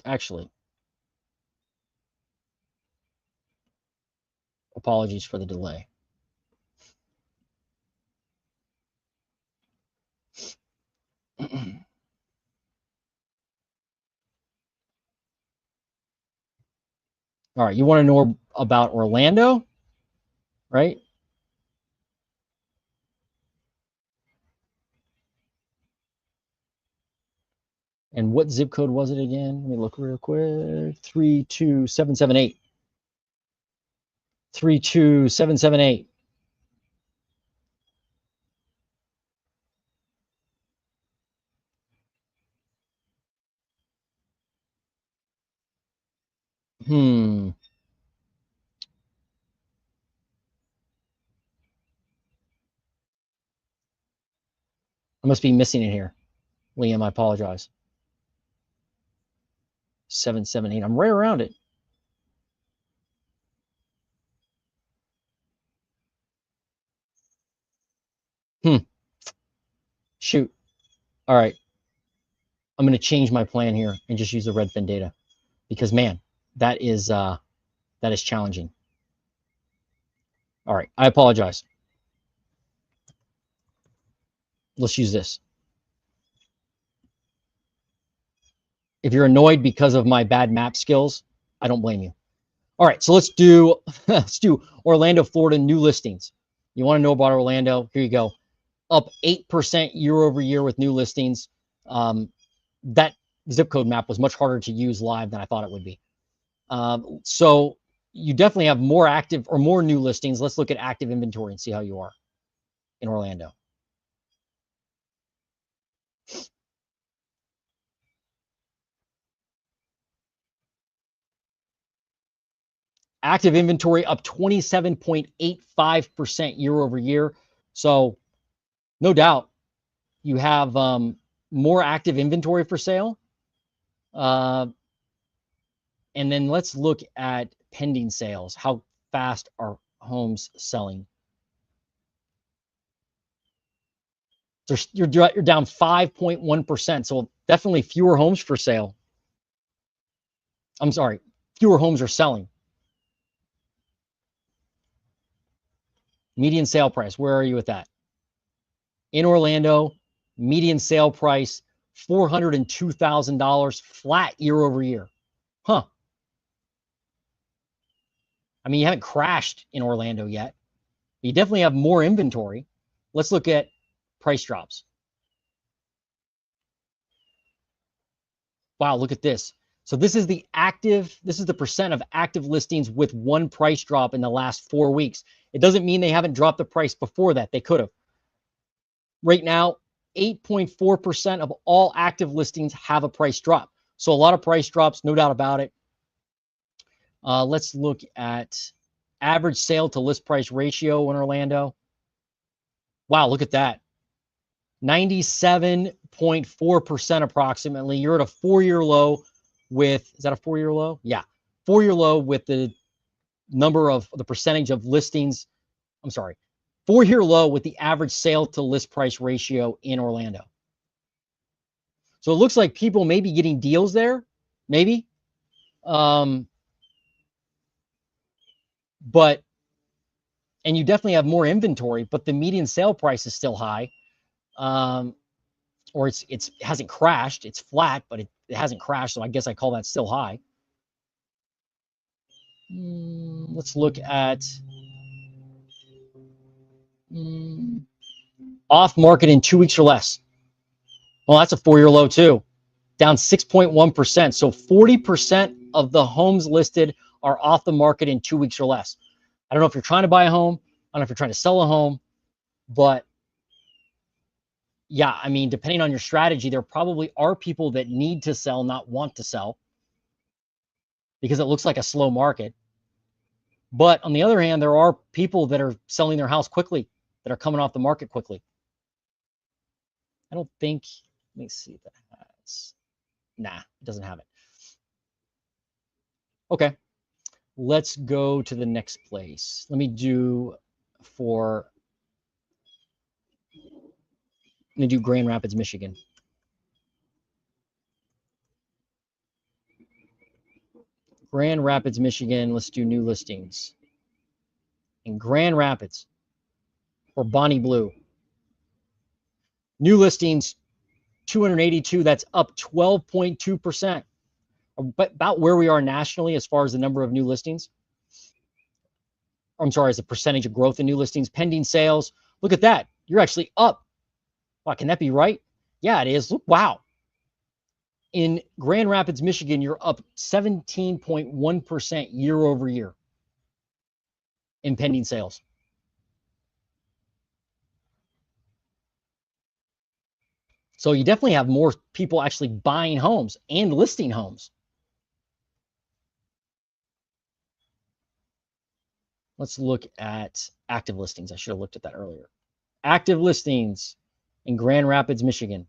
Actually, apologies for the delay. All right, you want to know about Orlando, right? And what zip code was it again? Let me look real quick. 32778. 32778. I must be missing it here. Liam, I apologize. 778. I'm right around it. Shoot. All right. I'm going to change my plan here and just use the Redfin data because, man, that is challenging. All right. I apologize. Let's use this. If you're annoyed because of my bad map skills, I don't blame you. All right, so let's do Orlando, Florida new listings. You want to know about Orlando? Here you go. Up 8% year over year with new listings. That zip code map was much harder to use live than I thought it would be. So you definitely have more active or more new listings. Let's look at active inventory and see how you are in Orlando. Active inventory up 27.85% year over year. So no doubt you have more active inventory for sale. And then let's look at pending sales. How fast are homes selling? So you're down 5.1%. So definitely fewer homes for sale. I'm sorry, fewer homes are selling. Median sale price, where are you with that? In Orlando, median sale price, $402,000, flat year over year. Huh. I mean, you haven't crashed in Orlando yet. You definitely have more inventory. Let's look at price drops. Wow, look at this. So this is the percent of active listings with one price drop in the last 4 weeks. It doesn't mean they haven't dropped the price before that. They could have. Right now, 8.4% of all active listings have a price drop. So a lot of price drops, no doubt about it. Let's look at average sale to list price ratio in Orlando. Wow, look at that. 97.4% approximately. You're at a 4-year low with, is that a 4-year low? Yeah. 4-year low with the percentage of listings. I'm sorry. 4-year low with the average sale to list price ratio in Orlando. So it looks like people may be getting deals there, maybe. And you definitely have more inventory, but the median sale price is still high. Or it hasn't crashed. It's flat, but it hasn't crashed. So I guess I call that still high. Let's look at off market in 2 weeks or less. Well, that's a 4-year low too, down 6.1%. So 40% of the homes listed are off the market in 2 weeks or less. I don't know if you're trying to buy a home. I don't know if you're trying to sell a home, but yeah, I mean, depending on your strategy, there probably are people that need to sell, not want to sell, because it looks like a slow market. But on the other hand, there are people that are selling their house quickly, that are coming off the market quickly. I don't think, let me see if that has, nah, it doesn't have it. Okay, let's go to the next place. Let me do Grand Rapids, Michigan. Grand Rapids, Michigan, let's do new listings. In Grand Rapids, or Bonnie Blue. New listings, 282, that's up 12.2%. About where we are nationally as far as the number of new listings. I'm sorry, as a percentage of growth in new listings. Pending sales, look at that. You're actually up. Wow, can that be right? Yeah, it is. Look, wow. In Grand Rapids, Michigan, you're up 17.1% year over year in pending sales. So you definitely have more people actually buying homes and listing homes. Let's look at active listings. I should have looked at that earlier. Active listings in Grand Rapids, Michigan.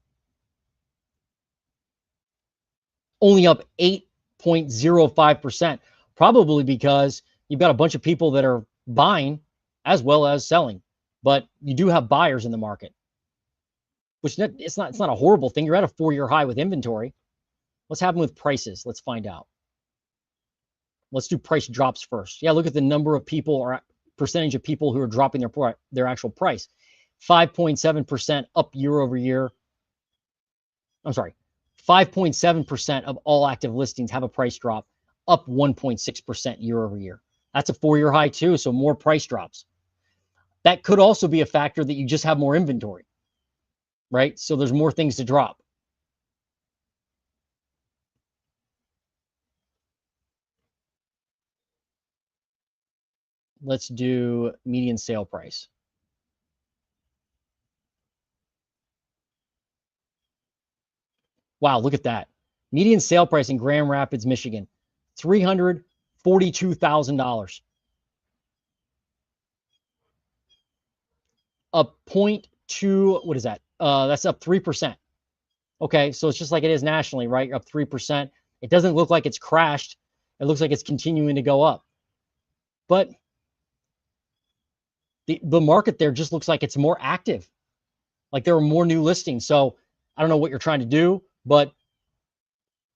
Only up 8.05%, probably because you've got a bunch of people that are buying as well as selling. But you do have buyers in the market, which it's not a horrible thing. You're at a 4-year high with inventory. What's happening with prices? Let's find out. Let's do price drops first. Yeah, look at the number of people or percentage of people who are dropping their actual price. 5.7% up year over year. I'm sorry, 5.7% of all active listings have a price drop, up 1.6% year over year. That's a 4-year high too, so more price drops. That could also be a factor that you just have more inventory, right? So there's more things to drop. Let's do median sale price. Wow, look at that. Median sale price in Grand Rapids, Michigan, $342,000. Up 0.2, what is that? That's up 3%. Okay, so it's just like it is nationally, right? You're up 3%. It doesn't look like it's crashed. It looks like it's continuing to go up. But the market there just looks like it's more active. Like there are more new listings. So I don't know what you're trying to do, but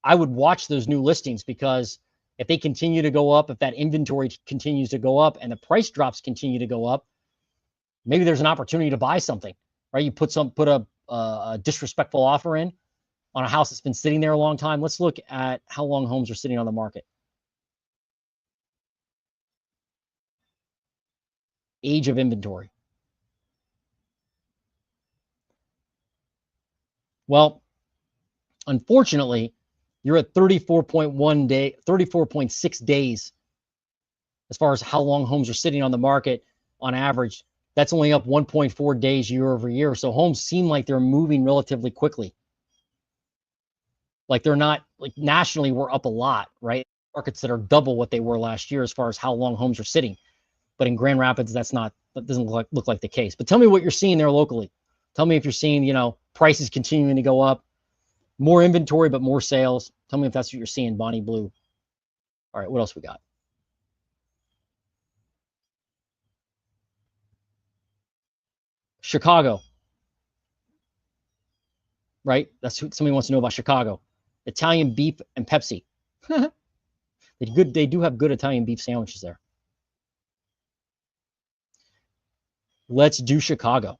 I would watch those new listings, because if they continue to go up, if that inventory continues to go up and the price drops continue to go up, maybe there's an opportunity to buy something, right? You put a disrespectful offer in on a house that's been sitting there a long time. Let's look at how long homes are sitting on the market. Age of inventory. Well, unfortunately, you're at 34.6 days as far as how long homes are sitting on the market on average. That's only up 1.4 days year over year. So homes seem like they're moving relatively quickly. Like they're not, like nationally, we're up a lot, right? Markets that are double what they were last year as far as how long homes are sitting. But in Grand Rapids, that doesn't look like the case. But tell me what you're seeing there locally. Tell me if you're seeing, prices continuing to go up, more inventory, but more sales. Tell me if that's what you're seeing, Bonnie Blue. All right, what else we got? Chicago, right? That's what somebody wants to know about Chicago. Italian beef and Pepsi. They do have good Italian beef sandwiches there. Let's do Chicago.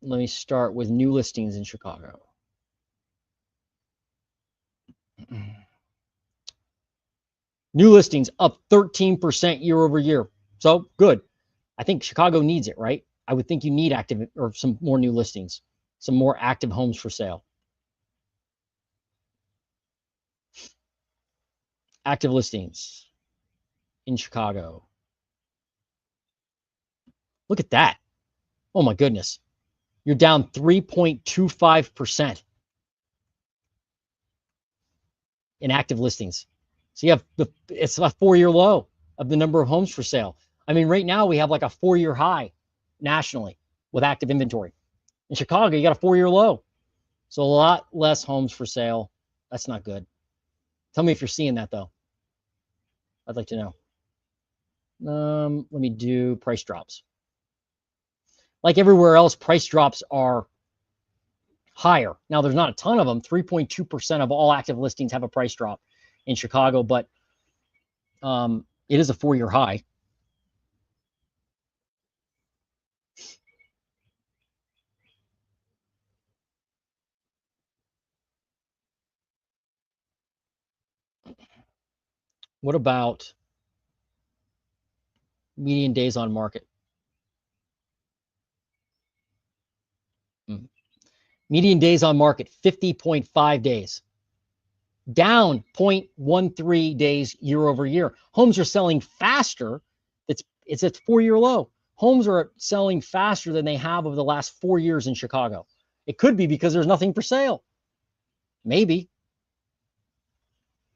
Let me start with new listings in Chicago. New listings up 13% year over year. So good. I think Chicago needs it, right? I would think you need active or some more new listings, some more active homes for sale. Active listings in Chicago. Look at that. Oh my goodness. You're down 3.25% in active listings. So you have it's a 4-year low of the number of homes for sale. I mean, right now we have like a 4-year high nationally with active inventory. In Chicago, you got a 4-year low. So a lot less homes for sale. That's not good. Tell me if you're seeing that though. I'd like to know. Let me do price drops. Like everywhere else, price drops are higher. Now, there's not a ton of them. 3.2% of all active listings have a price drop in Chicago, but it is a 4-year high. What about median days on market? Median days on market, 50.5 days. Down 0.13 days year over year. Homes are selling faster. It's at 4-year low. Homes are selling faster than they have over the last 4 years in Chicago. It could be because there's nothing for sale. Maybe.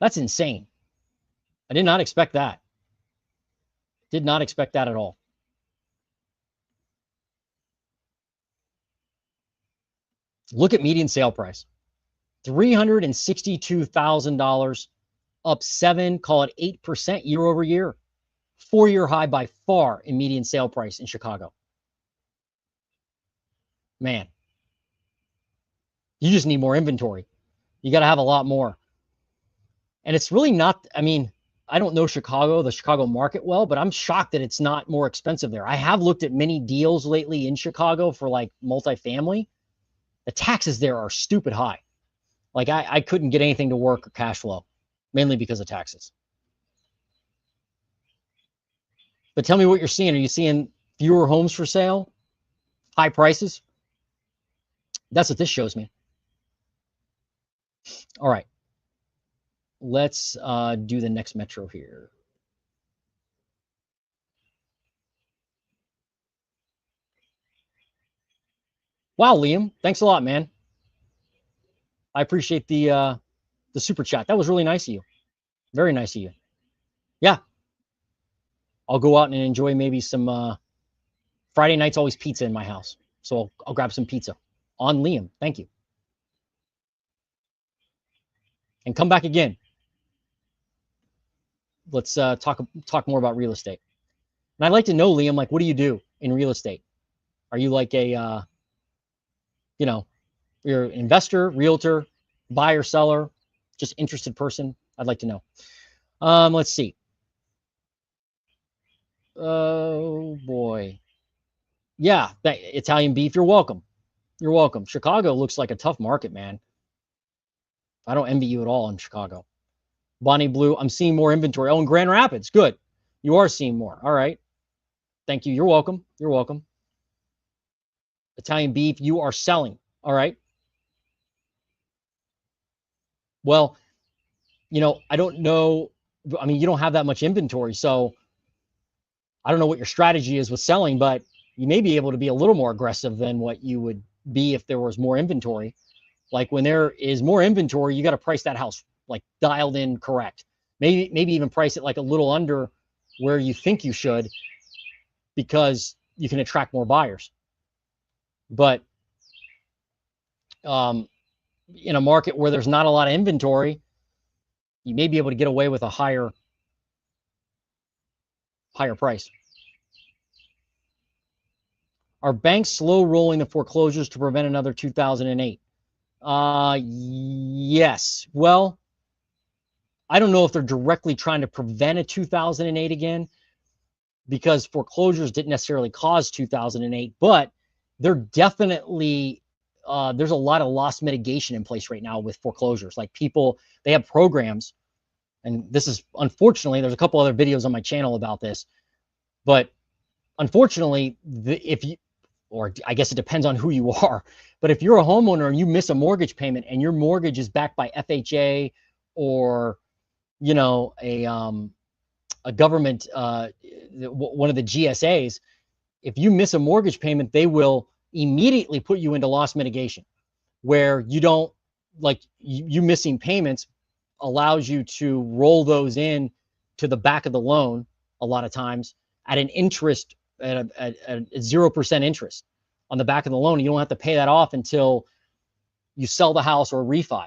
That's insane. I did not expect that. Did not expect that at all. Look at median sale price. $362,000, up 7, call it 8% year over year. 4-year high by far in median sale price in Chicago. Man, you just need more inventory. You got to have a lot more. And it's really not, I mean, I don't know Chicago, the Chicago market well, but I'm shocked that it's not more expensive there. I have looked at many deals lately in Chicago for like multifamily. The taxes there are stupid high. Like I couldn't get anything to work or cash flow, mainly because of taxes. But tell me what you're seeing. Are you seeing fewer homes for sale? High prices? That's what this shows me. All right. Let's do the next metro here. Wow, Liam. Thanks a lot, man. I appreciate the super chat. That was really nice of you. Very nice of you. Yeah. I'll go out and enjoy maybe some Friday night's always pizza in my house. So I'll grab some pizza on Liam. Thank you. And come back again. Let's talk more about real estate. And I'd like to know, Liam, like, what do you do in real estate? Are you like a, you're an investor, realtor, buyer, seller, just interested person? I'd like to know. Let's see. Oh boy. Yeah, that Italian beef. You're welcome. You're welcome. Chicago looks like a tough market, man. I don't envy you at all in Chicago. Bonnie Blue, I'm seeing more inventory. Oh, in Grand Rapids. Good. You are seeing more. All right. Thank you. You're welcome. You're welcome. Italian beef, you are selling. All right. Well, I don't know. I mean, you don't have that much inventory. So I don't know what your strategy is with selling, but you may be able to be a little more aggressive than what you would be if there was more inventory. Like when there is more inventory, you got to price that house like dialed in correct. Maybe even price it like a little under where you think you should, because you can attract more buyers. But in a market where there's not a lot of inventory, you may be able to get away with a higher price. Are banks slow rolling the foreclosures to prevent another 2008? Yes. Well, I don't know if they're directly trying to prevent a 2008 again, because foreclosures didn't necessarily cause 2008, but they're definitely, there's a lot of loss mitigation in place right now with foreclosures. Like people, they have programs, and this is, unfortunately, there's a couple other videos on my channel about this, but unfortunately, or I guess it depends on who you are. But if you're a homeowner and you miss a mortgage payment and your mortgage is backed by FHA or, you know, a government, one of the GSAs, if you miss a mortgage payment, they will immediately put you into loss mitigation, where you don't, like, you missing payments allows you to roll those in to the back of the loan a lot of times at an interest, at a 0% interest on the back of the loan. You don't have to pay that off until you sell the house or refi.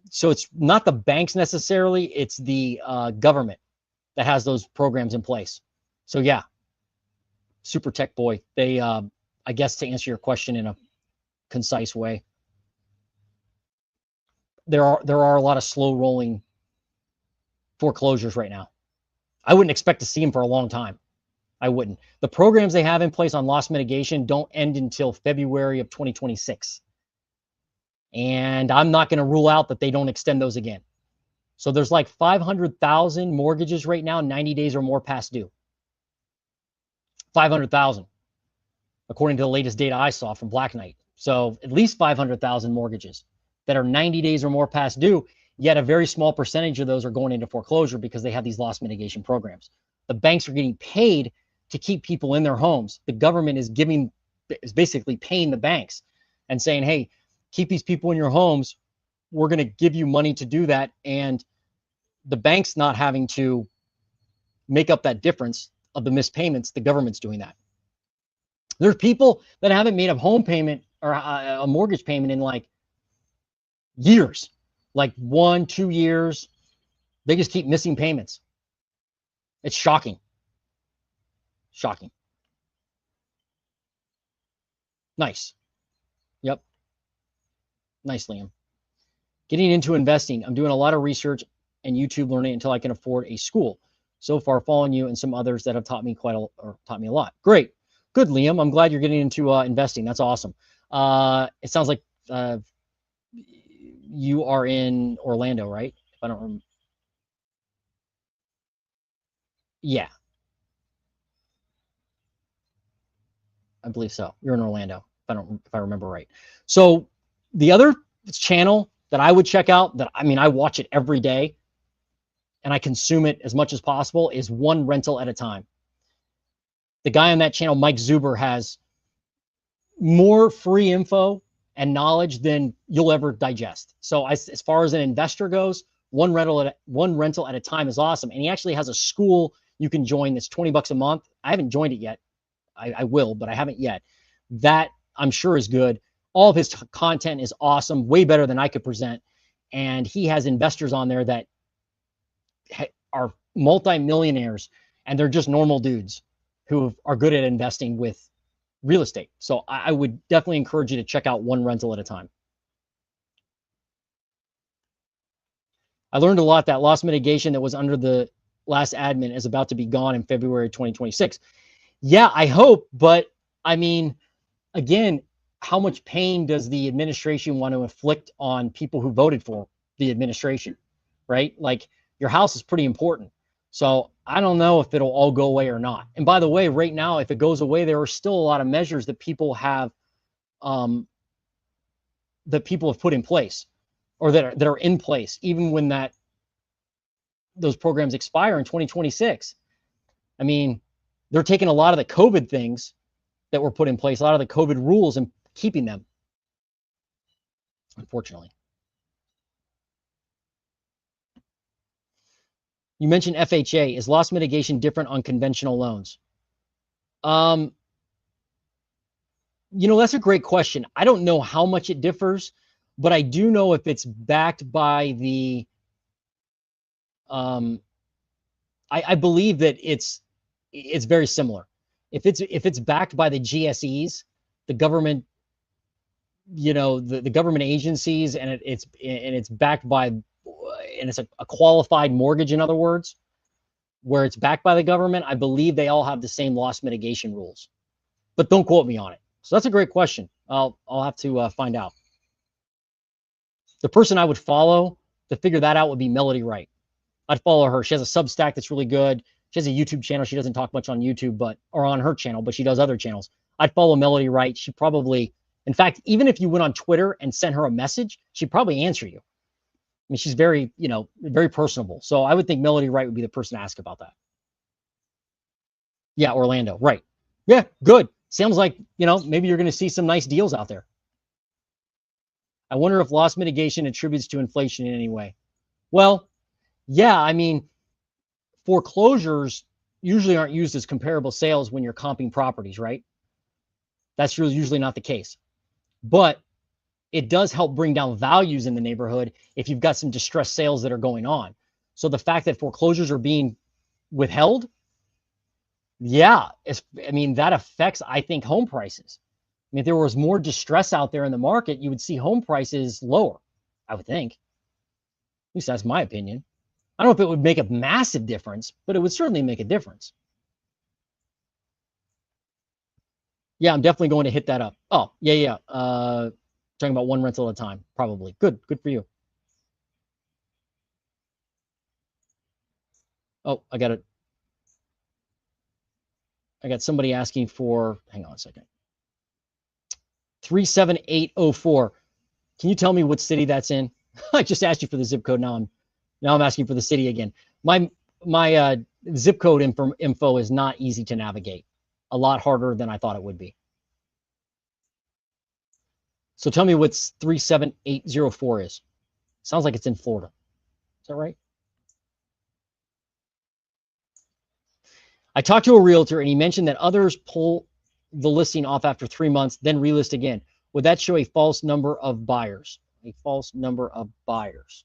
So it's not the banks necessarily, it's the government that has those programs in place. So yeah, super tech boy. They, I guess, to answer your question in a concise way, there are a lot of slow rolling foreclosures right now. I wouldn't expect to see them for a long time. I wouldn't. The programs they have in place on loss mitigation don't end until February of 2026. And I'm not going to rule out that they don't extend those again. So there's like 500,000 mortgages right now, 90 days or more past due. 500,000, according to the latest data I saw from Black Knight. So at least 500,000 mortgages that are 90 days or more past due, yet a very small percentage of those are going into foreclosure because they have these loss mitigation programs. The banks are getting paid to keep people in their homes. The government is basically paying the banks and saying, hey, keep these people in your homes. We're going to give you money to do that. And the bank's not having to make up that difference of the missed payments. The government's doing that. There's people that haven't made a home payment or a mortgage payment in like years, like 1-2 years. They just keep missing payments. It's shocking. Shocking. Nice. Yep. Nice, Liam. Getting into investing. I'm doing a lot of research and YouTube learning until I can afford a school. So far, following you and some others that have taught me a lot. Great. Good, Liam. I'm glad you're getting into investing. That's awesome. It sounds like you are in Orlando, right? If I don't remember. Yeah, I believe so. You're in Orlando, if I remember right. So the other channel that I would check out, that I mean, I watch it every day and I consume it as much as possible, is One Rental at a Time. The guy on that channel, Mike Zuber, has more free info and knowledge than you'll ever digest. So as far as an investor goes, one rental at a time is awesome. And he actually has a school you can join that's $20 a month. I haven't joined it yet. I will, but I haven't yet. That I'm sure is good. All of his content is awesome, way better than I could present. And he has investors on there that are multimillionaires, and they're just normal dudes who are good at investing with real estate. So I would definitely encourage you to check out One Rental at a Time. I learned a lot that loss mitigation that was under the last admin is about to be gone in February 2026. Yeah, I hope, but I mean, again, how much pain does the administration want to inflict on people who voted for the administration, right? Like, your house is pretty important. So I don't know if it'll all go away or not. And by the way, right now, if it goes away, there are still a lot of measures that people have put in place, or that are in place, even when those programs expire in 2026. I mean, they're taking a lot of the COVID things that were put in place, a lot of the COVID rules, and keeping them, unfortunately. You mentioned FHA. Is loss mitigation different on conventional loans? That's a great question. I don't know how much it differs, but I do know if it's backed by the, I believe that it's very similar. If it's backed by the GSEs, the government, the government agencies, and it's backed by, and it's a qualified mortgage, in other words, where it's backed by the government, I believe they all have the same loss mitigation rules. But don't quote me on it. So that's a great question. I'll have to find out. The person I would follow to figure that out would be Melody Wright. I'd follow her. She has a Substack that's really good. She has a YouTube channel. She doesn't talk much on YouTube, or on her channel, but she does other channels. I'd follow Melody Wright. She probably, in fact, even if you went on Twitter and sent her a message, she'd probably answer you. I mean, she's very, very personable. So I would think Melody Wright would be the person to ask about that. Yeah, Orlando, right. Yeah, good. Sounds like, maybe you're going to see some nice deals out there. I wonder if loss mitigation attributes to inflation in any way. Well, yeah, I mean, foreclosures usually aren't used as comparable sales when you're comping properties, right? That's usually not the case. But it does help bring down values in the neighborhood if you've got some distressed sales that are going on. So the fact that foreclosures are being withheld, yeah, that affects, I think, home prices. I mean, if there was more distress out there in the market, you would see home prices lower, I would think. At least that's my opinion. I don't know if it would make a massive difference, but it would certainly make a difference. Yeah, I'm definitely going to hit that up. Oh, yeah. Talking about one rental at a time, probably. Good for you. Oh, I got somebody asking for, hang on a second. 37804. Can you tell me what city that's in? I just asked you for the zip code. Now I'm asking for the city again. My zip code info is not easy to navigate. A lot harder than I thought it would be. So tell me what 37804 is. Sounds like it's in Florida. Is that right? I talked to a realtor and he mentioned that others pull the listing off after 3 months, then relist again. Would that show a false number of buyers? A false number of buyers.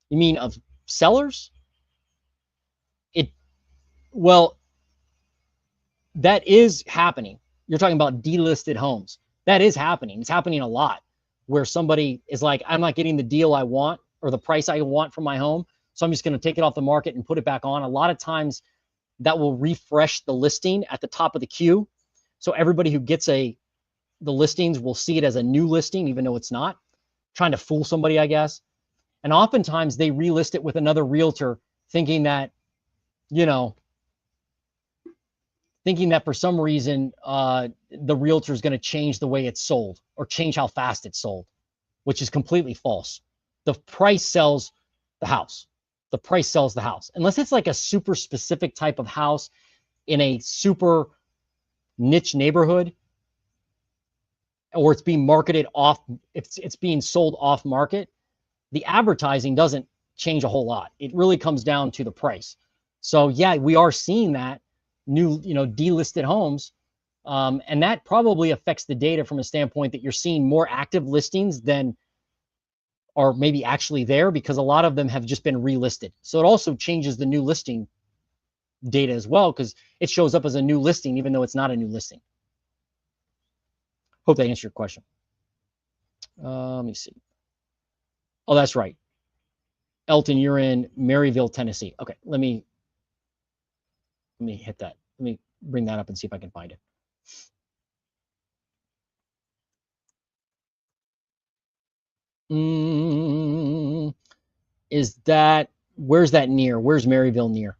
You mean of sellers? Well, that is happening. You're talking about delisted homes. That is happening. It's happening a lot where somebody is like, I'm not getting the deal I want or the price I want for my home, so I'm just going to take it off the market and put it back on. A lot of times that will refresh the listing at the top of the queue. So everybody who gets the listings will see it as a new listing, even though it's not. Trying to fool somebody, I guess. And oftentimes they relist it with another realtor thinking that, for some reason, the realtor is going to change the way it's sold or change how fast it's sold, which is completely false. The price sells the house. The price sells the house. Unless it's like a super specific type of house in a super niche neighborhood, or it's being marketed off, if it's being sold off market, the advertising doesn't change a whole lot. It really comes down to the price. So yeah, we are seeing that new, delisted homes. And that probably affects the data from a standpoint that you're seeing more active listings than are maybe actually there, because a lot of them have just been relisted. So it also changes the new listing data as well, because it shows up as a new listing, even though it's not a new listing. Hope that answered your question. Let me see. Oh, that's right. Elton, you're in Maryville, Tennessee. Okay, let me hit that. Let me bring that up and see if I can find it. Where's that near? Where's Maryville near?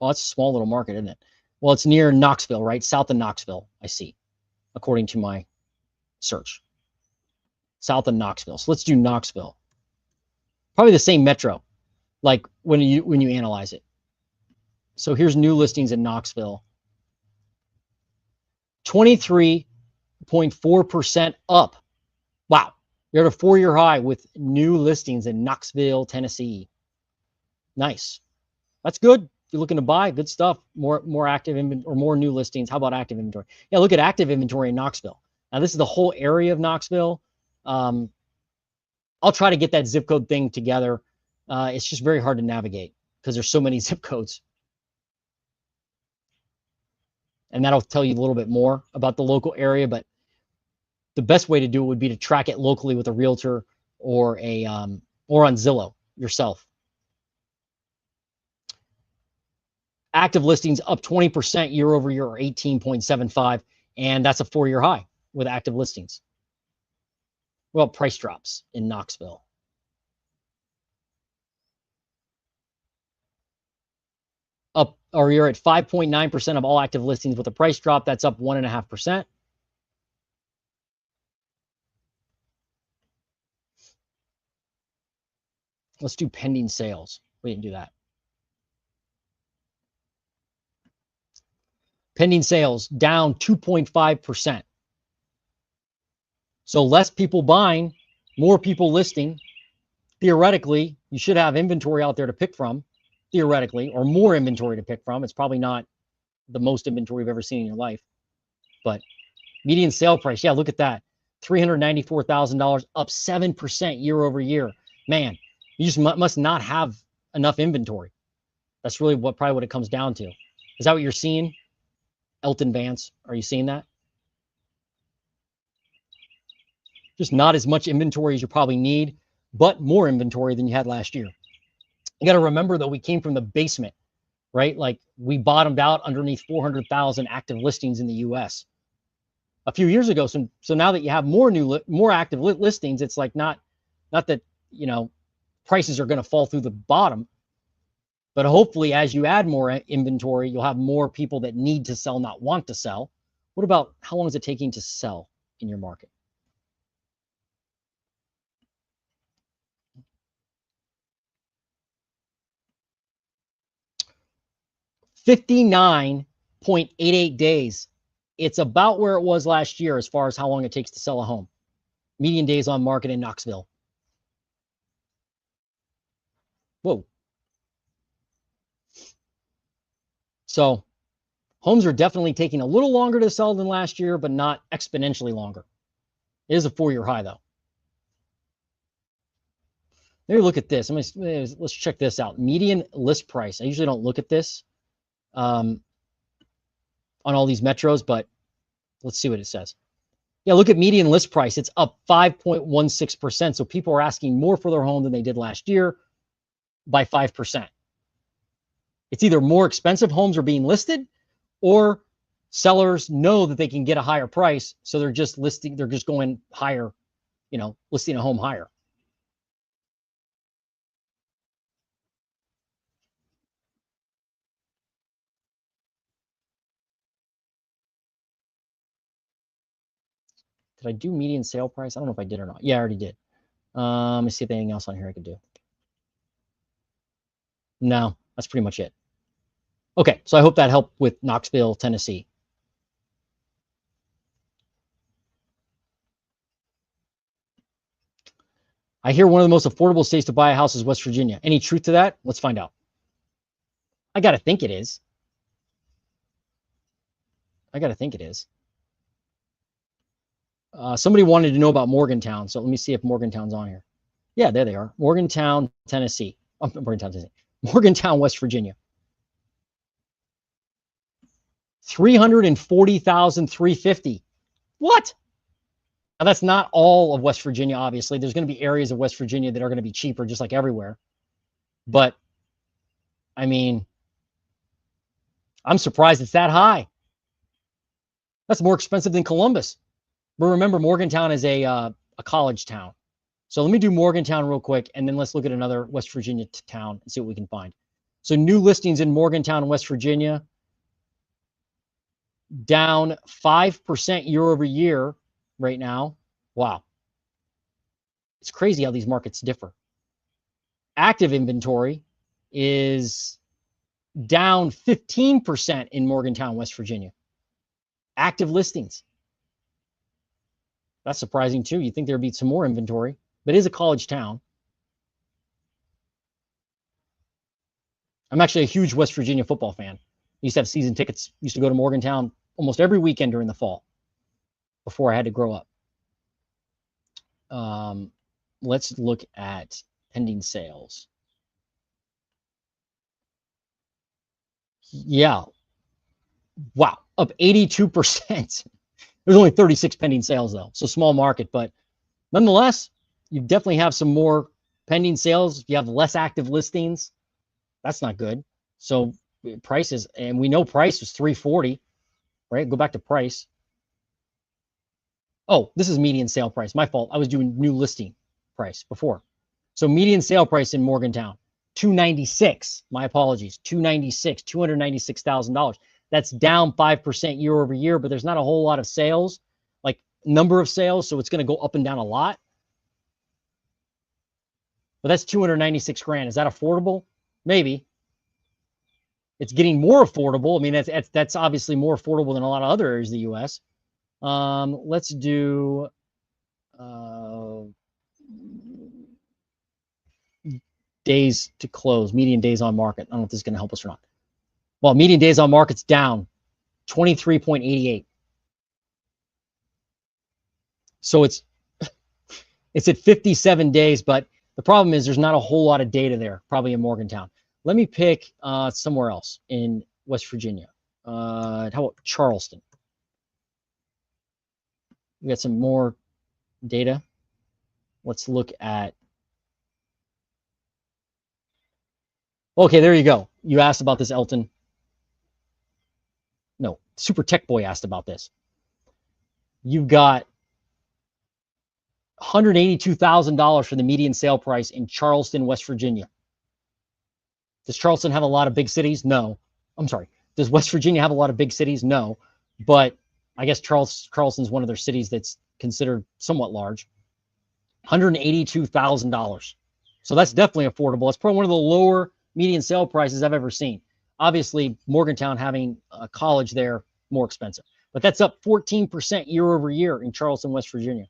Well, it's a small little market, isn't it? Well, it's near Knoxville, right? South of Knoxville, I see, according to my search. South of Knoxville. So let's do Knoxville. Probably the same metro, like when you analyze it. So here's new listings in Knoxville. 23.4% up. Wow. You're at a 4-year high with new listings in Knoxville, Tennessee. Nice. That's good. If you're looking to buy, good stuff. More active inventory or more new listings. How about active inventory? Yeah, look at active inventory in Knoxville. Now this is the whole area of Knoxville. I'll try to get that zip code thing together. It's just very hard to navigate because there's so many zip codes. And that'll tell you a little bit more about the local area, but the best way to do it would be to track it locally with a realtor or or on Zillow yourself. Active listings up 20% year over year, or 18.75, and that's a 4-year high. with active listings? Well, price drops in Knoxville. Up, or you're at 5.9% of all active listings with a price drop. That's up 1.5%. Let's do pending sales. We didn't do that. Pending sales down 2.5%. So less people buying, more people listing. Theoretically, you should have inventory out there to pick from, theoretically, or more inventory to pick from. It's probably not the most inventory you've ever seen in your life. But median sale price, yeah, look at that. $394,000, up 7% year over year. Man, you just must not have enough inventory. That's really probably what it comes down to. Is that what you're seeing? Elton Vance, are you seeing that? Just not as much inventory as you probably need, but more inventory than you had last year. You got to remember, though, we came from the basement, right? Like, we bottomed out underneath 400,000 active listings in the U.S. a few years ago. So now that you have more active listings, it's like not that, you know, prices are going to fall through the bottom, but hopefully as you add more inventory, you'll have more people that need to sell, not want to sell. What about how long is it taking to sell in your market? $59.88 days. It's about where it was last year as far as how long it takes to sell a home. Median days on market in Knoxville. Whoa. So homes are definitely taking a little longer to sell than last year, but not exponentially longer. It is a 4-year high, though. Maybe look at this. Let's check this out. Median list price. I usually don't look at this on all these metros, but let's see what it says. Yeah, look at median list price. It's up 5.16%. So people are asking more for their home than they did last year by 5%. It's either more expensive homes are being listed, or sellers know that they can get a higher price, so they're just going higher, you know, listing a home higher. Did I do median sale price? I don't know if I did or not. Yeah, I already did. Let me see if anything else on here I could do. No, that's pretty much it. Okay, so I hope that helped with Knoxville, Tennessee. I hear one of the most affordable states to buy a house is West Virginia. Any truth to that? Let's find out. I got to think it is. Somebody wanted to know about Morgantown, so let me see if Morgantown's on here. Yeah, there they are. Morgantown, Tennessee. Oh, Morgantown, Tennessee. Morgantown, West Virginia. 340,350. What? Now, that's not all of West Virginia, obviously. There's going to be areas of West Virginia that are going to be cheaper, just like everywhere. But, I mean, I'm surprised it's that high. That's more expensive than Columbus. But remember, Morgantown is a college town. So let me do Morgantown real quick, and then let's look at another West Virginia town and see what we can find. So new listings in Morgantown, West Virginia, down 5% year over year right now. Wow. It's crazy how these markets differ. Active inventory is down 15% in Morgantown, West Virginia. Active listings. That's surprising too. You'd think there'd be some more inventory, but it is a college town. I'm actually a huge West Virginia football fan. I used to have season tickets. Used to go to Morgantown almost every weekend during the fall before I had to grow up. Let's look at pending sales. Yeah. Wow. Up 82%. There's only 36 pending sales, though. So small market. But nonetheless, you definitely have some more pending sales. You have less active listings. That's not good. So prices, and we know price was 340, right? Go back to price. Oh, this is median sale price. My fault. I was doing new listing price before. So median sale price in Morgantown, 296. My apologies. 296, $296,000. That's down 5% year over year, but there's not a whole lot of sales, like number of sales, so it's going to go up and down a lot. But that's 296 grand. Is that affordable? Maybe. It's getting more affordable. I mean, that's obviously more affordable than a lot of other areas of the U.S. Let's do days to close, median days on market. I don't know if this is going to help us or not. Well, median days on market's down 23.88. So it's at 57 days, but the problem is there's not a whole lot of data there, probably in Morgantown. Let me pick somewhere else in West Virginia. How about Charleston? We got some more data. Let's look at. Okay, there you go. You asked about this, Elton. No, Super Tech Boy asked about this. You've got $182,000 for the median sale price in Charleston, West Virginia. Does Charleston have a lot of big cities? No. I'm sorry. Does West Virginia have a lot of big cities? No. But I guess Charleston's one of their cities that's considered somewhat large. $182,000. So that's definitely affordable. It's probably one of the lower median sale prices I've ever seen. Obviously, Morgantown having a college there, more expensive. But that's up 14% year over year in Charleston, West Virginia.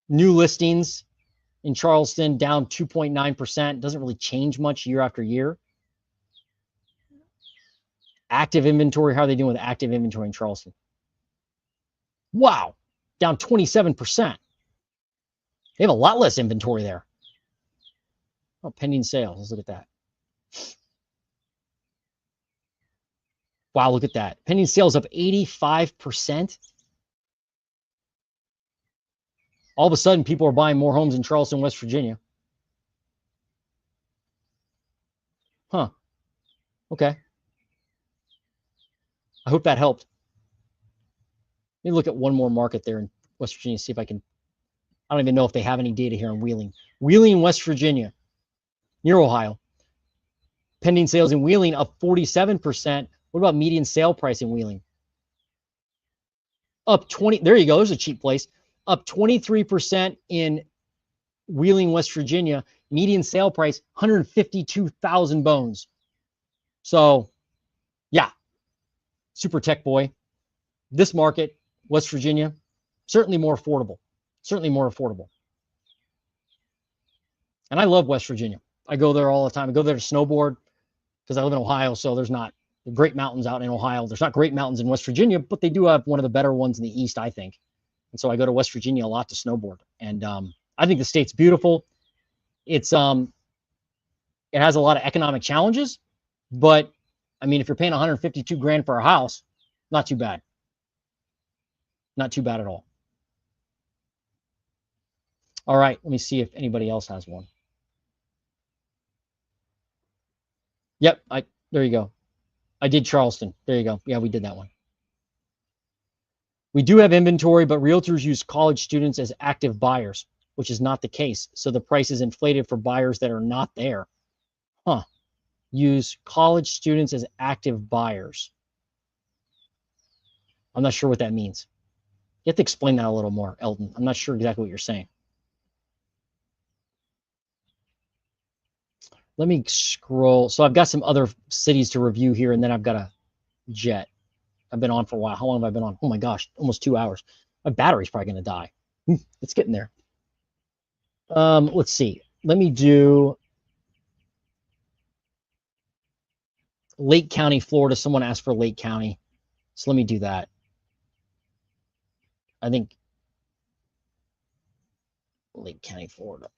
New listings in Charleston down 2.9%. Doesn't really change much year after year. Active inventory, how are they doing with active inventory in Charleston? Wow, down 27%. They have a lot less inventory there. Oh, pending sales. Let's look at that. Wow, look at that. Pending sales up 85%. All of a sudden, people are buying more homes in Charleston, West Virginia. Huh. Okay. I hope that helped. Let me look at one more market there in West Virginia, see if I can. I don't even know if they have any data here on Wheeling. Wheeling, West Virginia, near Ohio. Pending sales in Wheeling up 47%. What about median sale price in Wheeling? Up 20. There you go. There's a cheap place. Up 23% in Wheeling, West Virginia. Median sale price, 152,000 bones. So, yeah, Super Tech Boy. This market, West Virginia, certainly more affordable. Certainly more affordable. And I love West Virginia. I go there all the time. I go there to snowboard because I live in Ohio, so there's not great mountains out in Ohio. There's not great mountains in West Virginia, but they do have one of the better ones in the East, I think. And so I go to West Virginia a lot to snowboard. And I think the state's beautiful. It has a lot of economic challenges, but I mean, if you're paying 152 grand for a house, not too bad. Not too bad at all. All right, let me see if anybody else has one. Yep, there you go. I did Charleston. There you go. Yeah, we did that one. We do have inventory, but realtors use college students as active buyers, which is not the case. So the price is inflated for buyers that are not there. Huh. Use college students as active buyers. I'm not sure what that means. You have to explain that a little more, Elton. I'm not sure exactly what you're saying. Let me scroll. So I've got some other cities to review here, and then I've got a jet. I've been on for a while. How long have I been on? Oh my gosh, almost 2 hours. My battery's probably going to die. It's getting there. Let's see. Let me do Lake County, Florida. Someone asked for Lake County. So let me do that. I think Lake County, Florida.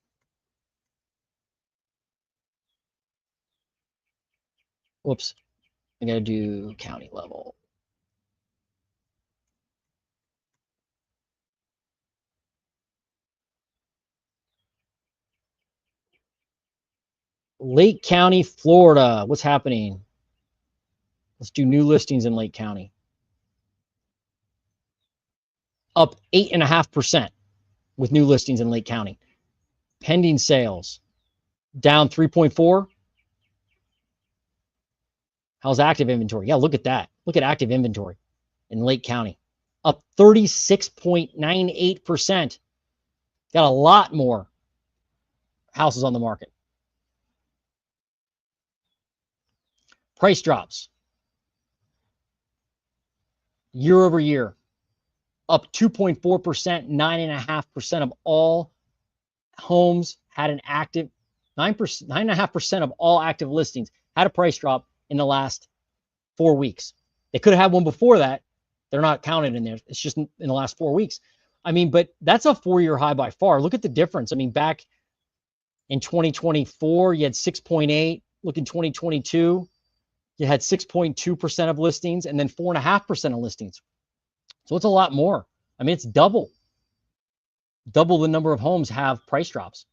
Whoops. I got to do county level. Lake County, Florida. What's happening? Let's do new listings in Lake County. up 8.5% with new listings in Lake County. Pending sales down 3.4. How's active inventory? Yeah, look at that. Look at active inventory in Lake County, up 36.98%. Got a lot more houses on the market. Price drops year over year, up 2.4%, 9.5% of all homes had an active, 9.5% of all active listings had a price drop in the last 4 weeks. They could have had one before that. They're not counted in there. It's just in the last 4 weeks. I mean, but that's a 4-year high by far. Look at the difference. I mean, back in 2024, you had 6.8. Look in 2022, you had 6.2% of listings and then 4.5% of listings. So it's a lot more. I mean, it's double the number of homes have price drops.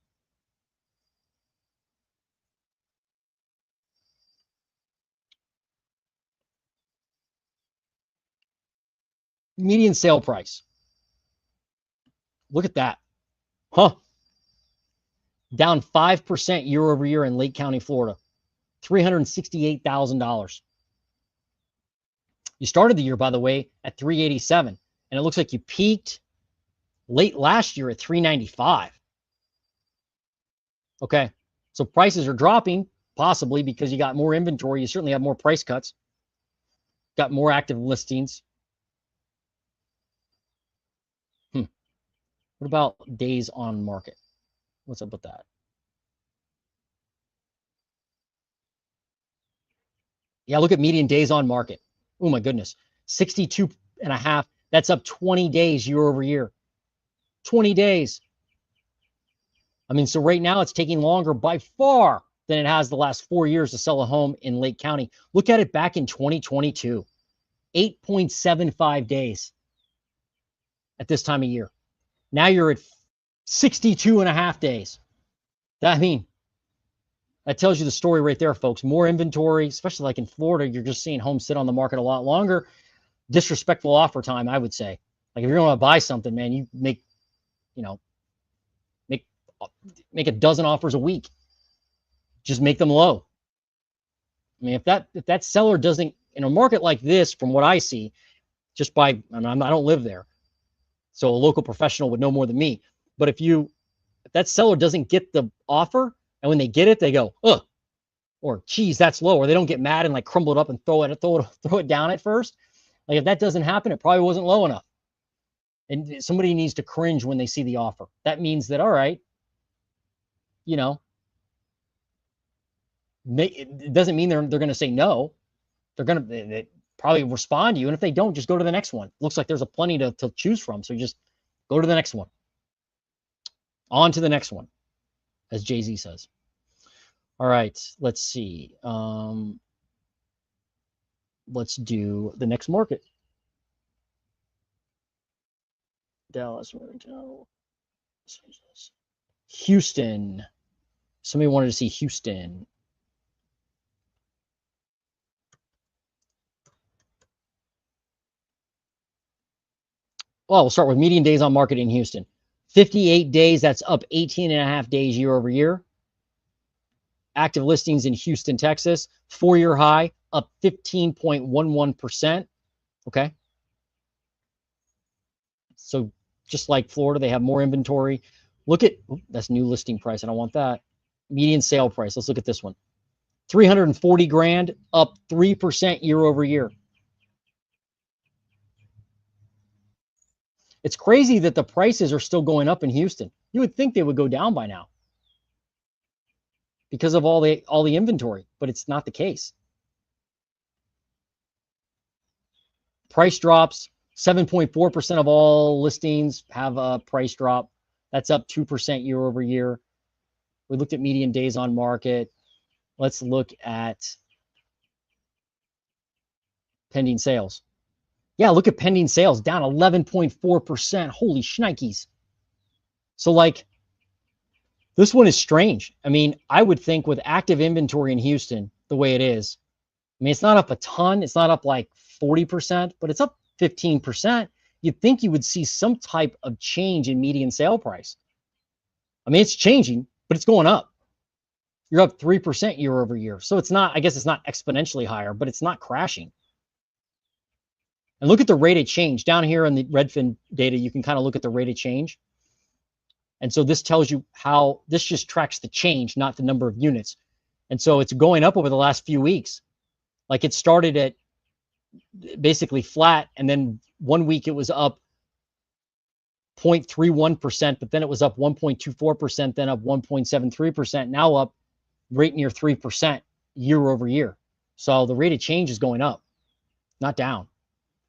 Median sale price. Look at that. Huh. Down 5% year over year in Lake County, Florida. $368,000. You started the year, by the way, at 387, and it looks like you peaked late last year at 395. Okay, so prices are dropping, possibly because you got more inventory. You certainly have more price cuts, got more active listings. What about days on market? What's up with that? Yeah, look at median days on market. Oh my goodness, 62.5. That's up 20 days year over year. 20 days. I mean, so right now it's taking longer by far than it has the last 4 years to sell a home in Lake County. Look at it back in 2022, 8.75 days at this time of year. Now you're at 62.5 days. I mean, that tells you the story right there, folks. More inventory, especially like in Florida, you're just seeing homes sit on the market a lot longer. Disrespectful offer time, I would say. Like if you're going to buy something, man, you make a dozen offers a week. Just make them low. I mean, if that seller doesn't, in a market like this, from what I see, just by, I don't live there, so a local professional would know more than me. But if that seller doesn't get the offer, and when they get it, they go, ugh, or geez, that's low, or they don't get mad and like crumble it up and throw it down at first. Like if that doesn't happen, it probably wasn't low enough. And somebody needs to cringe when they see the offer. That means that, all right, it doesn't mean they're going to say no. They're going to probably respond to you. And if they don't, just go to the next one. Looks like there's a plenty to choose from. So you just go to the next one. On to the next one, as Jay-Z says. All right, let's see. Let's do the next market. Dallas, Houston. Somebody wanted to see Houston. Well, we'll start with median days on market in Houston. 58 days, that's up 18.5 days year over year. Active listings in Houston, Texas, 4-year high, up 15.11%. Okay. So just like Florida, they have more inventory. Look at, that's new listing price. I don't want that. Median sale price. Let's look at this one. 340 grand, up 3% year over year. It's crazy that the prices are still going up in Houston. You would think they would go down by now because of all the inventory, but it's not the case. Price drops. 7.4% of all listings have a price drop. That's up 2% year over year. We looked at median days on market. Let's look at pending sales. Yeah, look at pending sales, down 11.4%. Holy shnikes. So like, this one is strange. I mean, I would think with active inventory in Houston, the way it is, I mean, it's not up a ton. It's not up like 40%, but it's up 15%. you'd think you would see some type of change in median sale price. I mean, it's changing, but it's going up. You're up 3% year over year. So it's not, I guess it's not exponentially higher, but it's not crashing. And look at the rate of change. Down here in the Redfin data, you can kind of look at the rate of change. And so this tells you how, this just tracks the change, not the number of units. And so it's going up over the last few weeks. Like it started at basically flat, and then 1 week it was up 0.31%, but then it was up 1.24%, then up 1.73%, now up right near 3% year over year. So the rate of change is going up, not down.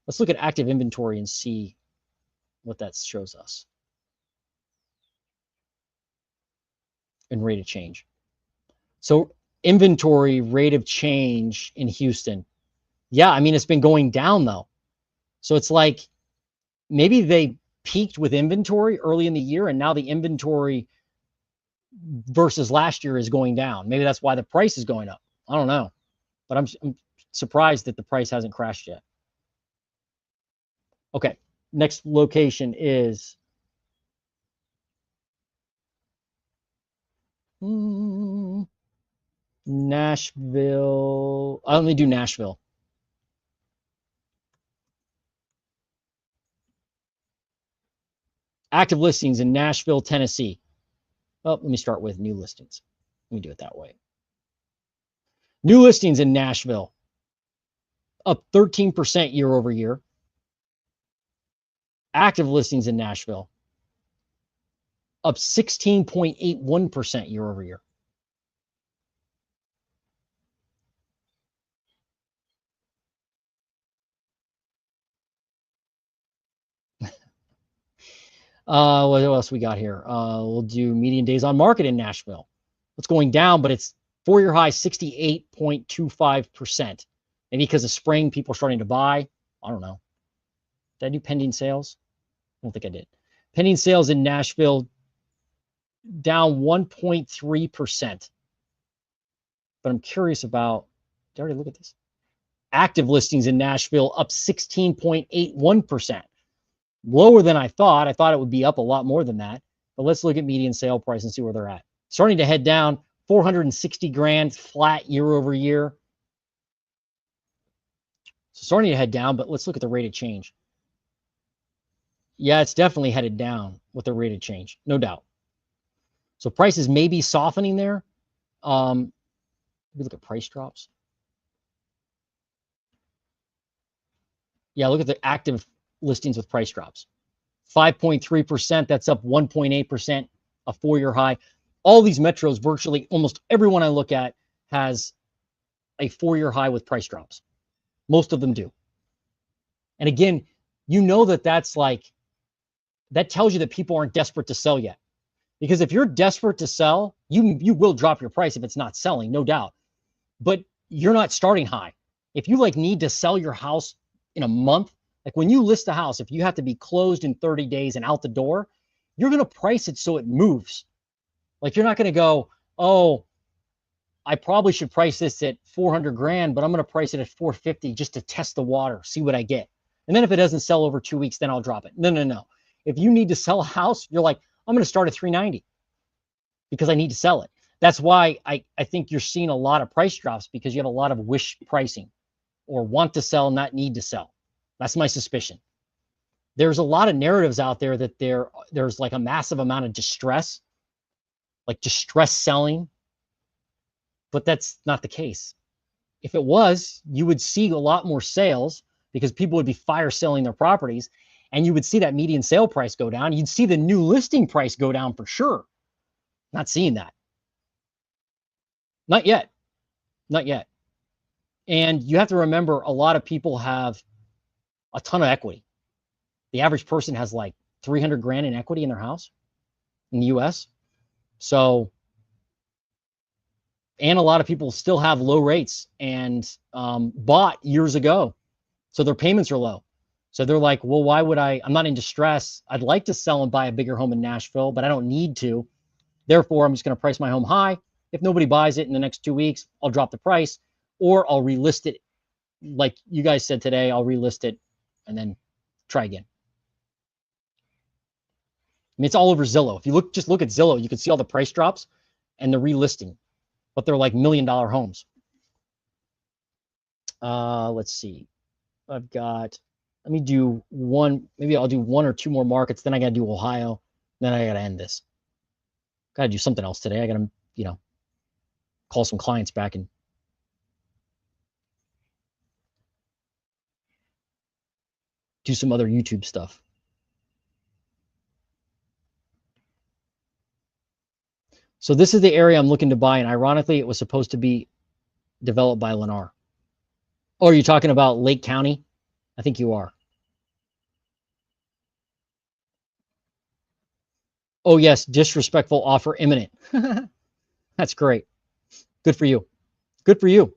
Let's look at active inventory and see what that shows us in rate of change. So inventory rate of change in Houston. Yeah, I mean, it's been going down though. So it's like maybe they peaked with inventory early in the year, and now the inventory versus last year is going down. Maybe that's why the price is going up. I don't know. But I'm surprised that the price hasn't crashed yet. Okay, next location is Nashville. I'll only do Nashville. Active listings in Nashville, Tennessee. Oh, let me start with new listings. Let me do it that way. New listings in Nashville, up 13% year over year. Active listings in Nashville, up 16.81% year over year. What else we got here? We'll do median days on market in Nashville. It's going down, but it's 4-year high 68.25%. Maybe because of spring, people are starting to buy. I don't know. Did I do pending sales? I don't think I did. Pending sales in Nashville down 1.3%. But I'm curious about, did I already look at this? Active listings in Nashville up 16.81%. Lower than I thought. I thought it would be up a lot more than that. But let's look at median sale price and see where they're at. Starting to head down, 460 grand flat year over year. So starting to head down, but let's look at the rate of change. Yeah, it's definitely headed down with the rate of change, no doubt. So prices may be softening there. Let me look at price drops. Yeah, look at the active listings with price drops. 5.3%, that's up 1.8%, a 4-year high. All these metros, virtually almost everyone I look at has a 4-year high with price drops. Most of them do. And again, you know that that's like, that tells you that people aren't desperate to sell yet. Because if you're desperate to sell, you will drop your price if it's not selling, no doubt. But you're not starting high. If you like need to sell your house in a month, like when you list a house, if you have to be closed in 30 days and out the door, you're going to price it so it moves. Like you're not going to go, oh, I probably should price this at 400 grand, but I'm going to price it at 450 just to test the water, see what I get. And then if it doesn't sell over 2 weeks, then I'll drop it. No. If you need to sell a house, you're like, I'm going to start at 390 because I need to sell it. That's why I think you're seeing a lot of price drops, because you have a lot of wish pricing or want to sell, not need to sell. That's my suspicion. There's a lot of narratives out there that there's like a massive amount of distress, like distress selling, but that's not the case. If it was, you would see a lot more sales because people would be fire selling their properties, and you would see that median sale price go down. You'd see the new listing price go down for sure. Not seeing that. Not yet. Not yet. And you have to remember, a lot of people have a ton of equity. The average person has like 300 grand in equity in their house in the US. So, and a lot of people still have low rates and bought years ago. So their payments are low. So they're like, well, why would I'm not in distress. I'd like to sell and buy a bigger home in Nashville, but I don't need to. Therefore, I'm just going to price my home high. If nobody buys it in the next 2 weeks, I'll drop the price, or I'll relist it. Like you guys said today, I'll relist it and then try again. mean, it's all over Zillow. If you just look at Zillow, you can see all the price drops and the relisting, but they're like $1 million homes. Let's see. I've got, let me do one, maybe I'll do one or two more markets. Then I got to do Ohio. Then I got to end this. Got to do something else today. I got to, call some clients back and do some other YouTube stuff. So this is the area I'm looking to buy, and ironically, it was supposed to be developed by Lennar. Oh, are you talking about Lake County? I think you are. Oh, yes, disrespectful offer imminent. That's great. Good for you. Good for you.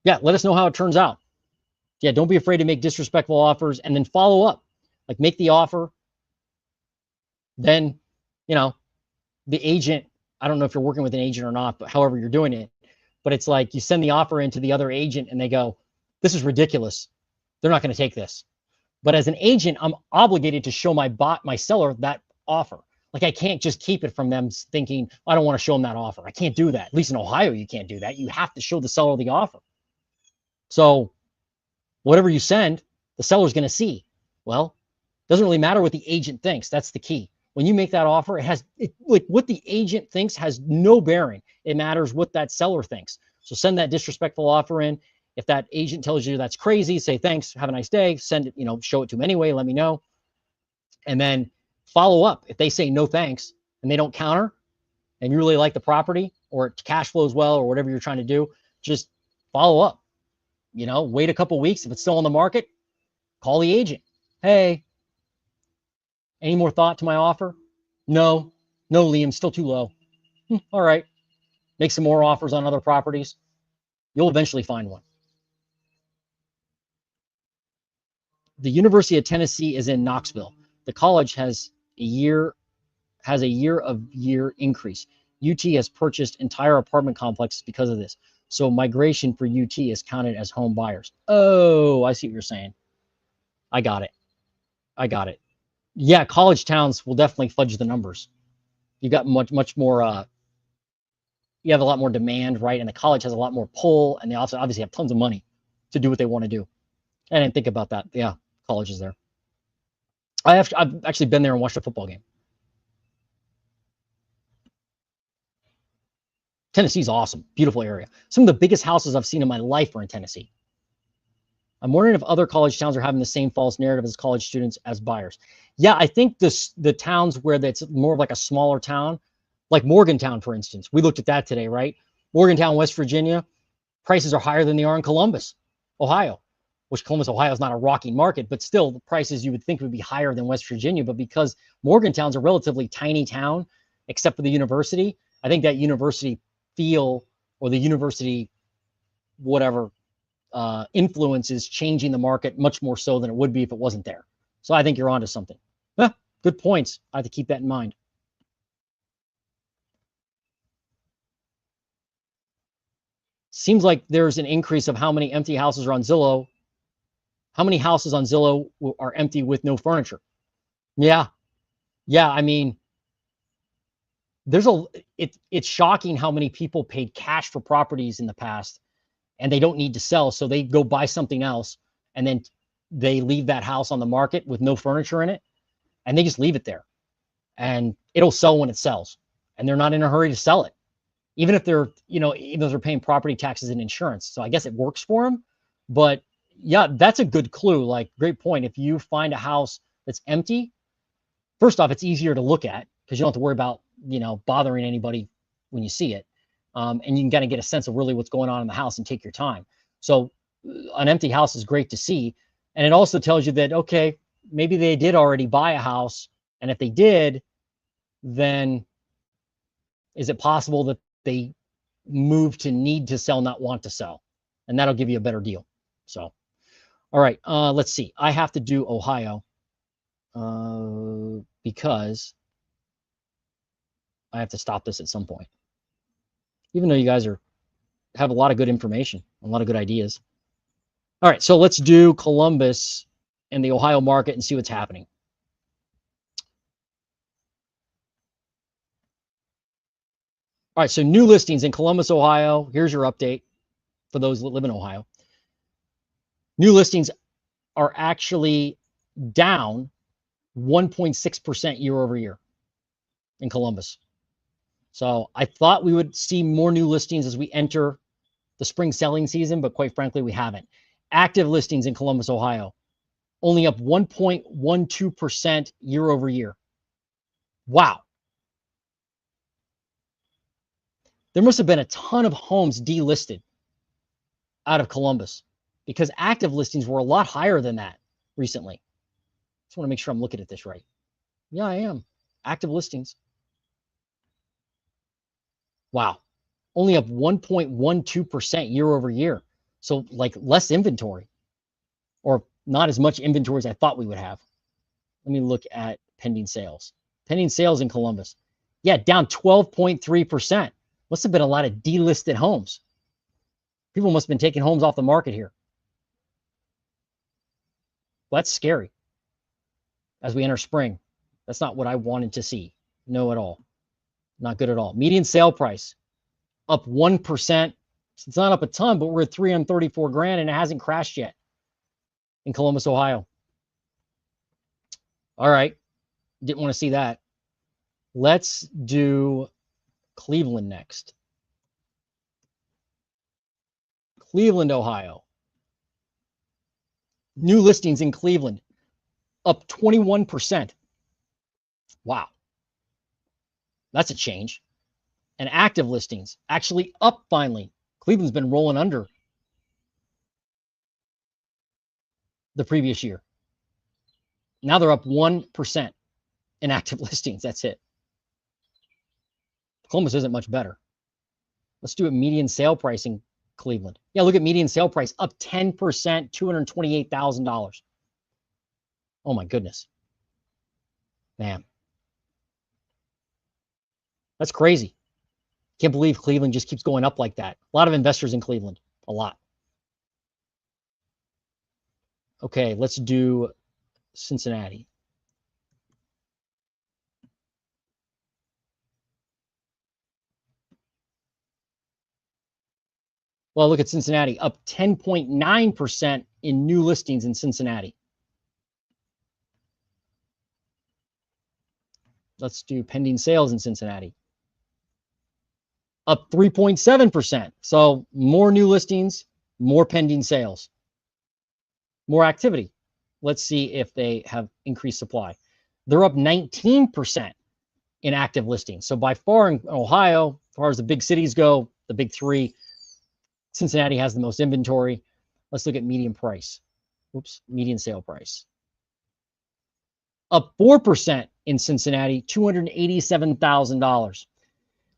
Yeah, let us know how it turns out. Yeah, don't be afraid to make disrespectful offers and then follow up. Like, make the offer. Then, the agent, I don't know if you're working with an agent or not, but however you're doing it, but it's like you send the offer into the other agent and they go, this is ridiculous. They're not going to take this. But as an agent, I'm obligated to show my seller that offer. Like, I can't just keep it from them thinking, I don't want to show them that offer. I can't do that. At least in Ohio, you can't do that. You have to show the seller the offer. So whatever you send, the seller's going to see. Well, it doesn't really matter what the agent thinks. That's the key. When you make that offer, like what the agent thinks has no bearing. It matters what that seller thinks. So send that disrespectful offer in. If that agent tells you that's crazy, say thanks, have a nice day, send it, show it to them anyway, let me know. And then follow up. If they say no thanks and they don't counter and you really like the property or it cash flows well or whatever you're trying to do, just follow up. Wait a couple weeks. If it's still on the market, call the agent. Hey, any more thought to my offer? No, Liam, still too low. All right. Make some more offers on other properties. You'll eventually find one. The University of Tennessee is in Knoxville. The college has a year increase. UT has purchased entire apartment complexes because of this. So migration for UT is counted as home buyers. Oh, I see what you're saying. I got it. Yeah, college towns will definitely fudge the numbers. You got much more, you have a lot more demand, right? And the college has a lot more pull, and they also obviously have tons of money to do what they want to do. I didn't think about that. Yeah, college is there. I've actually been there and watched a football game. Tennessee's awesome. Beautiful area. Some of the biggest houses I've seen in my life are in Tennessee. I'm wondering if other college towns are having the same false narrative as college students as buyers. Yeah, I think the towns where that's more of like a smaller town, like Morgantown, for instance. We looked at that today, right? Morgantown, West Virginia, prices are higher than they are in Columbus, Ohio, which Columbus, Ohio is not a rocking market, but still the prices you would think would be higher than West Virginia. But because Morgantown's a relatively tiny town, except for the university, I think that university feel or the university, whatever, influence is changing the market much more so than it would be if it wasn't there. So I think you're onto something. Good points. I have to keep that in mind. Seems like there's an increase of how many empty houses are on Zillow. How many houses on Zillow are empty with no furniture? Yeah. I mean, it's shocking how many people paid cash for properties in the past and they don't need to sell. So they go buy something else and then they leave that house on the market with no furniture in it and they just leave it there and it'll sell when it sells and they're not in a hurry to sell it. Even if they're, even if they're paying property taxes and insurance. So I guess it works for them, but yeah, that's a good clue. Like, great point. If you find a house that's empty, first off, it's easier to look at because you don't have to worry about, bothering anybody when you see it. And you can kind of get a sense of really what's going on in the house and take your time. So an empty house is great to see. And it also tells you that, okay, maybe they did already buy a house. And if they did, then is it possible that they move to need to sell, not want to sell? And that'll give you a better deal. So, all right, let's see. I have to do Ohio because I have to stop this at some point. Even though you guys have a lot of good information, a lot of good ideas. All right, so let's do Columbus and the Ohio market and see what's happening. All right, so new listings in Columbus, Ohio. Here's your update for those that live in Ohio. New listings are actually down 1.6% year over year in Columbus. So I thought we would see more new listings as we enter the spring selling season, but quite frankly, we haven't. Active listings in Columbus, Ohio, only up 1.12% year over year. Wow. There must have been a ton of homes delisted out of Columbus because active listings were a lot higher than that recently. Just want to make sure I'm looking at this right. Yeah, I am. Active listings. Wow. Only up 1.12% year over year. So like less inventory or not as much inventory as I thought we would have. Let me look at pending sales. Pending sales in Columbus. Yeah, down 12.3%. Must have been a lot of delisted homes. People must have been taking homes off the market here. Well, that's scary as we enter spring. That's not what I wanted to see. No, at all. Not good at all. Median sale price up 1%. It's not up a ton, but we're at 334 grand and it hasn't crashed yet in Columbus, Ohio. All right. Didn't want to see that. Let's do Cleveland next. Cleveland, Ohio. New listings in Cleveland up 21%. Wow. That's a change. And active listings actually up finally. Cleveland's been rolling under the previous year. Now they're up 1% in active listings. That's it. Columbus isn't much better. Let's do a median sale price in Cleveland. Yeah, look at median sale price up 10%, $228,000. Oh my goodness. Man. That's crazy. Can't believe Cleveland just keeps going up like that. A lot of investors in Cleveland. A lot. Okay, let's do Cincinnati. Well, look at Cincinnati, up 10.9% in new listings in Cincinnati. Let's do pending sales in Cincinnati. Up 3.7%. So more new listings, more pending sales, more activity. Let's see if they have increased supply. They're up 19% in active listings. So by far in Ohio, as far as the big cities go, the big three, Cincinnati has the most inventory. Let's look at median price. Oops, median sale price. Up 4% in Cincinnati, $287,000.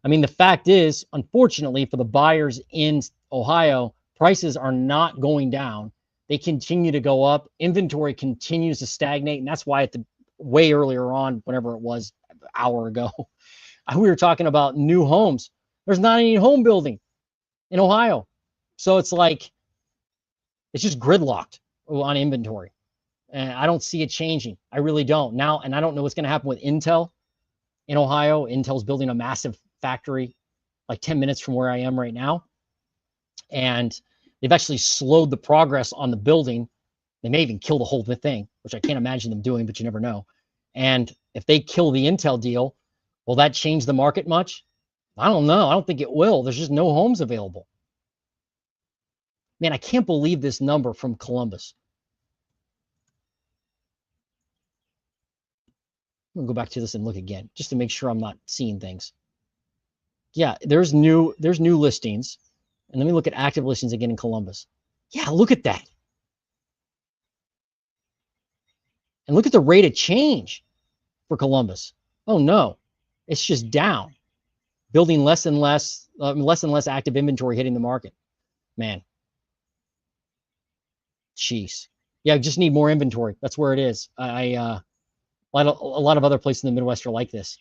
I mean, the fact is, unfortunately, for the buyers in Ohio, prices are not going down. They continue to go up. Inventory continues to stagnate. And that's why at the way earlier on, whenever it was, an hour ago, we were talking about new homes. There's not any home building in Ohio. So it's like, it's just gridlocked on inventory. And I don't see it changing. I really don't. Now, and I don't know what's going to happen with Intel in Ohio. Intel's building a massive factory like 10 minutes from where I am right now. And they've actually slowed the progress on the building. They may even kill the whole thing, which I can't imagine them doing, but you never know. And if they kill the Intel deal, will that change the market much? I don't know. I don't think it will. There's just no homes available. Man, I can't believe this number from Columbus. I'm gonna go back to this and look again, just to make sure I'm not seeing things. Yeah, there's new listings. And let me look at active listings again in Columbus. Yeah, look at that. And look at the rate of change for Columbus. Oh no, it's just down. Building less and less active inventory hitting the market. Man. Jeez. Yeah, just need more inventory. That's where it is. A lot of other places in the Midwest are like this,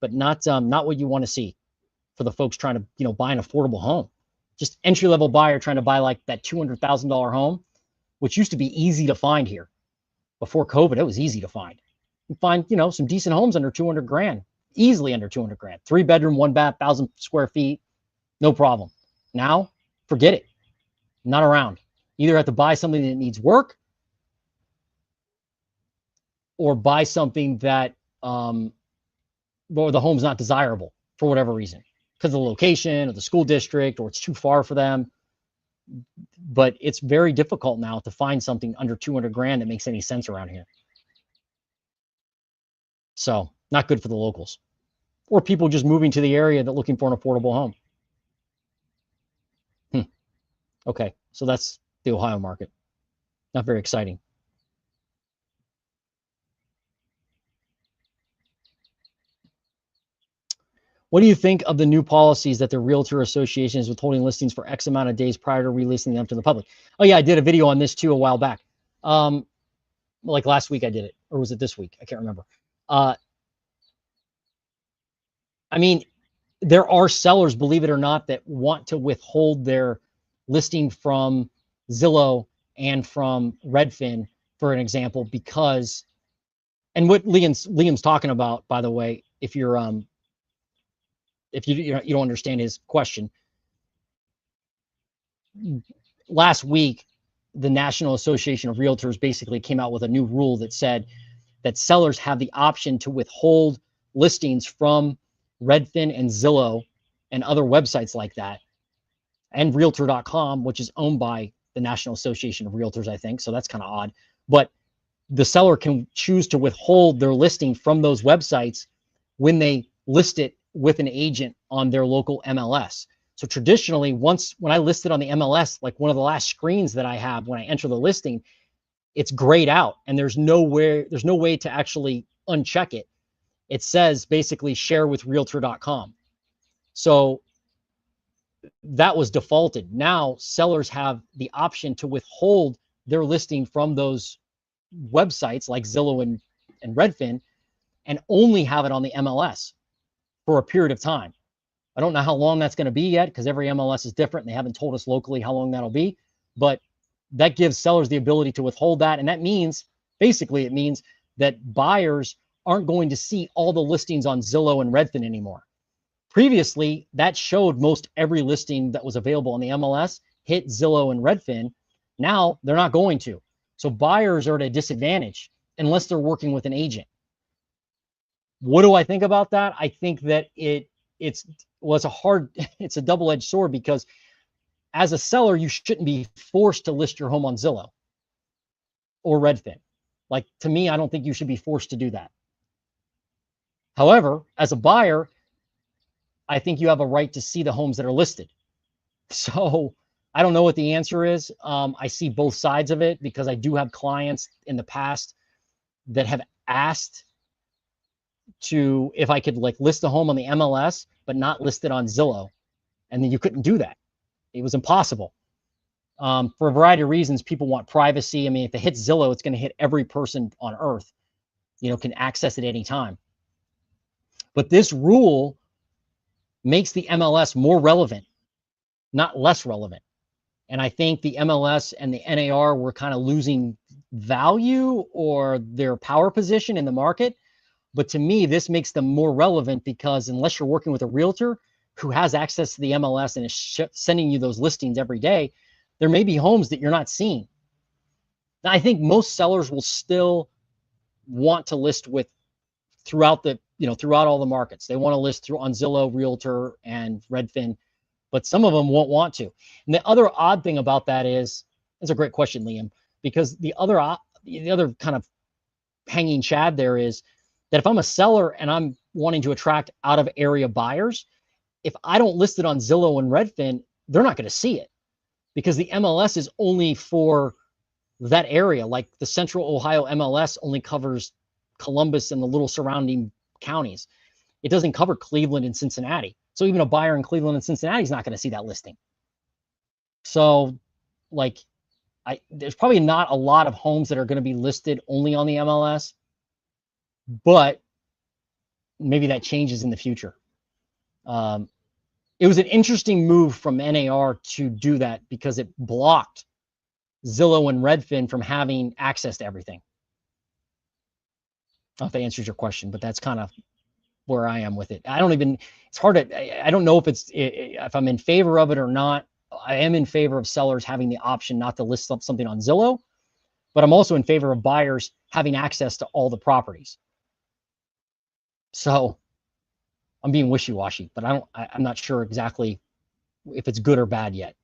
but not what you want to see for the folks trying to buy an affordable home. Just entry-level buyer trying to buy like that $200,000 home, which used to be easy to find here. Before COVID, it was easy to find. You find some decent homes under 200 grand easily under 200 grand. 3-bedroom, 1 bath, 1,000 square feet, no problem. Now, forget it. Not around. You either have to buy something that needs work or buy something that or the home's not desirable for whatever reason, because of the location or the school district, or it's too far for them. But it's very difficult now to find something under 200 grand that makes any sense around here. So not good for the locals or people just moving to the area that looking for an affordable home. Okay, so that's the Ohio market. Not very exciting. What do you think of the new policies that the realtor association is withholding listings for X amount of days prior to releasing them to the public? Oh yeah, I did a video on this too a while back. Like last week I did it, or was it this week? I can't remember. I mean, there are sellers, believe it or not, that want to withhold their listing from Zillow and from Redfin, for an example, because, and what Liam's talking about, by the way, if you're if you don't understand his question, last week the National Association of Realtors basically came out with a new rule that said that sellers have the option to withhold listings from Redfin and Zillow and other websites like that, and realtor.com, which is owned by the National Association of Realtors, I think. So that's kind of odd. But the seller can choose to withhold their listing from those websites when they list it with an agent on their local MLS. So traditionally, when I listed on the MLS, like one of the last screens that I have when I enter the listing, it's grayed out and there's no way to actually uncheck it. It says basically share with realtor.com. So that was defaulted. Now sellers have the option to withhold their listing from those websites like Zillow and Redfin, and only have it on the MLS for a period of time. I don't know how long that's going to be yet, because every MLS is different and they haven't told us locally how long that'll be, but that gives sellers the ability to withhold that. And that means, basically, it means that buyers aren't going to see all the listings on Zillow and Redfin anymore. Previously, that showed most every listing that was available on the MLS hit Zillow and Redfin. Now they're not going to. So buyers are at a disadvantage unless they're working with an agent. What do I think about that? I think that it's a double-edged sword, because as a seller, you shouldn't be forced to list your home on Zillow or Redfin. Like, to me, I don't think you should be forced to do that. However, as a buyer, I think you have a right to see the homes that are listed. So I don't know what the answer is. I see both sides of it, because I do have clients in the past that have asked to, if I could like list a home on the MLS, but not list it on Zillow. And then you couldn't do that. It was impossible. For a variety of reasons. People want privacy. I mean, if it hits Zillow, it's going to hit every person on earth, can access it any time. But this rule makes the MLS more relevant, not less relevant. And I think the MLS and the NAR were kind of losing value or their power position in the market. But to me, this makes them more relevant, because unless you're working with a realtor who has access to the MLS and is sending you those listings every day, there may be homes that you're not seeing. Now, I think most sellers will still want to list with throughout all the markets. They want to list on Zillow, Realtor, and Redfin, but some of them won't want to. And the other odd thing about that is, that's a great question, Liam, because the other kind of hanging chad there is that if I'm a seller and I'm wanting to attract out of area buyers, if I don't list it on Zillow and Redfin, they're not going to see it, because the MLS is only for that area. Like the Central Ohio MLS only covers Columbus and the little surrounding counties. It doesn't cover Cleveland and Cincinnati. So even a buyer in Cleveland and Cincinnati is not going to see that listing. So like, there's probably not a lot of homes that are going to be listed only on the MLS, but maybe that changes in the future. It was an interesting move from NAR to do that, because it blocked Zillow and Redfin from having access to everything. I don't know if that answers your question, but that's kind of where I am with it. I don't even, it's hard to, I don't know if I'm in favor of it or not. I am in favor of sellers having the option not to list something on Zillow, but I'm also in favor of buyers having access to all the properties. So I'm being wishy-washy, but I'm not sure exactly if it's good or bad yet.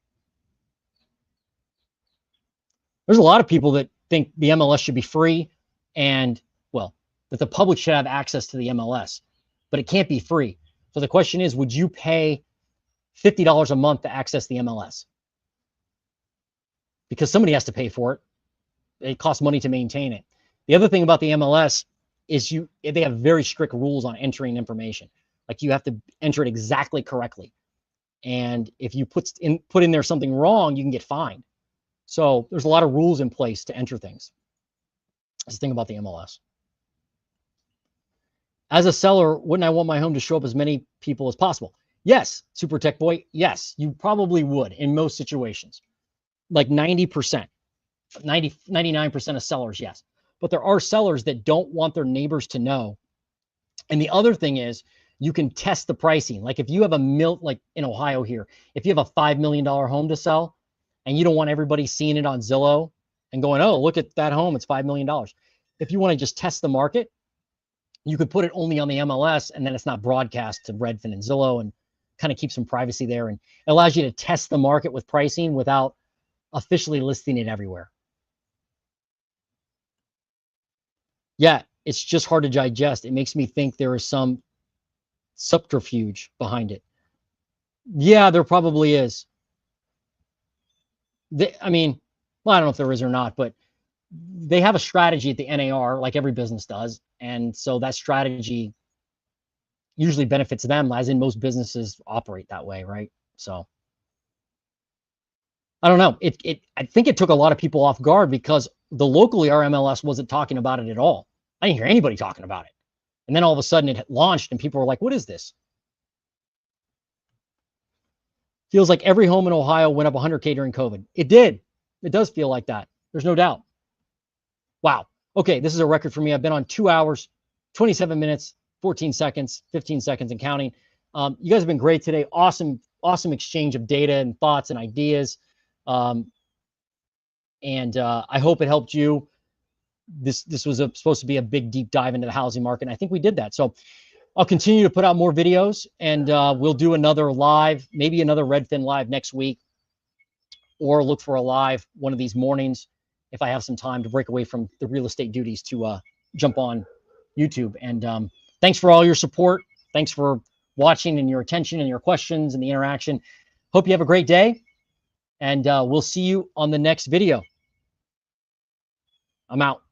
There's a lot of people that think the MLS should be free and, well, that the public should have access to the MLS, but it can't be free. So the question is, would you pay $50 a month to access the MLS? Because somebody has to pay for it. It costs money to maintain it. The other thing about the MLS is they have very strict rules on entering information. Like you have to enter it exactly correctly. And if you put in there something wrong, you can get fined. So there's a lot of rules in place to enter things. That's the thing about the MLS. As a seller, wouldn't I want my home to show up as many people as possible? Yes, Super Tech Boy. Yes, you probably would in most situations. Like 90%, 99% of sellers, yes. But there are sellers that don't want their neighbors to know. And the other thing is, you can test the pricing. Like if you have like in Ohio here, if you have a $5 million home to sell and you don't want everybody seeing it on Zillow and going, oh, look at that home, it's $5 million. If you want to just test the market, you could put it only on the MLS and then it's not broadcast to Redfin and Zillow and kind of keep some privacy there. And it allows you to test the market with pricing without officially listing it everywhere. Yeah, it's just hard to digest. It makes me think there is some subterfuge behind it. Yeah, there probably is. I mean, well, I don't know if there is or not, but they have a strategy at the NAR, like every business does. And so that strategy usually benefits them, as in most businesses operate that way, right? So I don't know. I think it took a lot of people off guard because the locally our MLS wasn't talking about it at all. I didn't hear anybody talking about it. And then all of a sudden it launched and people were like, what is this? Feels like every home in Ohio went up 100K during COVID. It did. It does feel like that. There's no doubt. Wow. Okay, this is a record for me. I've been on 2 hours, 27 minutes, 14 seconds, 15 seconds and counting. You guys have been great today. Awesome exchange of data and thoughts and ideas. I hope it helped you. This was supposed to be a big deep dive into the housing market. And I think we did that. So I'll continue to put out more videos and we'll do another live, maybe another Redfin live next week, or look for a live one of these mornings if I have some time to break away from the real estate duties to jump on YouTube. And thanks for all your support. Thanks for watching and your attention and your questions and the interaction. Hope you have a great day. And we'll see you on the next video. I'm out.